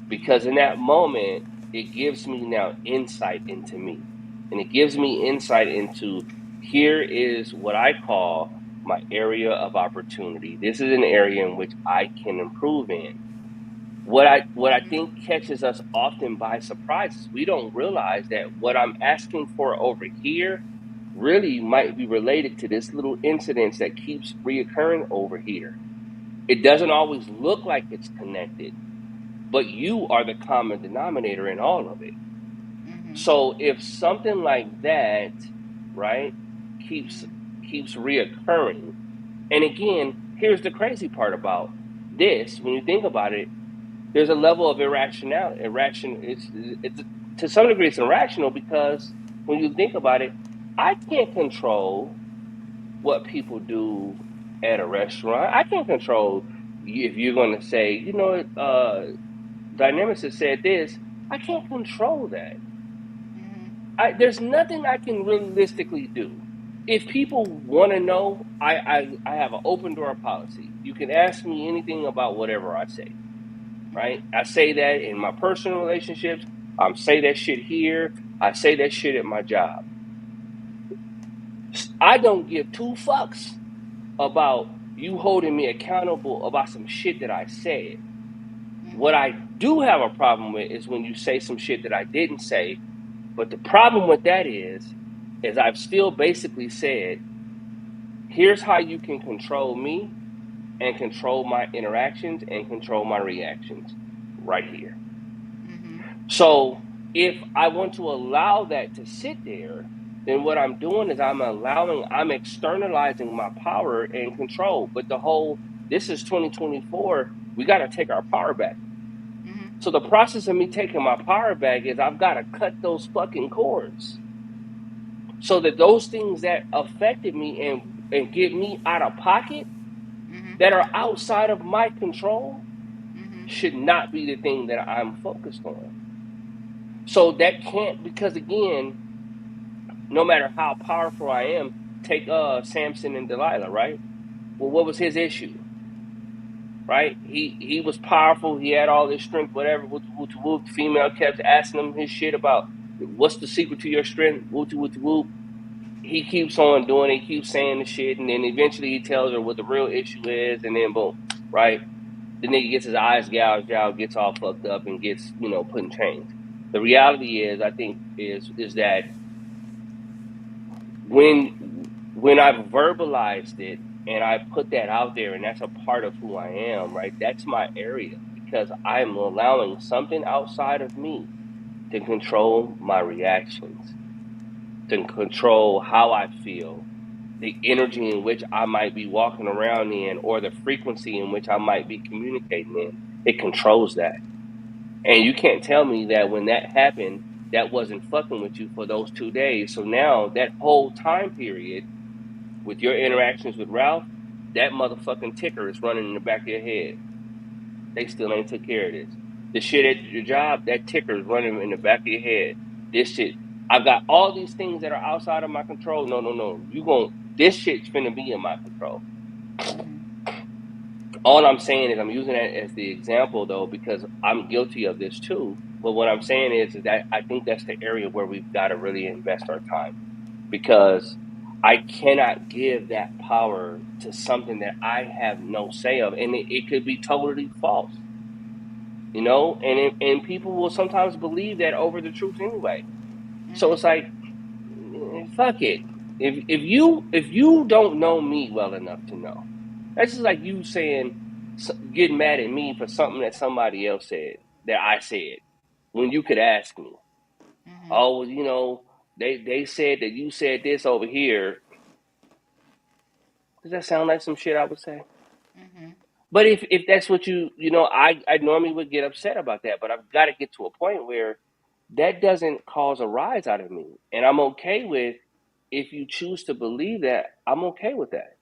because in Mm-hmm. that moment, it gives me now insight into me, and it gives me insight into, here is what I call my area of opportunity. This is an area in which I can improve in. What I think catches us often by surprise is we don't realize that what I'm asking for over here really might be related to this little incident that keeps reoccurring over here. It doesn't always look like it's connected, but you are the common denominator in all of it. Mm-hmm. So if something like that, right, keeps reoccurring, and again, here's the crazy part about this: when you think about it, there's a level of irrationality. It's to some degree it's irrational, because when you think about it, I can't control what people do at a restaurant. I can't control if you're going to say, Dynamics has said this. I can't control that. There's nothing I can realistically do. If people want to know, I have an open door policy. You can ask me anything about whatever I say, right? I say that in my personal relationships. I say that shit here. I say that shit at my job. I don't give two fucks about you holding me accountable about some shit that I said. What I do have a problem with is when you say some shit that I didn't say. But the problem with that is I've still basically said, here's how you can control me and control my interactions and control my reactions right here. Mm-hmm. So if I want to allow that to sit there, then what I'm doing is I'm externalizing my power and control. But this is 2024, we got to take our power back. Mm-hmm. So the process of me taking my power back is I've got to cut those fucking cords, so that those things that affected me and get me out of pocket, Mm-hmm. that are outside of my control, Mm-hmm. should not be the thing that I'm focused on. So that can't, because again, no matter how powerful I am. Take Samson and Delilah, right? Well, what was his issue? Right? He was powerful. He had all this strength, whatever. Whoop. The female kept asking him his shit about what's the secret to your strength. Whoop. He keeps on doing it. He keeps saying the shit, and then eventually he tells her what the real issue is, and then boom, right? The nigga gets his eyes gouged out, gets all fucked up, and gets put in chains. The reality is, I think, is that when I've verbalized it and I put that out there, and that's a part of who I am, right? That's my area, because I'm allowing something outside of me to control my reactions, to control how I feel, the energy in which I might be walking around in, or the frequency in which I might be communicating in. It controls that. And you can't tell me that when that happened, that wasn't fucking with you for those 2 days. So now that whole time period with your interactions with Ralph, that motherfucking ticker is running in the back of your head. They still ain't took care of this. The shit at your job, that ticker is running in the back of your head. This shit, I've got all these things that are outside of my control. No. This shit's finna be in my control. All I'm saying is, I'm using that as the example, though, because I'm guilty of this too. But what I'm saying is that I think that's the area where we've got to really invest our time, because I cannot give that power to something that I have no say of, and it could be totally false, and people will sometimes believe that over the truth anyway. So it's like, fuck it. If you don't know me well enough to know, that's just like you getting mad at me for something that somebody else said that I said, when you could ask me. Oh, they said that you said this over here. Does that sound like some shit I would say? But if that's what I normally would get upset about that, but I've got to get to a point where that doesn't cause a rise out of me. And I'm okay with, if you choose to believe that, I'm okay with that.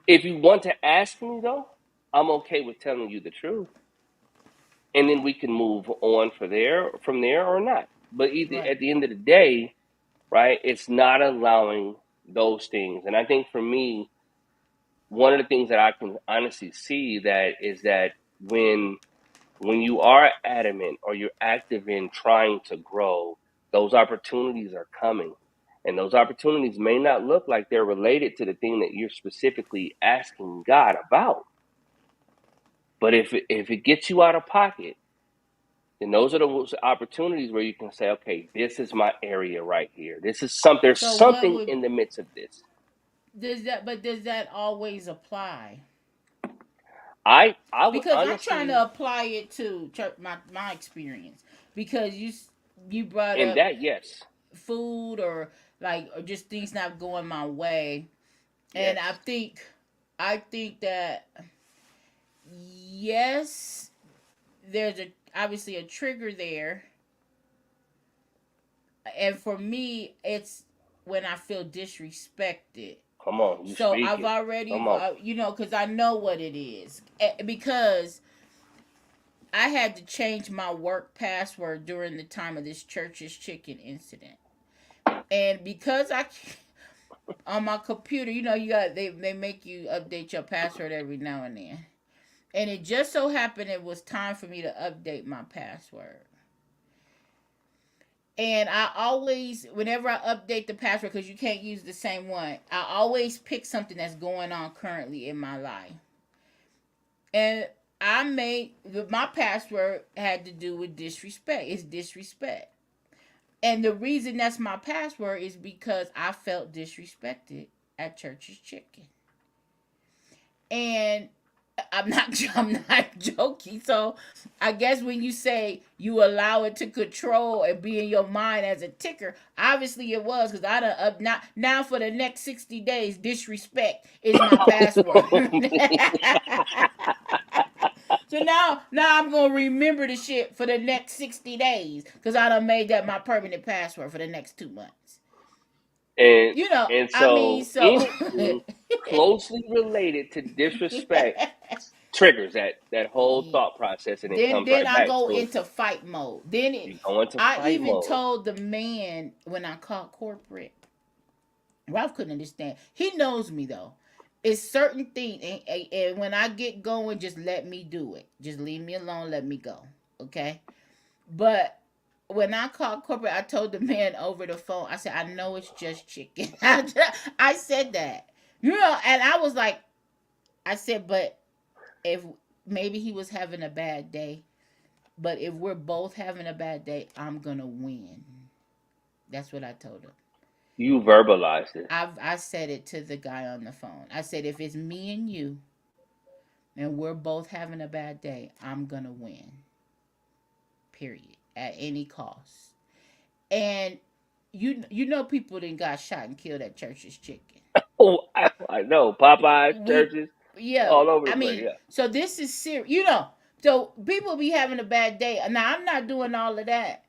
If you want to ask me, though, I'm okay with telling you the truth. And then we can move on from there or not. But at the end of the day, right, it's not allowing those things. And I think for me, one of the things that I can honestly see is that when you are adamant or you're active in trying to grow, those opportunities are coming. And those opportunities may not look like they're related to the thing that you're specifically asking God about. But if it gets you out of pocket, then those are those opportunities where you can say, okay, this is my area right here. There's something in the midst of this. Does that always apply? I would, because honestly, I'm trying to apply it to my experience, because you brought in up that, yes, food or just things not going my way, and yes. I think that yes, there's obviously a trigger there, and for me it's when I feel disrespected. Come on, you So speak I've it. already, Come on. because I know what it is. Because I had to change my work password during the time of this Church's Chicken incident. And because on my computer, they make you update your password every now and then. And it just so happened it was time for me to update my password. And I always, whenever I update the password, because you can't use the same one, I always pick something that's going on currently in my life. And my password had to do with disrespect. It's disrespect. And the reason that's my password is because I felt disrespected at Church's Chicken. And I'm not joking. So I guess when you say you allow it to control and be in your mind as a ticker, obviously it was, because I done now for the next 60 days, disrespect is my password. So now I'm gonna remember the shit for the next 60 days, because I done made that my permanent password for the next 2 months. And so anything closely related to disrespect triggers that whole thought process, and it comes Then right I back go to into fight mode. Then you go into I fight even mode. told the man when I called corporate. Ralph couldn't understand. He knows me though. It's certain things, and when I get going, just let me do it. Just leave me alone. Let me go. Okay. But when I called corporate, I told the man over the phone. I said, "I know it's just chicken." I said that. And I was like, I said, but if maybe he was having a bad day, but if we're both having a bad day, I'm gonna win. That's what I told him. You verbalized it. I said it to the guy on the phone. I said, if it's me and you, and we're both having a bad day, I'm gonna win. Period. At any cost. And you know people that got shot and killed at Church's Chicken. Oh, I know. Popeyes, We churches, yeah. all over the I place. mean, Yeah. so this is serious. So people be having a bad day. Now I'm not doing all of that,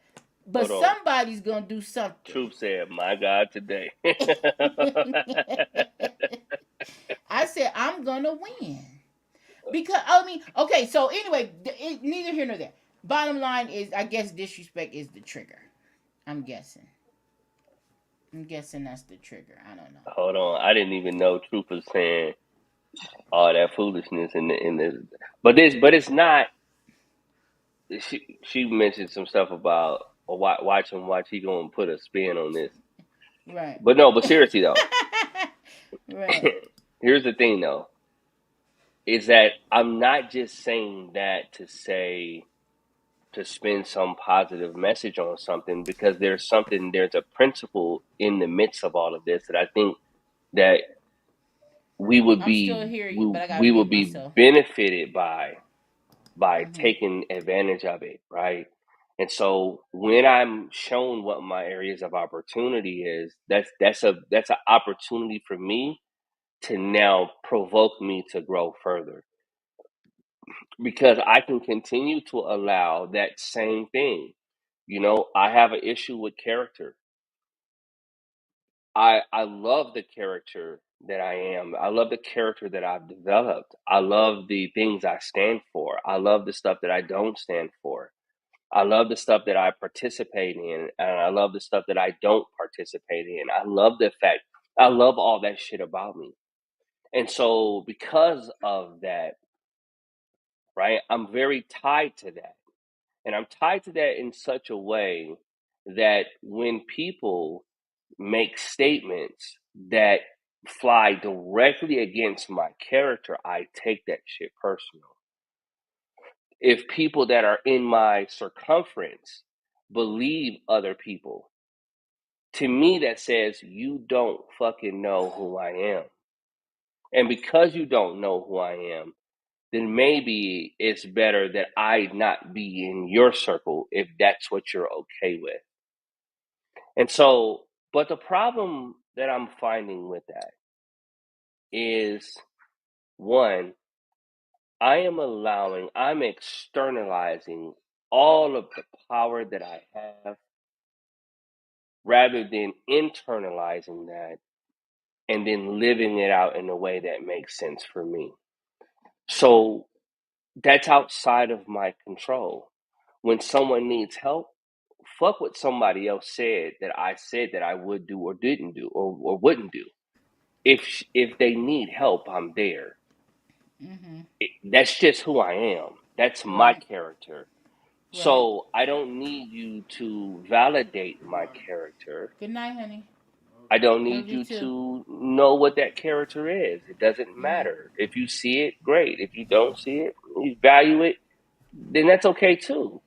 but Hold on. somebody's gonna do something. Truth said, "My God, today." I said I'm gonna win because I mean, okay. So anyway, neither here nor there. Bottom line is, I guess disrespect is the trigger. I'm guessing. I'm guessing that's the trigger. I don't know. Hold on, I didn't even know Truth was saying all that foolishness in this, but it's not. She mentioned some stuff about watch him, watch he gonna put a spin on this. Right. But no, but seriously though, Right. here's the thing though, is that I'm not just saying that to spin some positive message on something, because there's a principle in the midst of all of this that I think that we would I'm still be here, but I gotta we would mute be myself. benefited by Hmm. taking advantage of it, right? And so when I'm shown what my areas of opportunity is, that's an opportunity for me to now provoke me to grow further, because I can continue to allow that same thing. I have an issue with character. I love the character that I am. I love the character that I've developed. I love the things I stand for. I love the stuff that I don't stand for. I love the stuff that I participate in, and I love the stuff that I don't participate in. I love all that shit about me. And so because of that, right, I'm very tied to that. And I'm tied to that in such a way that when people make statements that fly directly against my character, I take that shit personal. If people that are in my circumference believe other people, to me that says you don't fucking know who I am. And because you don't know who I am, then maybe it's better that I not be in your circle if that's what you're okay with. And so, but the problem that I'm finding with that is, one, I'm externalizing all of the power that I have rather than internalizing that and then living it out in a way that makes sense for me. So that's outside of my control. When someone needs help, fuck what somebody else said that I would do or didn't do or wouldn't do. If they need help, I'm there. Hmm. That's just who I am. That's my Right. character. Right. So I don't need you to validate my character. Good night, honey. I don't Love need you you too. to know what that character is. It doesn't Hmm. matter. If you see it, great. If you don't see it, you value it, then that's okay too.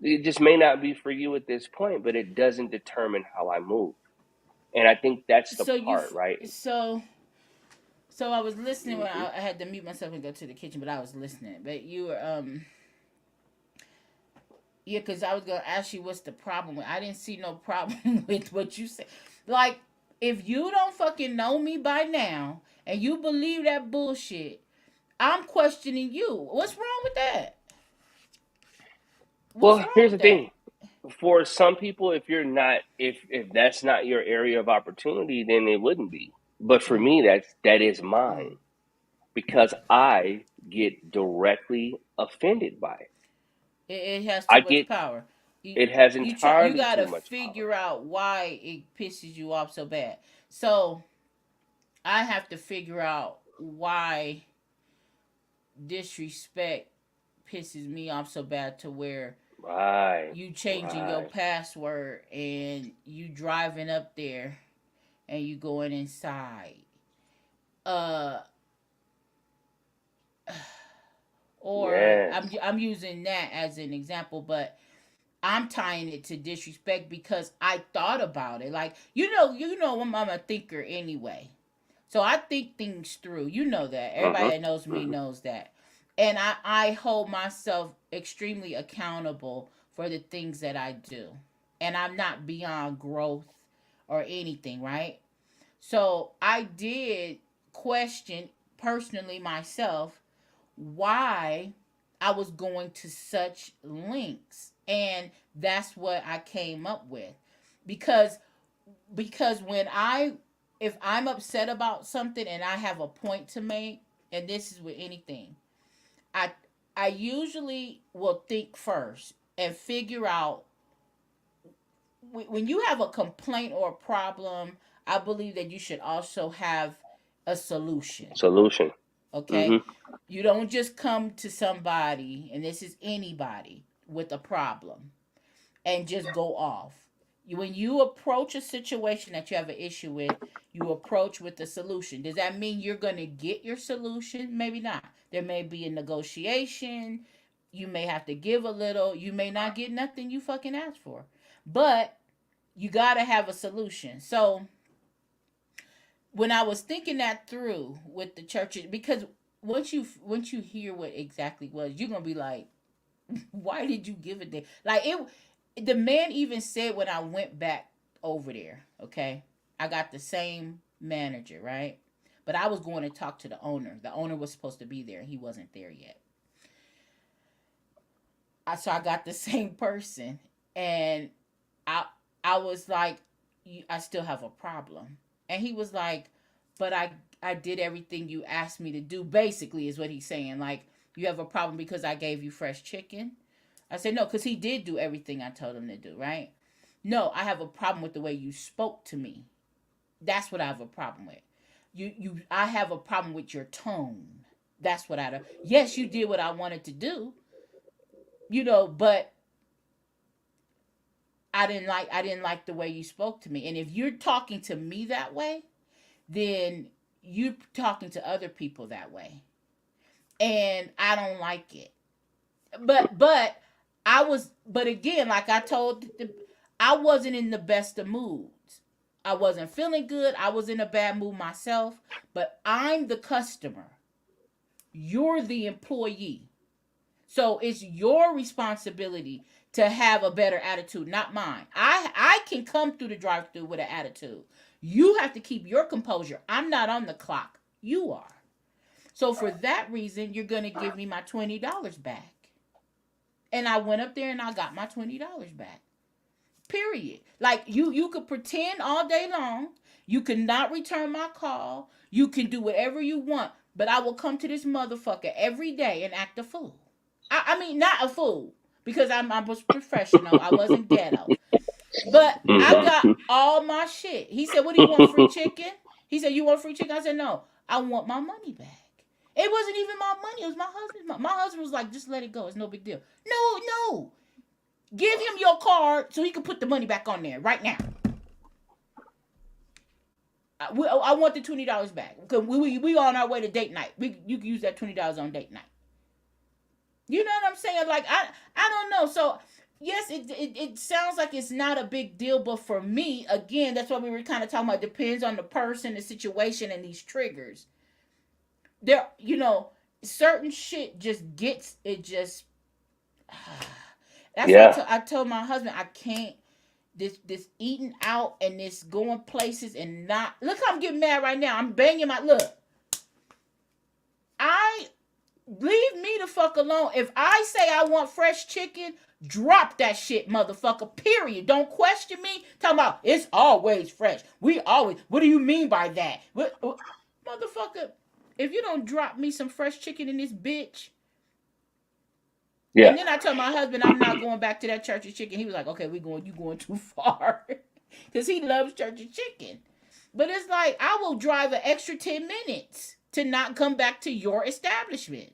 It just may not be for you at this point, but it doesn't determine how I move. And I think that's the So part, right? so I was listening when Hmm. I had to mute myself and go to the kitchen, but I was listening. But you were yeah, because I was gonna ask you what's the problem with. I didn't see no problem with what you said. Like, if you don't fucking know me by now and you believe that bullshit, I'm questioning you. What's wrong with that? What's Well, wrong here's with the that? thing. For some people, if that's not your area of opportunity, then it wouldn't be. But for Mm, me, that is mm, mine. because I get directly offended by it. It has too I much get power. You it has you entirely too gotta much power. figure out why it pisses you off so bad. So I have to figure out why disrespect pisses me off so bad to where Right, you changing your right. password and you driving up there and you going inside. Uh or Yes. I'm using that as an example, but I'm tying it to disrespect because I thought about it. Like, I'm a thinker anyway. So I think things through. You know that. Everybody Mhm. that knows me Mhm. knows that. And I hold myself extremely accountable for the things that I do. And I'm not beyond growth or anything, right? So I did question personally myself why I was going to such lengths. And that's what I came up with. Because when if I'm upset about something and I have a point to make, and this is with anything, I I usually will think first and figure out when you have a complaint or a problem, I believe that you should also have a solution. Solution. Okay? Mhm. You don't just come to somebody, and this is anybody, with a problem and just go off. When you approach a situation that you have an issue with, you approach with a solution. Does that mean you're going to get your solution? Maybe not. There may be a negotiation. You may have to give a little. You may not get nothing you fucking asked for. But you got to have a solution. So when I was thinking that through with the churches, because once you hear what exactly was, you're gonna be like, why did you give it there? Like it, the man even said when I went back over there, okay, I got the same manager, right? But I was going to talk to the owner. The owner was supposed to be there. He wasn't there yet. So I got the same person, and I I was like, I still have a problem, and he was like, but I did everything you asked me to do. Basically, is what he's saying. Like, you have a problem because I gave you fresh chicken. I said no, because he did do everything I told him to do. Right? No, I have a problem with the way you spoke to me. That's what I have a problem with. I have a problem with your tone. That's what I do. Yes, you did what I wanted to do, but I didn't like the way you spoke to me. And if you're talking to me that way, then you're talking to other people that way. And I don't like it. But but again, like I told I wasn't in the best of moods. I wasn't feeling good. I was in a bad mood myself, but I'm the customer. You're the employee. So it's your responsibility to have a better attitude, not mine. I can come through the drive-through with an attitude. You have to keep your composure. I'm not on the clock. You are. So for that reason, you're gonna give me my $20 back. And I went up there and I got my $20 back. Period. Like you could pretend all day long. You cannot return my call. You can do whatever you want. But I will come to this motherfucker every day and act a fool. I mean, not a fool, because I was professional. I wasn't ghetto. But I Mhm. got all my shit. He said, "What do you want? Free chicken?" He said, "You want free chicken?" I said, "No, I want my money back." It wasn't even my money. It was my husband's money. My husband was like, "Just let it go. It's no big deal." No, no. Give him your card so he can put the money back on there right now. I want the $20 back because we on our way to date night. You can use that $20 on date night. You know what I'm saying? Like I don't know. So yes, it sounds like it's not a big deal, but for me, again, that's what we were kind of talking about. It depends on the person, the situation, and these triggers. There, certain shit just gets it. Just that's what Yeah. I told my husband. I can't this eating out and this going places and not look. I'm getting mad right now. I'm banging my look. I Leave me the fuck alone. If I say I want fresh chicken, drop that shit, motherfucker. Period. Don't question me. Talking about it's always fresh. We always. What do you mean by that? Motherfucker? if you don't drop me some fresh chicken in this bitch. Yeah. And then I told my husband I'm not going back to that Church's Chicken. He was like, okay, you going too far. Because he loves Church's Chicken. But it's like, I will drive an extra 10 minutes to not come back to your establishment.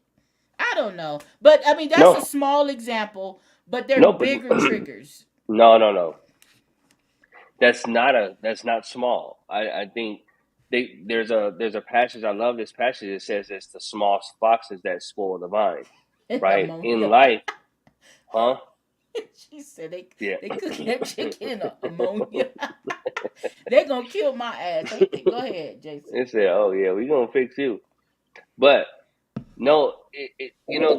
I don't know. But, I mean, that's a No, small example, but they're no, but bigger triggers. no. That's not small. I think there's a passage. I love this passage. It says it's the small foxes that spoil the vine. Right? In Ammonia. life, huh? She said Yeah. they cooking that chicken in ammonia. They're going to kill my ass. Go ahead, Jason. They said, "Oh yeah, we gonna fix you." But no,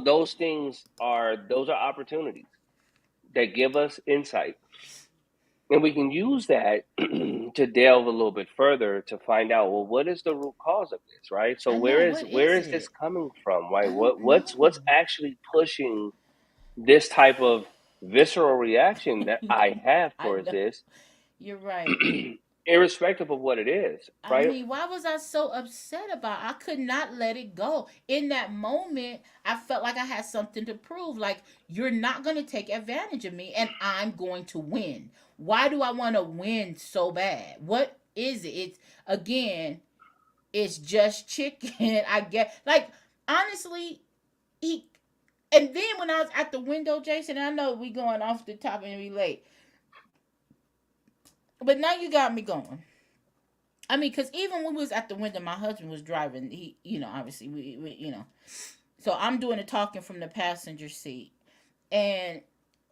those things those are opportunities that give us insight, and we can use that to delve a little bit further to find out, well, what is the root cause of this, right? So I know. where What is is this it? coming from, right? I don't What's know. actually pushing this type of visceral reaction that I have I towards know. this, You're right. irrespective of what it is, I right? mean, why was I so upset about it? I could not let it go. In that moment, I felt like I had something to prove. Like, you're not going to take advantage of me and I'm going to win. Why do I want to win so bad? What is it? Again, it's just chicken. I get, like, honestly, he, and then when I was at the window, Jason, I know we going off the top and we late, but now you got me going. I mean, because even when we was at the window, my husband was driving. He, obviously, we. So I'm doing the talking from the passenger seat. And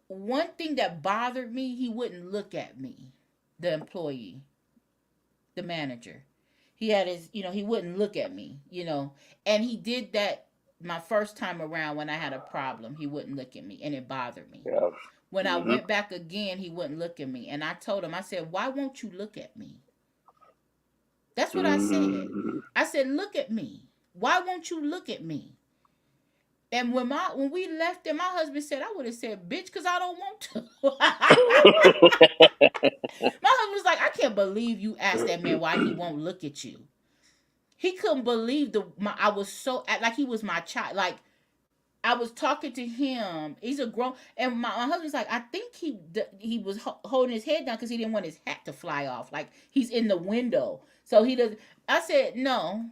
one thing that bothered me, he wouldn't look at me, the employee, the manager. He had his, he wouldn't look at me, And he did that my first time around when I had a problem. He wouldn't look at me, and it bothered me. Yeah. When I Hmm. went back again, he wouldn't look at me. And I told him, I said, why won't you look at me? That's what I said. Hmm. I said, look at me. Why won't you look at me? And when we left there, my husband said, I would have said, bitch, because I don't want to. My husband was like, I can't believe you asked that man why he won't look at you. He couldn't believe I was so, like he was my child. Like, I was talking to him. He's a grown, and my husband's like, I think he was holding his head down because he didn't want his hat to fly off. Like, he's in the window. So he does. I said, no,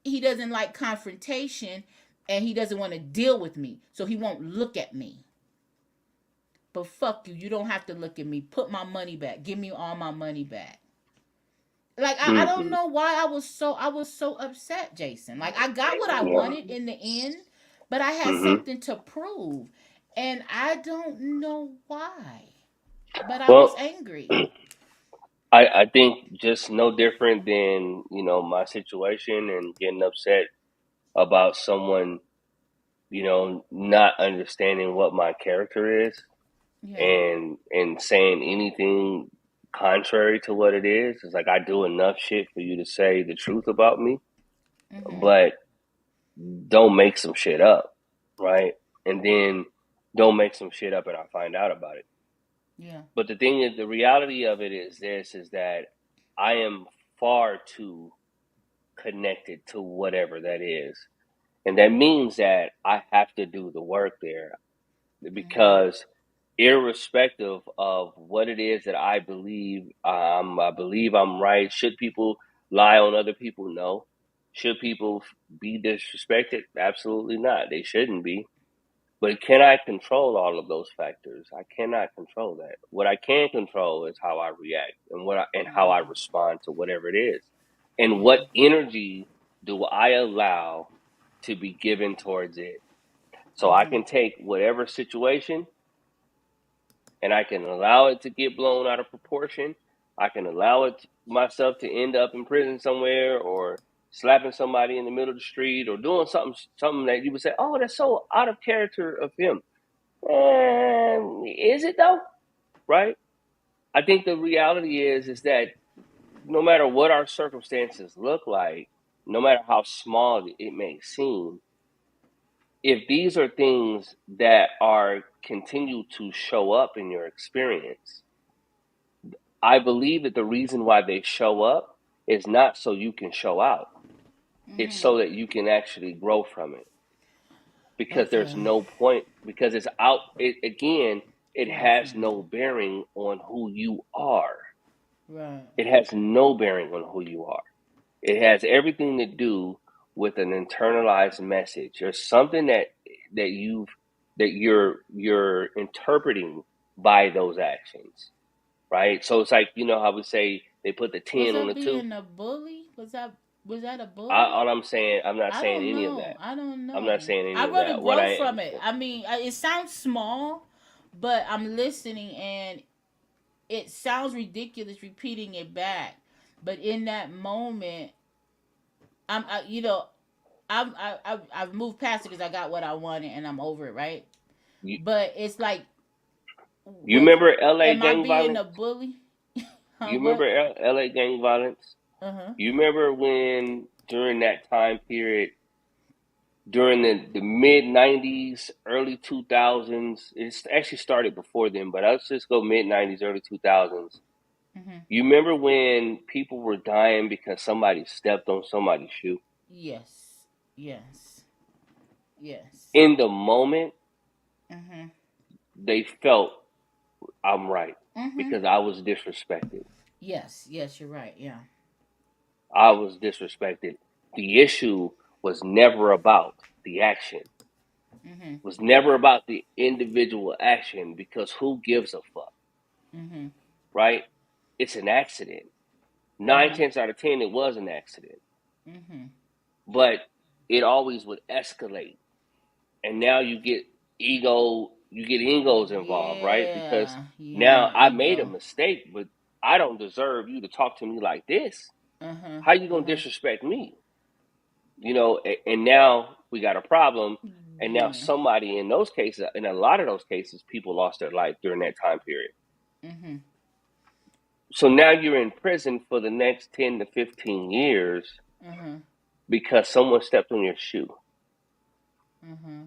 he doesn't like confrontation and he doesn't want to deal with me. So he won't look at me. But fuck you. You don't have to look at me. Put my money back. Give me all my money back. Like, I don't know why I was so upset, Jason. Like, I got what I Yeah. wanted in the end, but I had Hmm. something to prove. And I don't know why. But I was Well, angry. I think just no different than, my situation and getting upset about someone, not understanding what my character is Yeah. and saying anything contrary to what it is. It's like I do enough shit for you to say the truth about me, Mm-hmm. but don't make some shit up, right? And then don't make some shit up and I find out about it. Yeah. But the thing is, the reality of it is that I am far too connected to whatever that is. And that means that I have to do the work there Mm-hmm. because irrespective of what it is that I believe I'm right. Should people lie on other people? No. Should people be disrespected? Absolutely not. They shouldn't be. But can I control all of those factors? I cannot control that. What I can control is how I react and how I Mm-hmm. respond to whatever it is, and what Yeah. energy do I allow to be given towards it. So I Mm-hmm. can take whatever situation and I can allow it to get blown out of proportion. I can allow myself to end up in prison somewhere or slapping somebody in the middle of the street or doing something that you would say, "Oh, that's so out of character of him." Is it though? Right? I think the reality is that no matter what our circumstances look like, no matter how small it may seem, if these are things that are continue to show up in your experience, I believe that the reason why they show up is not so you can show out. It's so that you can actually grow from it, because there's Okay. no point, because it's out it again, it has Definitely. no bearing on who you are. Right. It has no bearing on who you are. It has everything to do with an internalized message or something that you've that you're interpreting by those actions, right? So it's like, you know how we say they put the Was 10 on that the 2. being a bully? Was that a bully? All I'm saying, I'm not I saying don't any of know. that. I don't I'm not know. saying any I of rather that. What grow I from am it. saying, I mean, it sounds small, but I'm listening and it sounds ridiculous repeating it back. But in that moment, you know, I've moved past it because I got what I wanted and I'm over it, right? you But it's like, you was remember LA am I gang being violence? a bully? Huh? You remember What? LA gang violence? Uh huh. You remember when during that time period, during the mid 90s, early 2000s, it's actually started before then, but let's just go mid 90s, early 2000s. Mhm. You remember when people were dying because somebody stepped on somebody's shoe? Yes. Yes. Yes. In the moment, Mhm. they felt I'm right Mhm. because I was disrespected. Yes. Yes. You're right. Yeah. I was disrespected. The issue was never about the action. Mhm. Was never about the individual action, because who gives a fuck, Mhm. right? It's an accident. Nine Mhm. tenths out of 10, it was an accident. Mhm. But it always would escalate. And now you get egos involved, right? Because Yeah. now Yeah. I made a Ego. mistake, but I don't deserve you to talk to me like this. Uh huh. How you Uh gonna huh. disrespect me? And now we got a problem. And now Yeah. somebody, in those cases, in a lot of those cases, people lost their life during that time period. Mhm. So now you're in prison for the next 10 to 15 years Uh huh. because someone stepped on your shoe. Uh huh.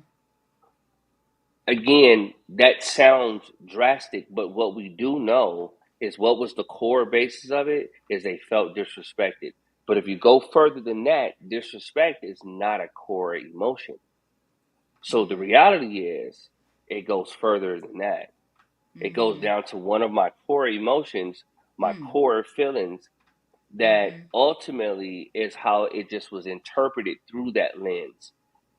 Again, that sounds drastic, but what we do know is what was the core basis of it is they felt disrespected. But if you go further than that, disrespect is not a core emotion. So the Mhm. reality is it goes further than that. It goes Mhm. down to one of my core emotions, my Mm. core feelings, that Mhm. ultimately is how it just was interpreted through that lens.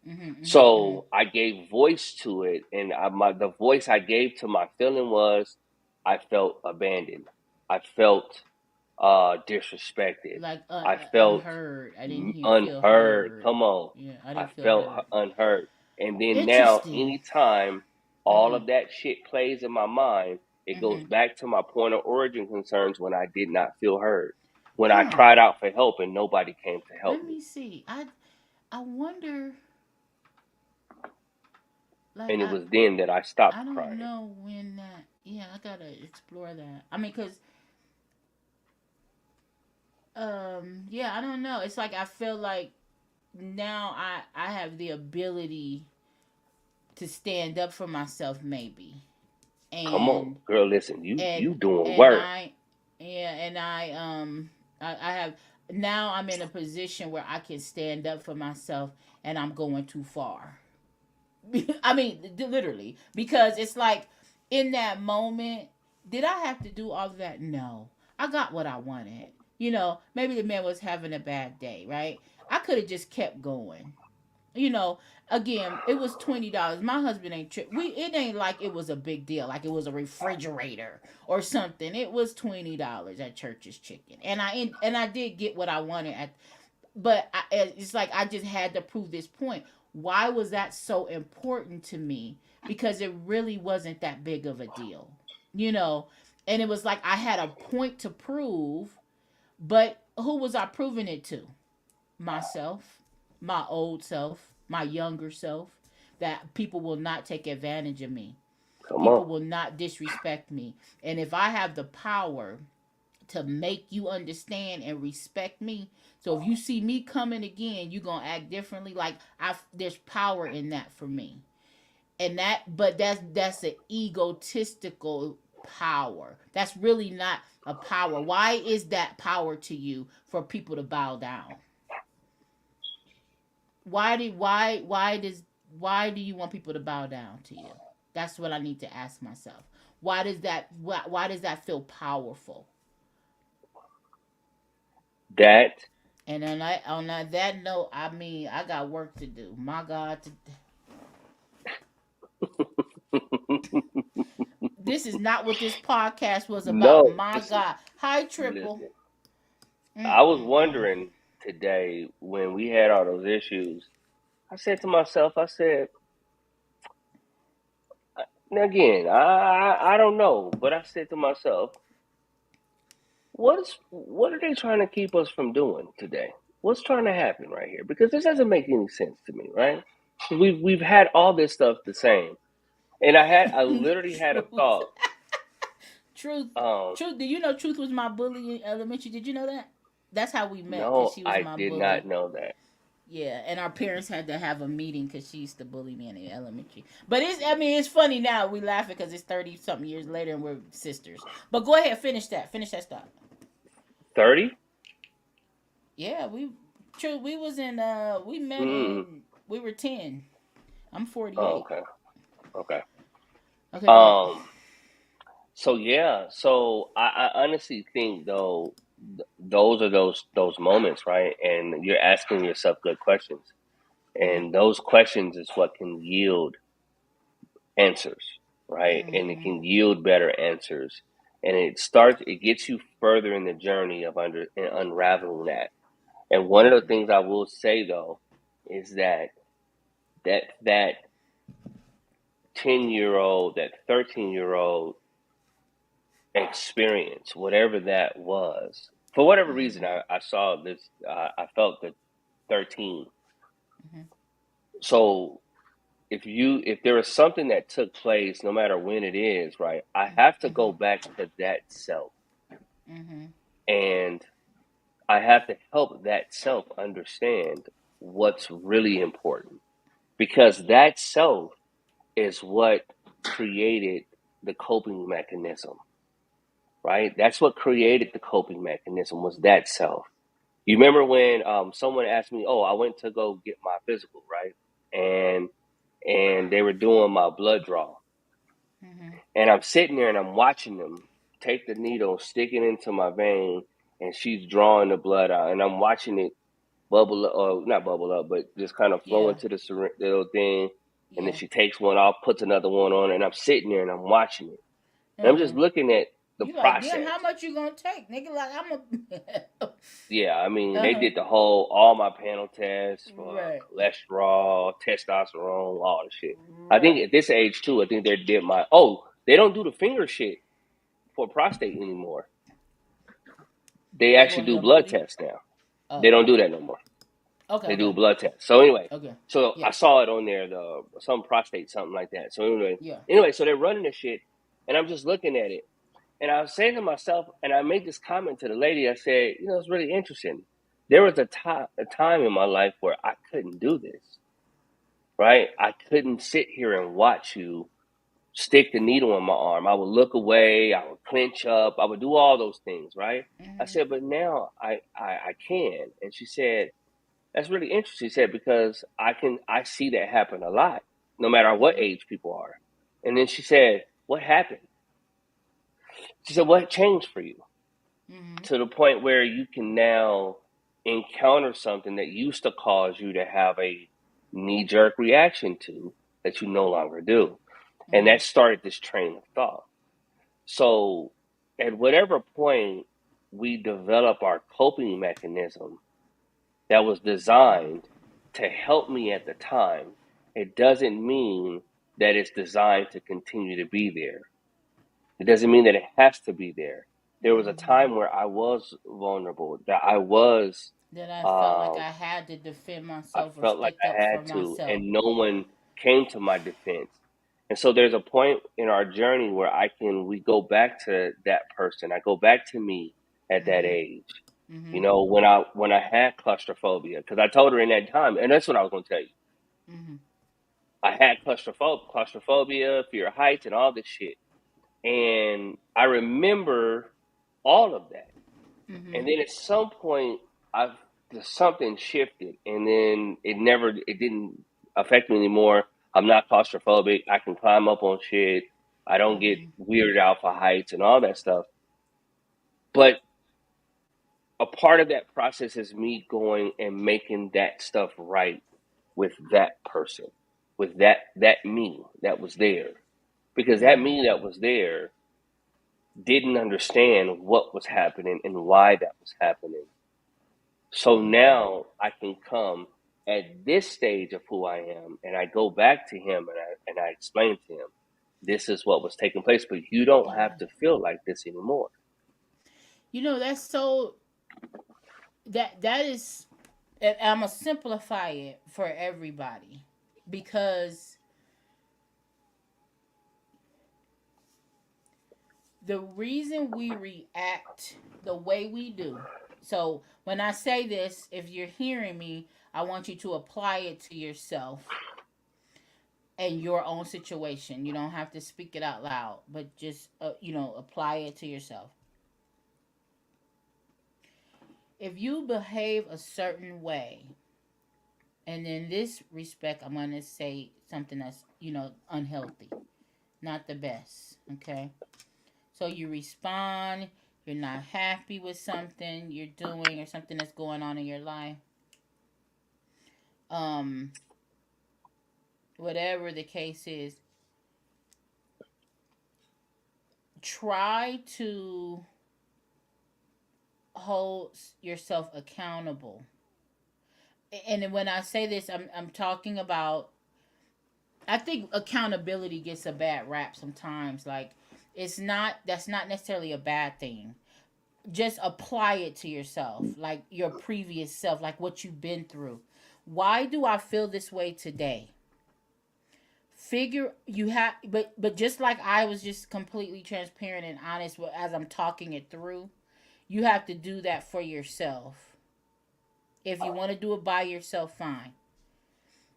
Mhm. Mhm. Mhm. So I gave voice to it, and the voice I gave to my feeling was I felt abandoned. I felt disrespected. Like I felt unheard. I didn't feel unheard. heard. Come on. Yeah, I I didn't feel felt heard. unheard. And then now, Interesting. anytime all Mhm. of that shit plays in my mind, it goes Mhm. back to my point of origin concerns when I did not feel heard. When I Huh. cried out for help and nobody came to help Let me. me see. I wonder. Like And it was then that I I stopped don't crying. know when that. Yeah, I gotta explore that. I mean, cause yeah, I don't know. It's like I feel like now I have the ability to stand up for myself, maybe, Come on, and girl, listen, you and doing and work. I yeah, and I have now I'm in a position where I can stand up for myself, and I'm going too far. I mean, literally, because it's like in that moment, did I have to do all of that? No, I got what I wanted. Maybe the man was having a bad day, right? I could have just kept going. you know Again, it was $20. My husband ain't it ain't like it was a big deal, like it was a refrigerator or something. It was $20 at Church's Chicken, and I did get what I wanted but it's like I just had to prove this point. Why was that so important to me? Because it really wasn't that big of a deal, you know and it was like I had a point to prove. But who was I proving it to? Myself, my old self, my younger self, that people will not take advantage of me. Come People on. will not disrespect me. And if I have the power to make you understand and respect me, so if you see me coming again, you're going to act differently. Like there's power in that for me. But that's an egotistical power. That's really not a power. Why is that power to you for people to bow down? why do you want people to bow down to you? That's what I need to ask myself. Why does that feel powerful? That And then that note, I mean, I got work to do. My God, this is not what this podcast was about. no, My listen, God, hi Triple. listen. I was Mm-mm-mm. wondering today when we had all those issues. I said to myself, I said, now again, I don't know, but I said to myself, what are they trying to keep us from doing today? What's trying to happen right here? Because this doesn't make any sense to me, right? We've had all this stuff the same, and I literally had a Truth, thought. truth, Um, truth. Do you know Truth was my bully in elementary? Did you know that? That's how we met, cause no, she was I my did bully. not know that. Yeah, and our parents had to have a meeting because she used to bully me in elementary. But I mean, it's funny now. We laugh because it's 30 something years later and we're sisters. But go ahead, finish that. Finish that stop. 30? Yeah, we was in we met Mm. in we were 10. I'm Oh, 48. okay, okay. Okay, go ahead. Um, so yeah, so I honestly think though those are those moments, right? And you're asking yourself good questions, and those questions is what can yield answers, right? And it Mm-hmm. can yield better answers, and it gets you further in the journey of unraveling that. And one of the things I will say though is that 10-year-old, that 13-year-old experience, whatever that was, for whatever reason, Mm-hmm. I saw this, I felt the 13. Mm-hmm. So if there is something that took place, no matter when it is, right, I have to go back to that self, Mm-hmm. and I have to help that self understand what's really important, because that self is what created the coping mechanism, right? That's what created the coping mechanism, was that self. You remember when someone asked me, "Oh, I went to go get my physical, right?" And they were doing my blood draw, Mm-hmm. and I'm sitting there and I'm watching them take the needle, stick it into my vein, and she's drawing the blood out, and I'm watching it bubble up, or not bubble up, but just kind of flow Yeah. into the little thing. And then Yeah. she takes one off, puts another one on, and I'm sitting there and I'm watching it. And I'm Uh-huh. just looking at the You like, damn, process. how much you gonna take? Nigga, like, I'm a. Yeah, I mean, they Uh-huh. did all my panel tests for Right. cholesterol, testosterone, all the shit. I think Right. at this age too, I think they did they don't do the finger shit for prostate anymore. They They actually go in do your blood booty? tests now. They Oh. don't do that no more. Okay, They do okay. a blood test. So anyway, Okay. so Yeah. I saw it on there, some prostate, something like that. So Yeah. anyway, so they're running this shit, and I'm just looking at it, and I was saying to myself, and I made this comment to the lady. I said, it's really interesting. There was a time in my life where I couldn't do this, right? I couldn't sit here and watch you stick the needle in my arm. I would look away. I would clench up. I would do all those things, right? I Mm-hmm. said, but now I can. And she said, that's really interesting. She said, because I see that happen a lot, no matter what Mm-hmm. age people are. And then she said, what happened? She said, what changed for you Mm-hmm. to the point where you can now encounter something that used to cause you to have a knee-jerk reaction to, that you no longer do? And Mm-hmm. that started this train of thought. So at whatever point we develop our coping mechanism that was designed to help me at the time, it doesn't mean that it's designed to continue to be there. It doesn't mean that it has to be there. There was a Mm-hmm. time where I was vulnerable, that I was, That I felt like um, I had to defend I myself or felt like stick up I for had to, myself. and no one came to my defense. And so there's a point in our journey where we go back to that person. I go back to me at that Mm-hmm. age. Mm-hmm. When I had claustrophobia, because I told her in that time, and that's what I was going to tell you. Mm-hmm. I had claustrophobia, fear of heights, and all this shit. And I remember all of that. Mm-hmm. And then at some point, something shifted, and then it didn't affect me anymore. I'm not claustrophobic. I can climb up on shit. I don't get weirded out for heights and all that stuff. But a part of that process is me going and making that stuff right with that person, with that me that was there. Because that me that was there didn't understand what was happening and why that was happening. So now I can come at this stage of who I am, and I go back to him and I explain to him, this is what was taking place, but you don't have to feel like this anymore. You know, that's so that is, and I'm gonna simplify it for everybody, because the reason we react the way we do. So when I say this, if you're hearing me, I want you to apply it to yourself and your own situation. You don't have to speak it out loud, but just apply it to yourself. If you behave a certain way, and in this respect, I'm going to say something that's, unhealthy, not the best, okay? So you respond, you're not happy with something you're doing or something that's going on in your life. Whatever the case is, try to hold yourself accountable. And when I say this, I'm talking about, I think accountability gets a bad rap sometimes. Like, that's not necessarily a bad thing. Just apply it to yourself, like your previous self, like what you've been through. Why do I feel this way today? But just like I was just completely transparent and honest as I'm talking it through, you have to do that for yourself. If you want to do it by yourself, fine.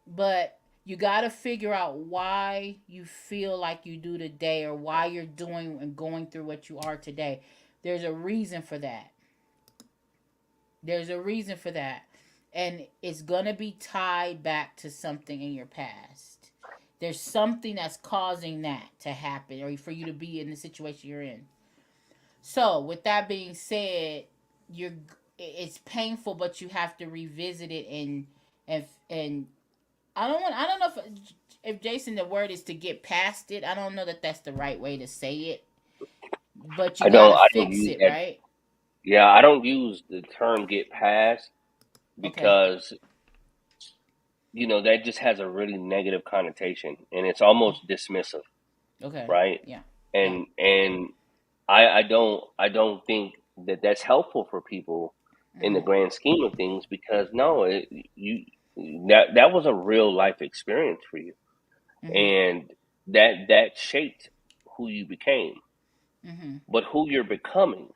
But you got to figure out why you feel like you do today, or why you're doing and going through what you are today. There's a reason for that. There's a reason for that. And it's going to be tied back to something in your past. There's something that's causing that to happen, or for you to be in the situation you're in. So, with that being said, it's painful, but you have to revisit it, and I don't know if Jason, the word is to get past it. I don't know that that's the right way to say it, but you gotta I don't fix use it, that. right? Yeah, I don't use the term get past Okay. because that just has a really negative connotation, and it's almost dismissive, Okay. right? Yeah. Yeah. And I don't think that that's helpful for people in the grand scheme of things, because no, that was a real life experience for you, Mhm. and that shaped who you became. Mhm. But who you're becoming,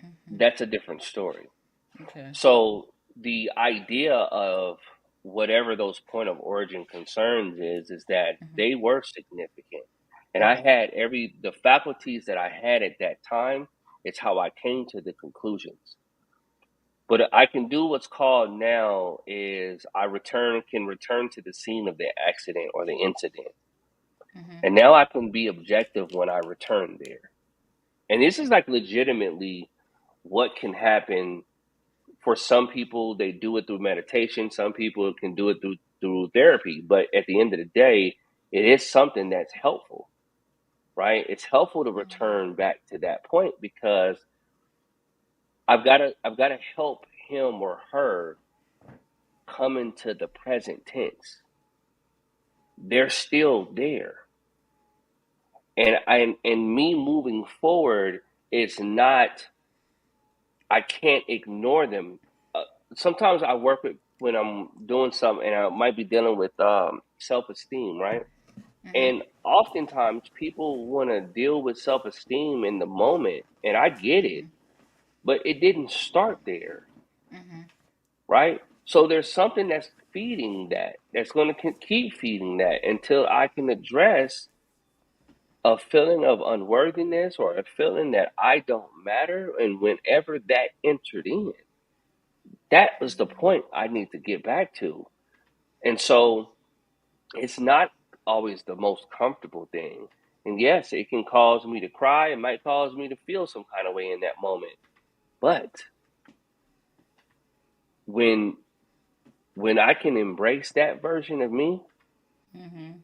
Mhm. that's a different story. Okay. So the idea of whatever those point of origin concerns is that Mhm. they were significant. And I Mhm. had the faculties that I had at that time, it's how I came to the conclusions. But I can do what's called now is can return to the scene of the accident or the incident. Mhm. And now I can be objective when I return there. And this is like legitimately what can happen. For some people, they do it through meditation. Some people can do it through therapy. But at the end of the day, it is something that's helpful, right? It's helpful to return back to that point, because I've got to help him or her come into the present tense. They're still there, and me moving forward is not. I can't ignore them. Sometimes I work with when I'm doing something, and I might be dealing with self-esteem, right? Mhm. And oftentimes people want to deal with self-esteem in the moment, and I get it, Mhm. but it didn't start there, Mhm. right? So there's something that's feeding that's going to keep feeding that until I can address a feeling of unworthiness or a feeling that I don't matter. And whenever that entered in, that was the point I need to get back to. And so it's not always the most comfortable thing. And yes, it can cause me to cry. It might cause me to feel some kind of way in that moment. But when I can embrace that version of me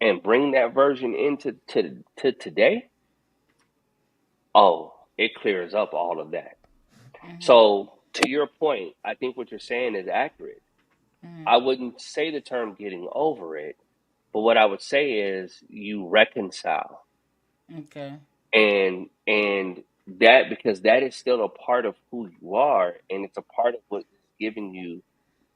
and bring that version into to today, oh, it clears up all of that. So to your point, I think what you're saying is accurate. I wouldn't say the term getting over it, but what I would say is you reconcile. Okay. And that, because that is still a part of who you are, and it's a part of what is giving you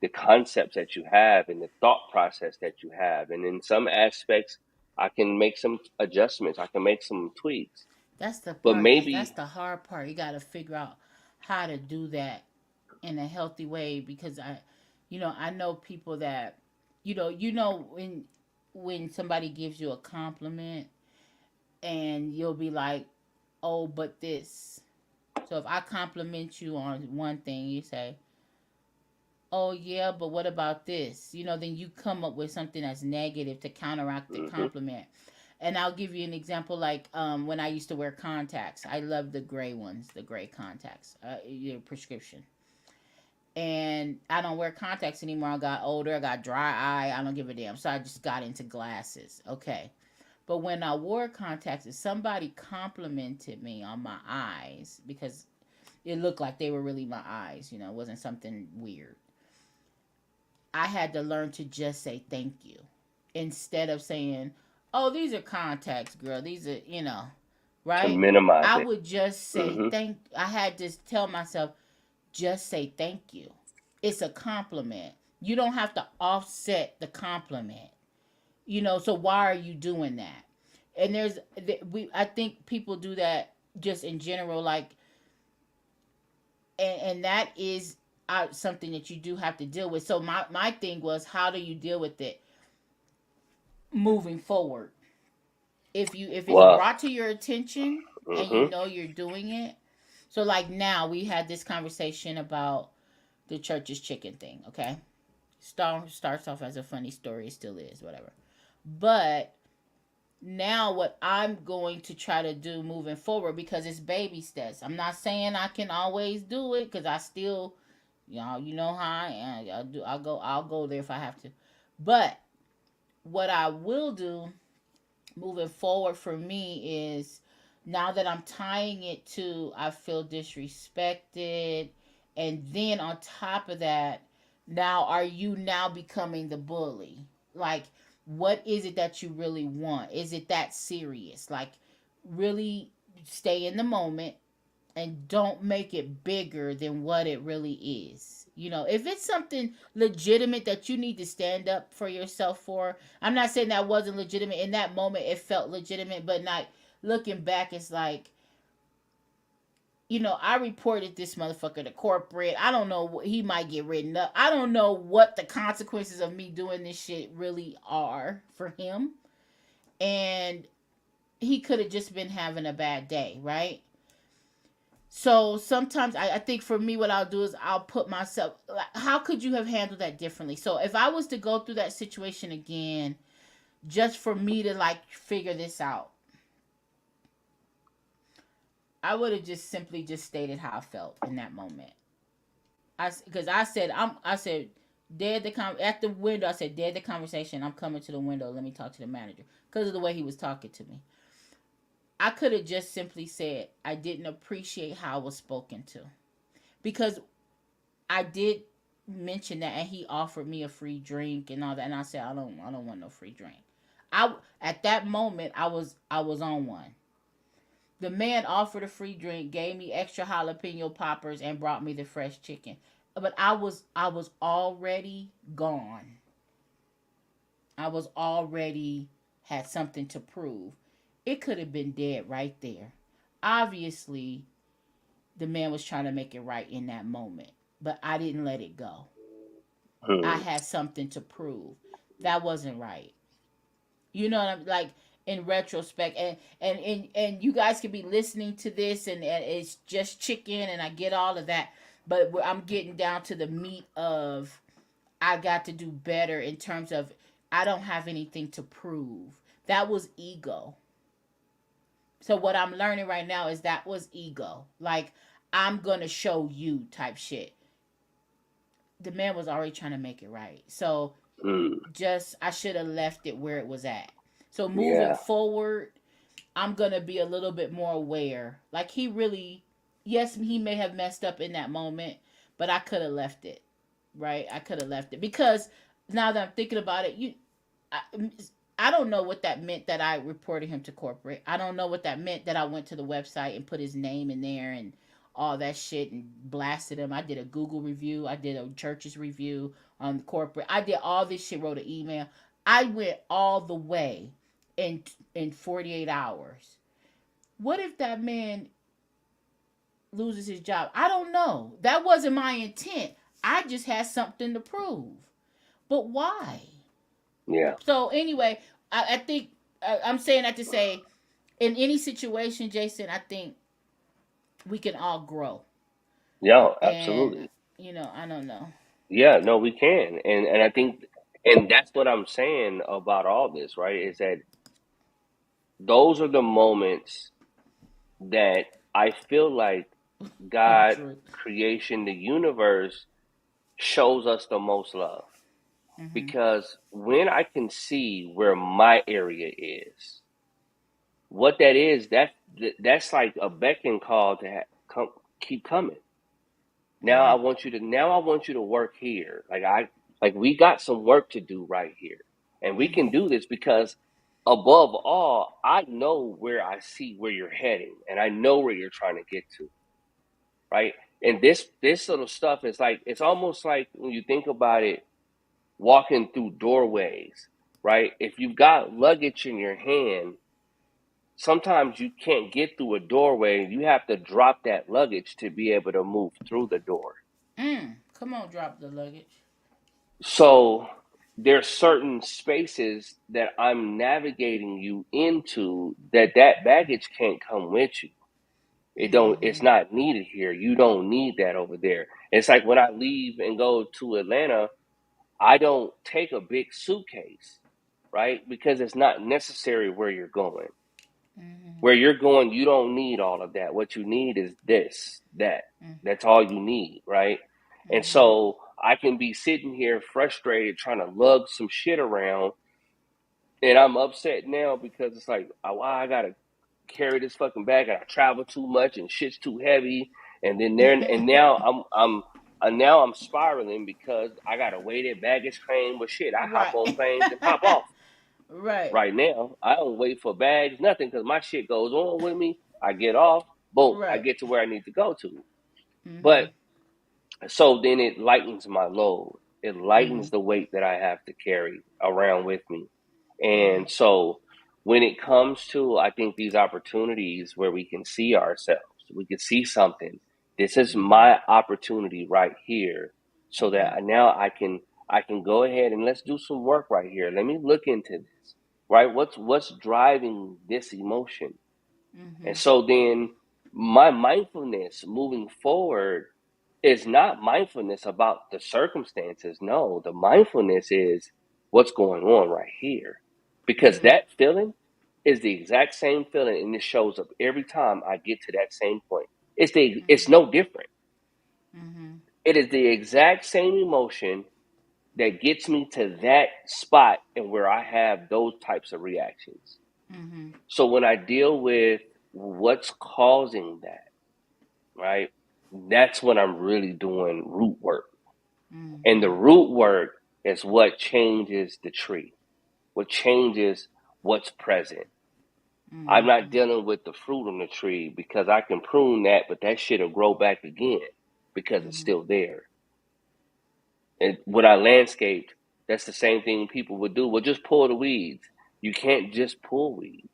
the concepts that you have and the thought process that you have. And in some aspects, I can make some adjustments. I can make some tweaks. That's the But part. That's maybe, the hard part. You got to figure out how to do that in a healthy way, because I know people that, when somebody gives you a compliment and you'll be like, oh, but this. So if I compliment you on one thing, you say, oh yeah, but what about this? Then you come up with something that's negative to counteract the mhm, compliment. And I'll give you an example, like when I used to wear contacts. I love the gray ones, the gray contacts, prescription. And I don't wear contacts anymore. I got older, I got dry eye, I don't give a damn. So I just got into glasses. Okay. But when I wore contacts, if somebody complimented me on my eyes, because it looked like they were really my eyes, it wasn't something weird, I had to learn to just say thank you instead of saying, oh, these are contacts, girl. These are, to right? minimize I it. would just say Hmm. I had to tell myself, just say thank you. It's a compliment. You don't have to offset the compliment. So why are you doing that? And I think people do that just in general, like, and that is something that you do have to deal with. So my thing was, how do you deal with it moving forward? If it's Well, brought to your attention and you hmm know you're doing it. So like now we had this conversation about the church's chicken thing. Okay, starts off as a funny story. It still is, whatever. But now what I'm going to try to do moving forward, because it's baby steps. I'm not saying I can always do it, because I still, you know how I am. I'll go there if I have to. But what I will do moving forward for me is, now that I'm tying it to I feel disrespected, and then on top of that, now are you now becoming the bully? Like, what is it that you really want? Is it that serious? Like, really stay in the moment and don't make it bigger than what it really is. If it's something legitimate that you need to stand up for yourself for, I'm not saying that wasn't legitimate. In that moment, it felt legitimate, but not looking back, it's like, I reported this motherfucker to corporate. I don't know. He might get written up. I don't know what the consequences of me doing this shit really are for him. And he could have just been having a bad day, right? So sometimes I think for me, what I'll do is I'll put myself, like, how could you have handled that differently? So if I was to go through that situation again, just for me to like figure this out, I would have just simply just stated how I felt in that moment. Because I said dead at the window. I said dead the conversation. I'm coming to the window. Let me talk to the manager, because of the way he was talking to me. I could have just simply said I didn't appreciate how I was spoken to, because I did mention that, and he offered me a free drink and all that, and I said I don't want no free drink. At that moment I was on one. The man offered a free drink, gave me extra jalapeno poppers, and brought me the fresh chicken. But I was already gone. I was already had something to prove. It could have been dead right there. Obviously, the man was trying to make it right in that moment, but I didn't let it go. I hmm had something to prove. That wasn't right. You know what I'm like, in retrospect, and you guys could be listening to this, and it's just chicken, and I get all of that. but I'm getting down to the meat of I got to do better in terms of I don't have anything to prove. That was ego. So what I'm learning right now is that was ego. Like I'm gonna show you type shit. The man was already trying to make it right. So just I should have left it where it was at. So moving Yeah. forward, I'm gonna be a little bit more aware. Like he really, yes, he may have messed up in that moment, but I could have left it. Right, I could have left it because now that I'm thinking about it, I, I don't know what that meant that I reported him to corporate. I don't know what that meant that I went to the website and put his name in there and all that shit and blasted him. I did a Google review. I did a church's review on corporate. I did all this shit, wrote an email. I went all the way in 48 hours. What if that man loses his job? I don't know. That wasn't my intent. I just had something to prove. But why? Yeah. So anyway, I think I'm saying that to say, in any situation, Jason, I think we can all grow. Yeah, And absolutely. I don't know. Yeah, no, we can. And I think and that's what I'm saying about all this, right? Is that those are the moments that I feel like God, True. creation, the universe shows us the most love. Mm-hmm. Because when I can see where my area is, what that is, that's like a beck and call to come, keep coming. Now I Mm-hmm. want you to work here. Like we got some work to do right here. And we can Mm-hmm. do this because above all, I know where I see where you're heading and I know where you're trying to get to, right? And this little stuff is like it's almost like when you think about it, walking through doorways, right? If you've got luggage in your hand, sometimes you can't get through a doorway. You have to drop that luggage to be able to move through the door. Come on, drop the luggage. So there's certain spaces that I'm navigating you into that baggage can't come with you. It's Mm-hmm. not needed here. You don't need that over there. It's like when I leave and go to Atlanta, I don't take a big suitcase, right? Because it's not necessary where you're going. Mm-hmm. Where you're going, you don't need all of that. What you need is this, that. That's all you need, right? And Mm-hmm. so I can be sitting here frustrated trying to lug some shit around, and I'm upset now because it's like, why I gotta carry this fucking bag and I travel too much and shit's too heavy, and then there and now now I'm spiraling because I gotta wait at baggage claim. But shit, I hop Right. on planes and pop off. Right. Right now, I don't wait for bags, nothing, because my shit goes on with me. I get off, boom, I Right. get to where I need to go to. Mm-hmm. But so then it lightens my load. It Mm-hmm. lightens the weight that I have to carry around with me. Mm-hmm. And so when it comes to, I think, these opportunities where we can see ourselves, we can see something. This is Mm-hmm. my opportunity right here, so Mm-hmm. that now I can go ahead and let's do some work right here. Let me look into this. Right? What's driving this emotion? Mm-hmm. And so then my mindfulness moving forward is not mindfulness about the circumstances. No, the mindfulness is what's going on right here. Because Mm-hmm. that feeling is the exact same feeling, and it shows up every time I get to that same point. It's no different. Mm-hmm. It is the exact same emotion that gets me to that spot and where I have those types of reactions. Mm-hmm. So when I deal with what's causing that, right? That's when I'm really doing root work. And the Mm-hmm. root work is what changes the tree, what changes what's present. I'm not Mm-hmm. dealing with the fruit on the tree because I can prune that, but that shit will grow back again because it's Mm-hmm. still there. And when I landscaped, that's the same thing people would do. Well, just pull the weeds. You can't just pull weeds.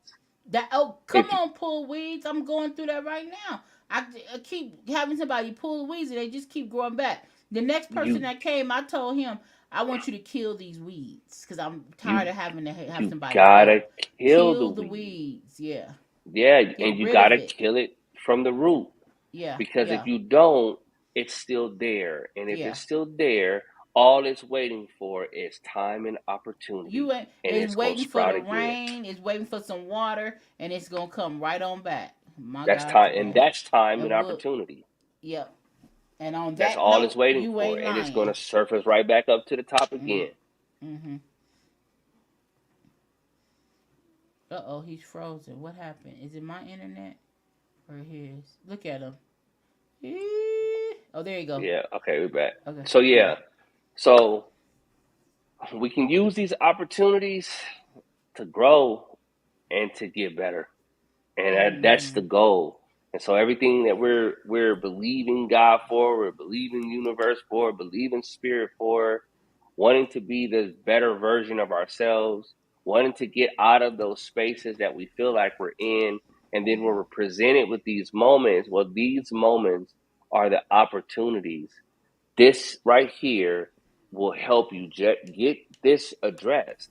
Come If on, pull weeds. I'm going through that right now. I keep having somebody pull the weeds and they just keep growing back. The next person you that came, I told him, I want you to kill these weeds because I'm tired you of having to have you somebody gotta kill the kill the weed. weeds. Yeah, Yeah, get and you rid of gotta it. kill it from the root. Yeah, Because if yeah. you don't, it's still there. And if Yeah. it's still there, all it's waiting for is time and opportunity. You And it's it's going to waiting for sprout the again. rain. It's waiting for some water, and it's gonna come right on back. My That's God, time, and today that's time it and would. opportunity. Yep. And on That's that all it's note, waiting you for. ain't And it's going lying. to surface right back up to the top again. Mm-hmm. Uh-oh, he's frozen. What happened? Is it my internet or his? Look at him. Oh, there you go. Yeah. Okay, we're back. Okay. So, yeah. So, we can use these opportunities to grow and to get better. And that's the goal. And so everything that we're believing God for, we're believing universe for, believing spirit for, wanting to be this better version of ourselves, wanting to get out of those spaces that we feel like we're in. And then when we're presented with these moments, well, these moments are the opportunities. This right here will help you get this addressed.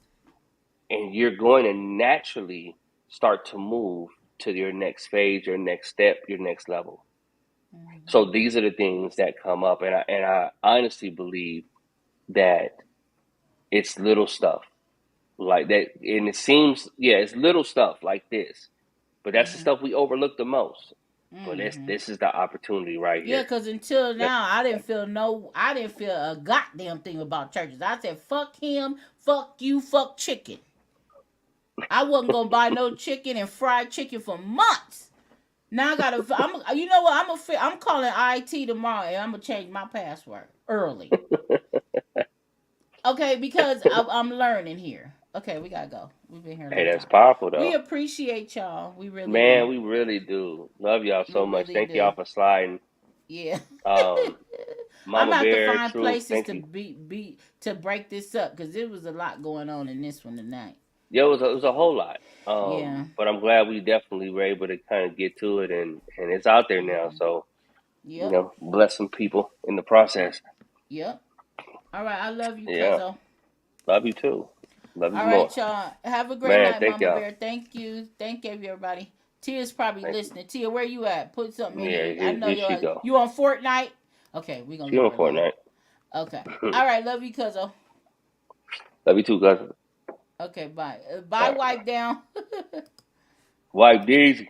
And you're going to naturally start to move to your next phase, your next step, your next level. So these are the things that come up, and I honestly believe that it's little stuff like that, and it seems it's little stuff like this, but that's the stuff we overlook the most. But this is the opportunity right Yeah, here. because until now, I didn't feel a goddamn thing about churches. I said, fuck him, fuck you, fuck chicken. I wasn't gonna buy no chicken and fried chicken for months. Now I gotta. You know what? I'm calling IT tomorrow, and I'm gonna change my password early. Okay, because I'm learning here. Okay, we gotta go. We've been here a Hey, long that's time. powerful We though. appreciate y'all. We really do. Man, we really do. Love y'all We so much. really Thank do. y'all for sliding. Yeah. I'm Mama gonna have to Bear, find Truth, places thank to you. be to break this up because there was a lot going on in this one tonight. Yeah, it was a whole lot. Yeah. But I'm glad we definitely were able to kind of get to it, and it's out there now. So, Yep. bless some people in the process. Yep. All right. I love you, Yeah. Cuzzo. Love you too. Love you All more. right, y'all. Have a great Man, night, thank Mama y'all. Bear. Thank you. Thank you, everybody. Tia's probably Thank you. listening. Tia, where you at? Put something in Yeah, here. I know here she go. you on Fortnite. Okay, we gonna She leave on her alone. Fortnite. Okay. All right. Love you, Cuzzo. Love you too, cousin. Okay. Bye. All Bye. right. Wipe down. Wipe these.